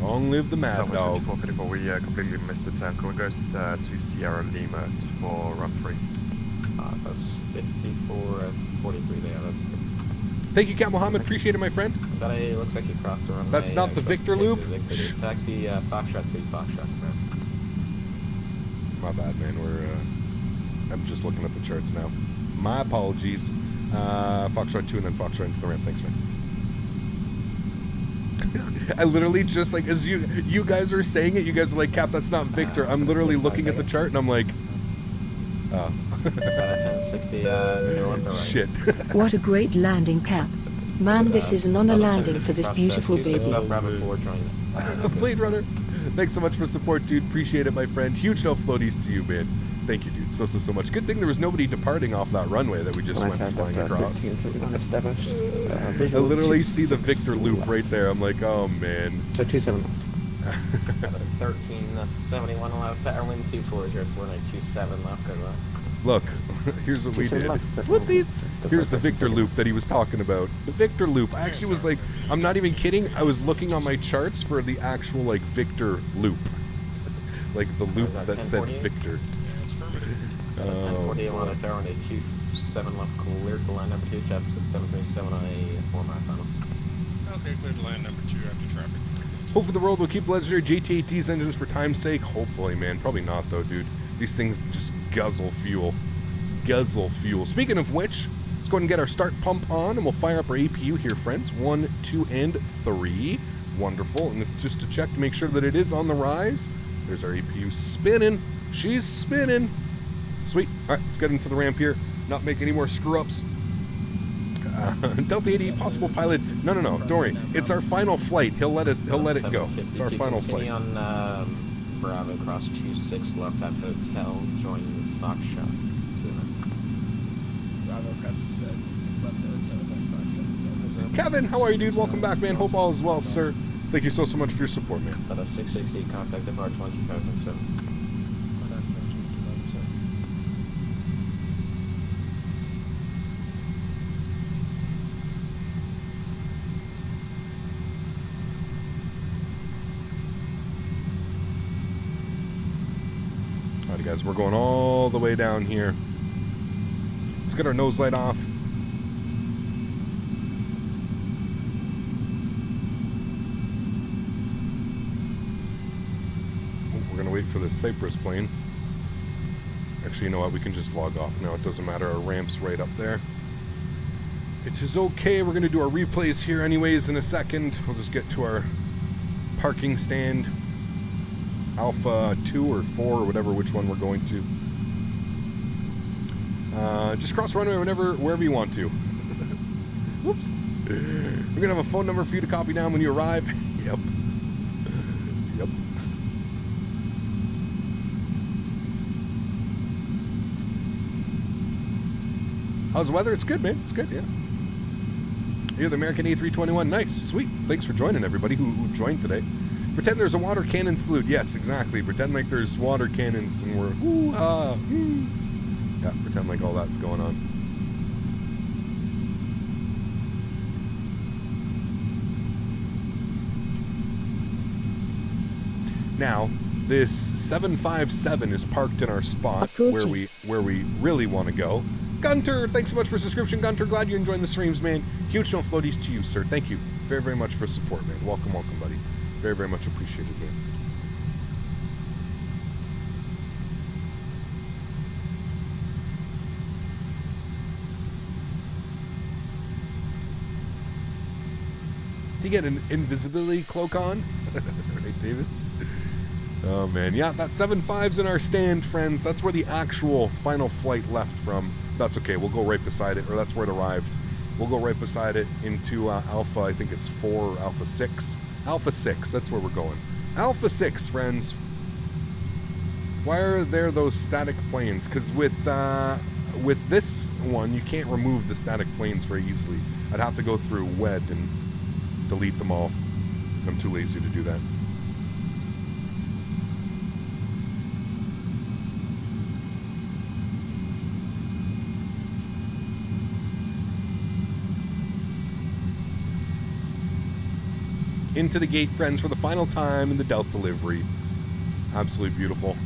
Long live the Mad Dog. 54, we completely missed the turn. Call goes to Sierra Lima for run 3. So that's 54, 43 there. That's good. Thank you, Cat Mohammed. Appreciate it, my friend. That looks like you crossed the runway. That's not the Victor loop. Taxi, Foxtrot 3, Foxtrot, man. My bad, man. I'm just looking at the charts now. My apologies. Foxtrot 2 and then Foxtrot into the ramp. Thanks, man. I literally just, like, as you guys are saying it, you guys are like, Cap, that's not Victor. I'm literally looking at the chart and I'm like, oh. 1060, shit. What a great landing, Cap. Man, this is an honor landing for this beautiful baby. Blade Runner, thanks so much for support, dude. Appreciate it, my friend. Huge no floaties to you, man. Thank you, dude, so much. Good thing there was nobody departing off that runway that we just went flying across. I literally see the Victor loop right there. I'm like, oh, man. So 27. 1371 left, better wind 24, 4927 left, good luck. Look, here's what we did. Whoopsies. Here's the Victor loop that he was talking about. The Victor loop. I actually was like, I'm not even kidding. I was looking on my charts for the actual, like, Victor loop. Like the loop that said Victor. 1040 on a tower on a 27 left, cleared to land number 2, Jeff, 737 on a 4 mile final. Okay, cleared to land number 2 after traffic. Hope for the world will keep legendary JT8D's engines for time's sake. Hopefully, man. Probably not, though, dude. These things just guzzle fuel. Guzzle fuel. Speaking of which, let's go ahead and get our start pump on, and we'll fire up our APU here, friends. 1, 2, and 3. Wonderful. And just to check to make sure that it is on the rise, there's our APU spinning. She's spinning. Sweet. All right, let's get into the ramp here. Not make any more screw-ups. Delta 80, possible pilot. No, don't worry. It's our final flight. He'll let it go. It's our final flight. On Bravo, cross 26 left at hotel, join Foxtrot. Bravo, cross 26 left at hotel, Kevin, how are you, dude? Welcome back, man. Hope all is well, sir. Thank you so much for your support, man. At a 660, contact FR 20,007. Alrighty, guys, we're going all the way down here. Let's get our nose light off. We're gonna wait for the Cypress plane. Actually, you know what? We can just log off now. It doesn't matter. Our ramp's right up there. It is okay. We're going to do our replays here anyways in a second. We'll just get to our parking stand. Alpha 2 or 4 or whatever, which one we're going to. Just cross the runway wherever you want to. Whoops. We're going to have a phone number for you to copy down when you arrive. Yep. Yep. How's the weather? It's good, man. It's good, yeah. You're the American A321. Nice. Sweet. Thanks for joining, everybody who joined today. Pretend there's a water cannon salute. Yes, exactly. Pretend like there's water cannons and we're... Ooh-ah. Yeah, pretend like all that's going on. Now, this 757 is parked in our spot where we really want to go. Gunter, thanks so much for subscription, Gunter. Glad you're enjoying the streams, man. Huge no floaties to you, sir. Thank you very, very much for support, man. Welcome, welcome, buddy. Very, very much appreciated, man. Do you get an invisibility cloak on? Right, Davis? Oh, man. Yeah, that 7.5's in our stand, friends. That's where the actual final flight left from. That's okay. We'll go right beside it, or that's where it arrived. We'll go right beside it into Alpha, I think it's 4 or Alpha 6. Alpha 6, that's where we're going. Alpha 6, friends. Why are there those static planes? Because with this one, you can't remove the static planes very easily. I'd have to go through WED and delete them all. I'm too lazy to do that. Into the gate, friends, for the final time in the Delta livery. Absolutely beautiful.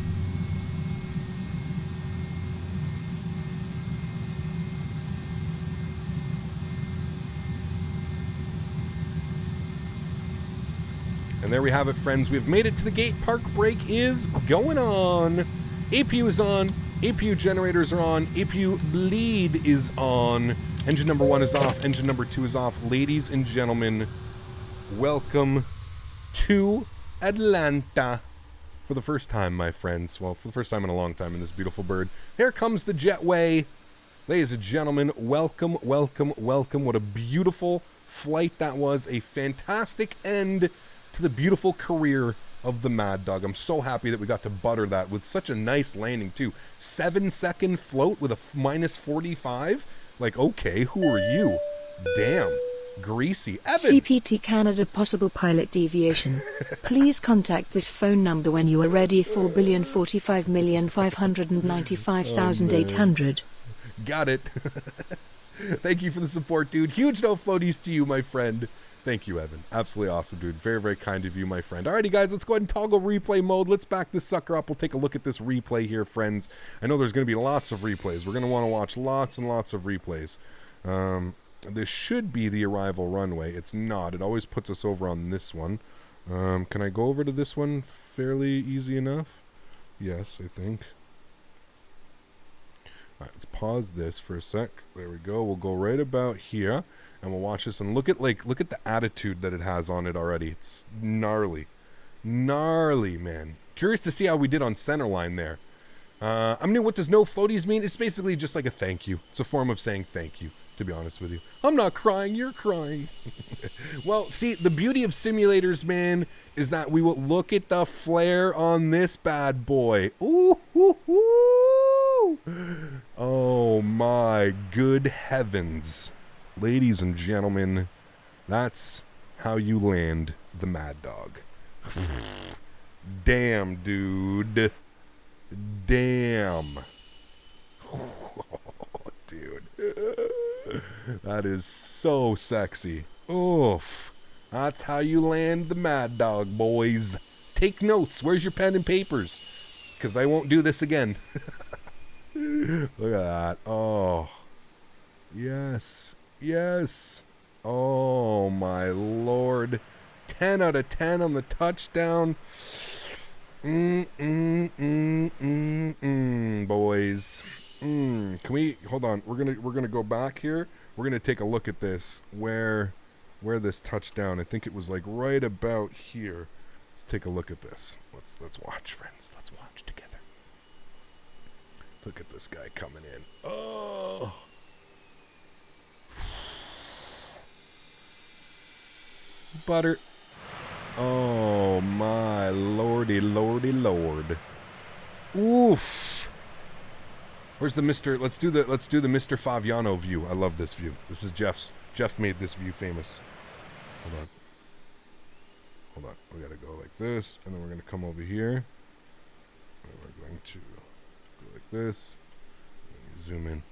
And there we have it, friends. We've made it to the gate. Park brake is going on. APU is on. APU generators are on. APU bleed is on. Engine number 1 is off. Engine number 2 is off. Ladies and gentlemen, welcome to Atlanta for the first time, my friends. Well, for the first time in a long time in this beautiful bird. Here comes the jetway. Ladies and gentlemen, welcome, welcome, welcome. What a beautiful flight that was. A fantastic end to the beautiful career of the Mad Dog. I'm so happy that we got to butter that with such a nice landing, too. 7-second float with a minus 45? Like, okay, who are you? Damn. Greasy. Evan! CPT Canada possible pilot deviation. Please contact this phone number when you are ready. 4,045,595,800. Got it. Thank you for the support, dude. Huge no floaties to you, my friend. Thank you, Evan. Absolutely awesome, dude. Very, very kind of you, my friend. Alrighty, guys, let's go ahead and toggle replay mode. Let's back this sucker up. We'll take a look at this replay here, friends. I know there's going to be lots of replays. We're going to want to watch lots and lots of replays. This should be the arrival runway. It's not. It always puts us over on this one. Can I go over to this one fairly easy enough? Yes, I think. Alright, let's pause this for a sec. There we go. We'll go right about here. And we'll watch this and look at the attitude that it has on it already. It's gnarly. Gnarly, man. Curious to see how we did on centerline there. I mean, what does no floaties mean? It's basically just like a thank you. It's a form of saying thank you, to be honest with you. I'm not crying, you're crying. Well, see, the beauty of simulators, man, is that we will look at the flare on this bad boy. Ooh, ooh, ooh. Oh my good heavens. Ladies and gentlemen, that's how you land the Mad Dog. Damn, dude. Damn. Oh, dude. That is so sexy. Oof. That's how you land the Mad Dog, boys. Take notes. Where's your pen and papers? Because I won't do this again. Look at that. Oh. Yes. Yes. Oh, my Lord. 10 out of 10 on the touchdown. Boys. Can we hold on? We're gonna go back here. We're gonna take a look at this. Where this touchdown? I think it was like right about here. Let's take a look at this. Let's watch, friends. Let's watch together. Look at this guy coming in. Oh. Butter. Oh my lordy lord. Oof. Where's the Mr. Let's do the Mr. Faviano view. I love this view. This is Jeff's. Jeff made this view famous. Hold on. We gotta go like this, and then we're gonna come over here. And we're going to go like this. And zoom in.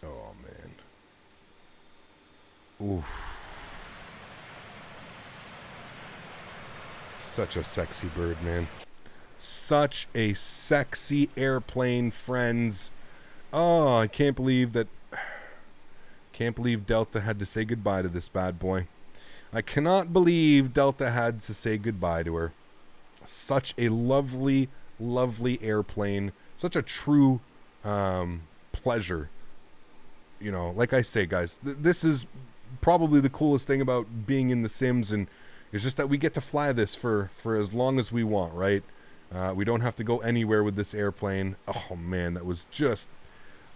Oh man. Oof. Such a sexy bird, man. Such a sexy airplane, friends. Oh, I can't believe Delta had to say goodbye to this bad boy. I cannot believe Delta had to say goodbye to her. Such a lovely, lovely airplane. Such a true pleasure. You know, like I say, guys, this is probably the coolest thing about being in The Sims, and it's just that we get to fly this for as long as we want, right? We don't have to go anywhere with this airplane. Oh man, that was just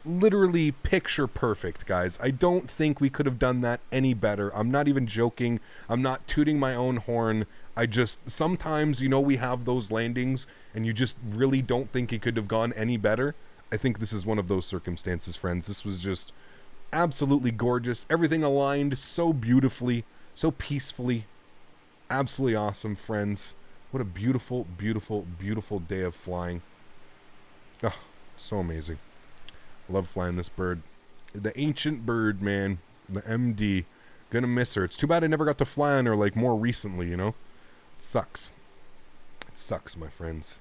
literally picture perfect, guys. I don't think we could have done that any better. I'm not even joking. I'm not tooting my own horn. Sometimes, you know, we have those landings and you just really don't think it could have gone any better. I think this is one of those circumstances, friends. This was just absolutely gorgeous. Everything aligned so beautifully, so peacefully. Absolutely awesome, friends. What a beautiful, beautiful, beautiful day of flying. Oh, so amazing. Love flying this bird. The ancient bird, man. The MD. Gonna miss her. It's too bad I never got to fly on her like more recently, you know? It sucks. It sucks, my friends.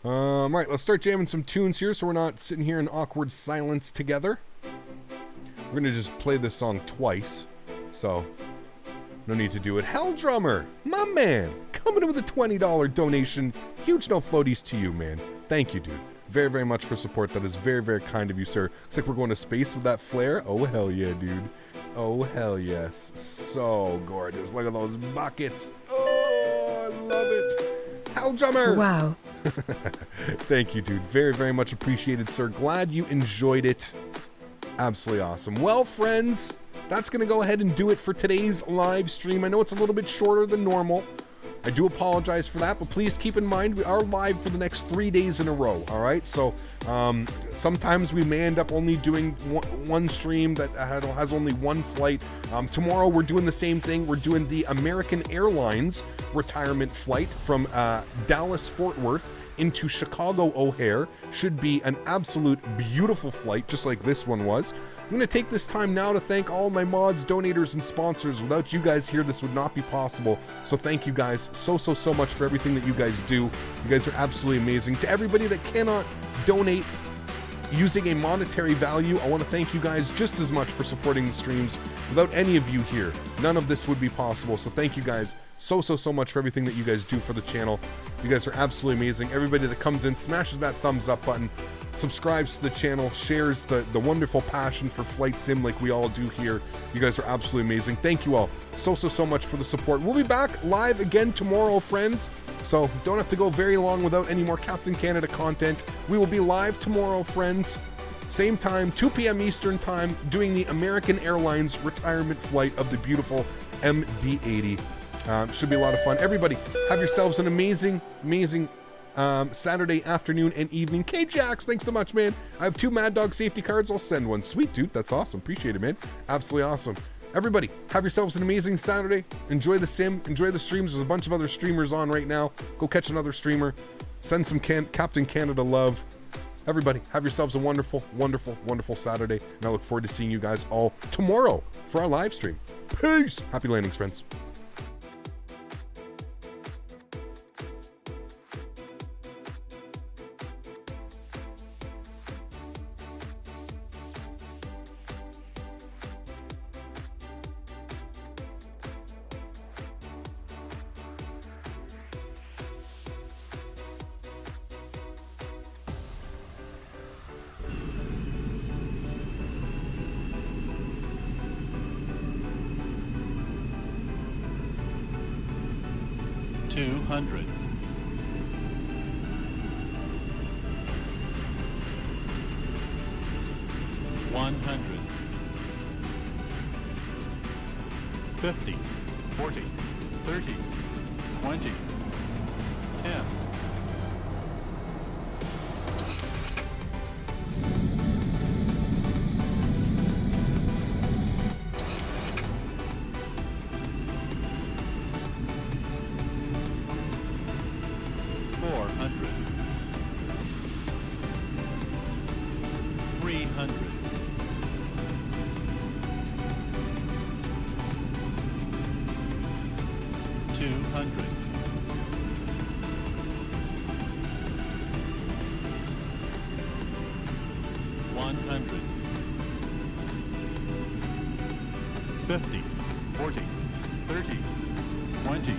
Right, let's start jamming some tunes here so we're not sitting here in awkward silence together. We're gonna just play this song twice. So, no need to do it. Hell Drummer, my man, coming in with a $20 donation. Huge no floaties to you, man. Thank you, dude. Very, very much for support. That is very, very kind of you, sir. Looks like we're going to space with that flare. Oh, hell yeah, dude. Oh, hell yes. So gorgeous. Look at those buckets. Oh, I love it. Hell Drummer. Wow. Thank you, dude. Very, very much appreciated, sir. Glad you enjoyed it. Absolutely awesome. Well, friends, that's going to go ahead and do it for today's live stream. I know it's a little bit shorter than normal. I do apologize for that, but please keep in mind we are live for the next 3 days in a row, all right? So sometimes we may end up only doing one stream that has only one flight. Tomorrow we're doing the same thing. We're doing the American Airlines retirement flight from Dallas-Fort Worth into Chicago O'Hare. Should be an absolute beautiful flight, just like this one was. I'm going to take this time now to thank all my mods, donators, and sponsors. Without you guys here, this would not be possible. So thank you guys so much for everything that you guys do. You guys are absolutely amazing. To everybody that cannot donate using a monetary value, I want to thank you guys just as much for supporting the streams. Without any of you here, none of this would be possible. So thank you guys so much for everything that you guys do for the channel. You guys are absolutely amazing. Everybody that comes in, smashes that thumbs up button, subscribes to the channel, shares the wonderful passion for flight sim like we all do here. You guys are absolutely amazing. Thank you all so much for the support. We'll be back live again tomorrow, friends. So don't have to go very long without any more Captain Canada content. We will be live tomorrow, friends. Same time, 2 p.m. Eastern time, doing the American Airlines retirement flight of the beautiful MD80. Should be a lot of fun. Everybody, have yourselves an amazing Saturday afternoon and evening. K-Jax, thanks so much, man. I have 2 Mad Dog safety cards. I'll send one. Sweet, dude. That's awesome. Appreciate it, man. Absolutely awesome. Everybody, have yourselves an amazing Saturday. Enjoy the sim. Enjoy the streams. There's a bunch of other streamers on right now. Go catch another streamer. Send some Captain Canada love. Everybody, have yourselves a wonderful Saturday. And I look forward to seeing you guys all tomorrow for our live stream. Peace. Happy landings, friends. 200. 100. 50, 40, 30, 20, 10. 400. 300. 200. 100. 50, 40, 30, 20,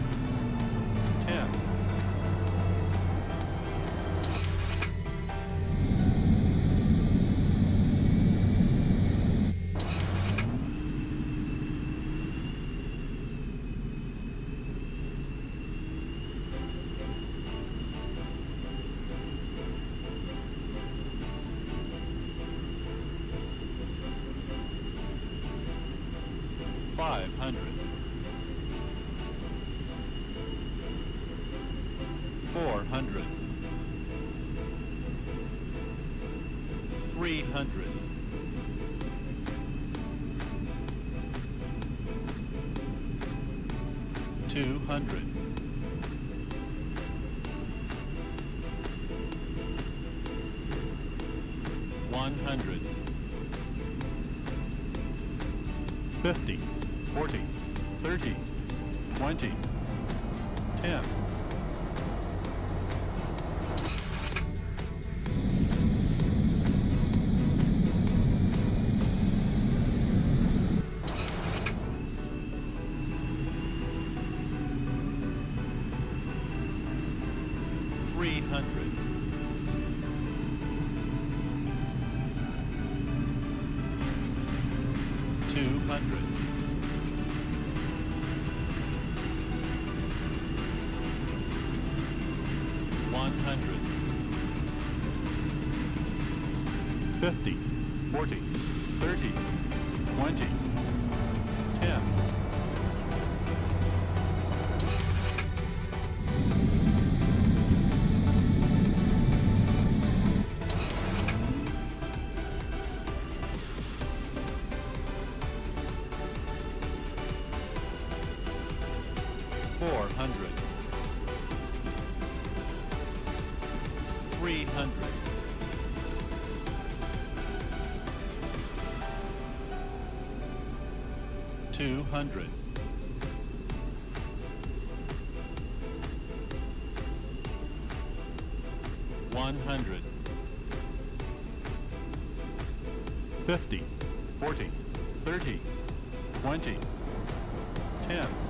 10. 500. 400. 300. 200. 100. 50, 40, 30, 20, 10. 300. 200. 100. 50, 40, 30, 20, 10. 400. 300. 200. 100. 50, 40, 30, 20, 10.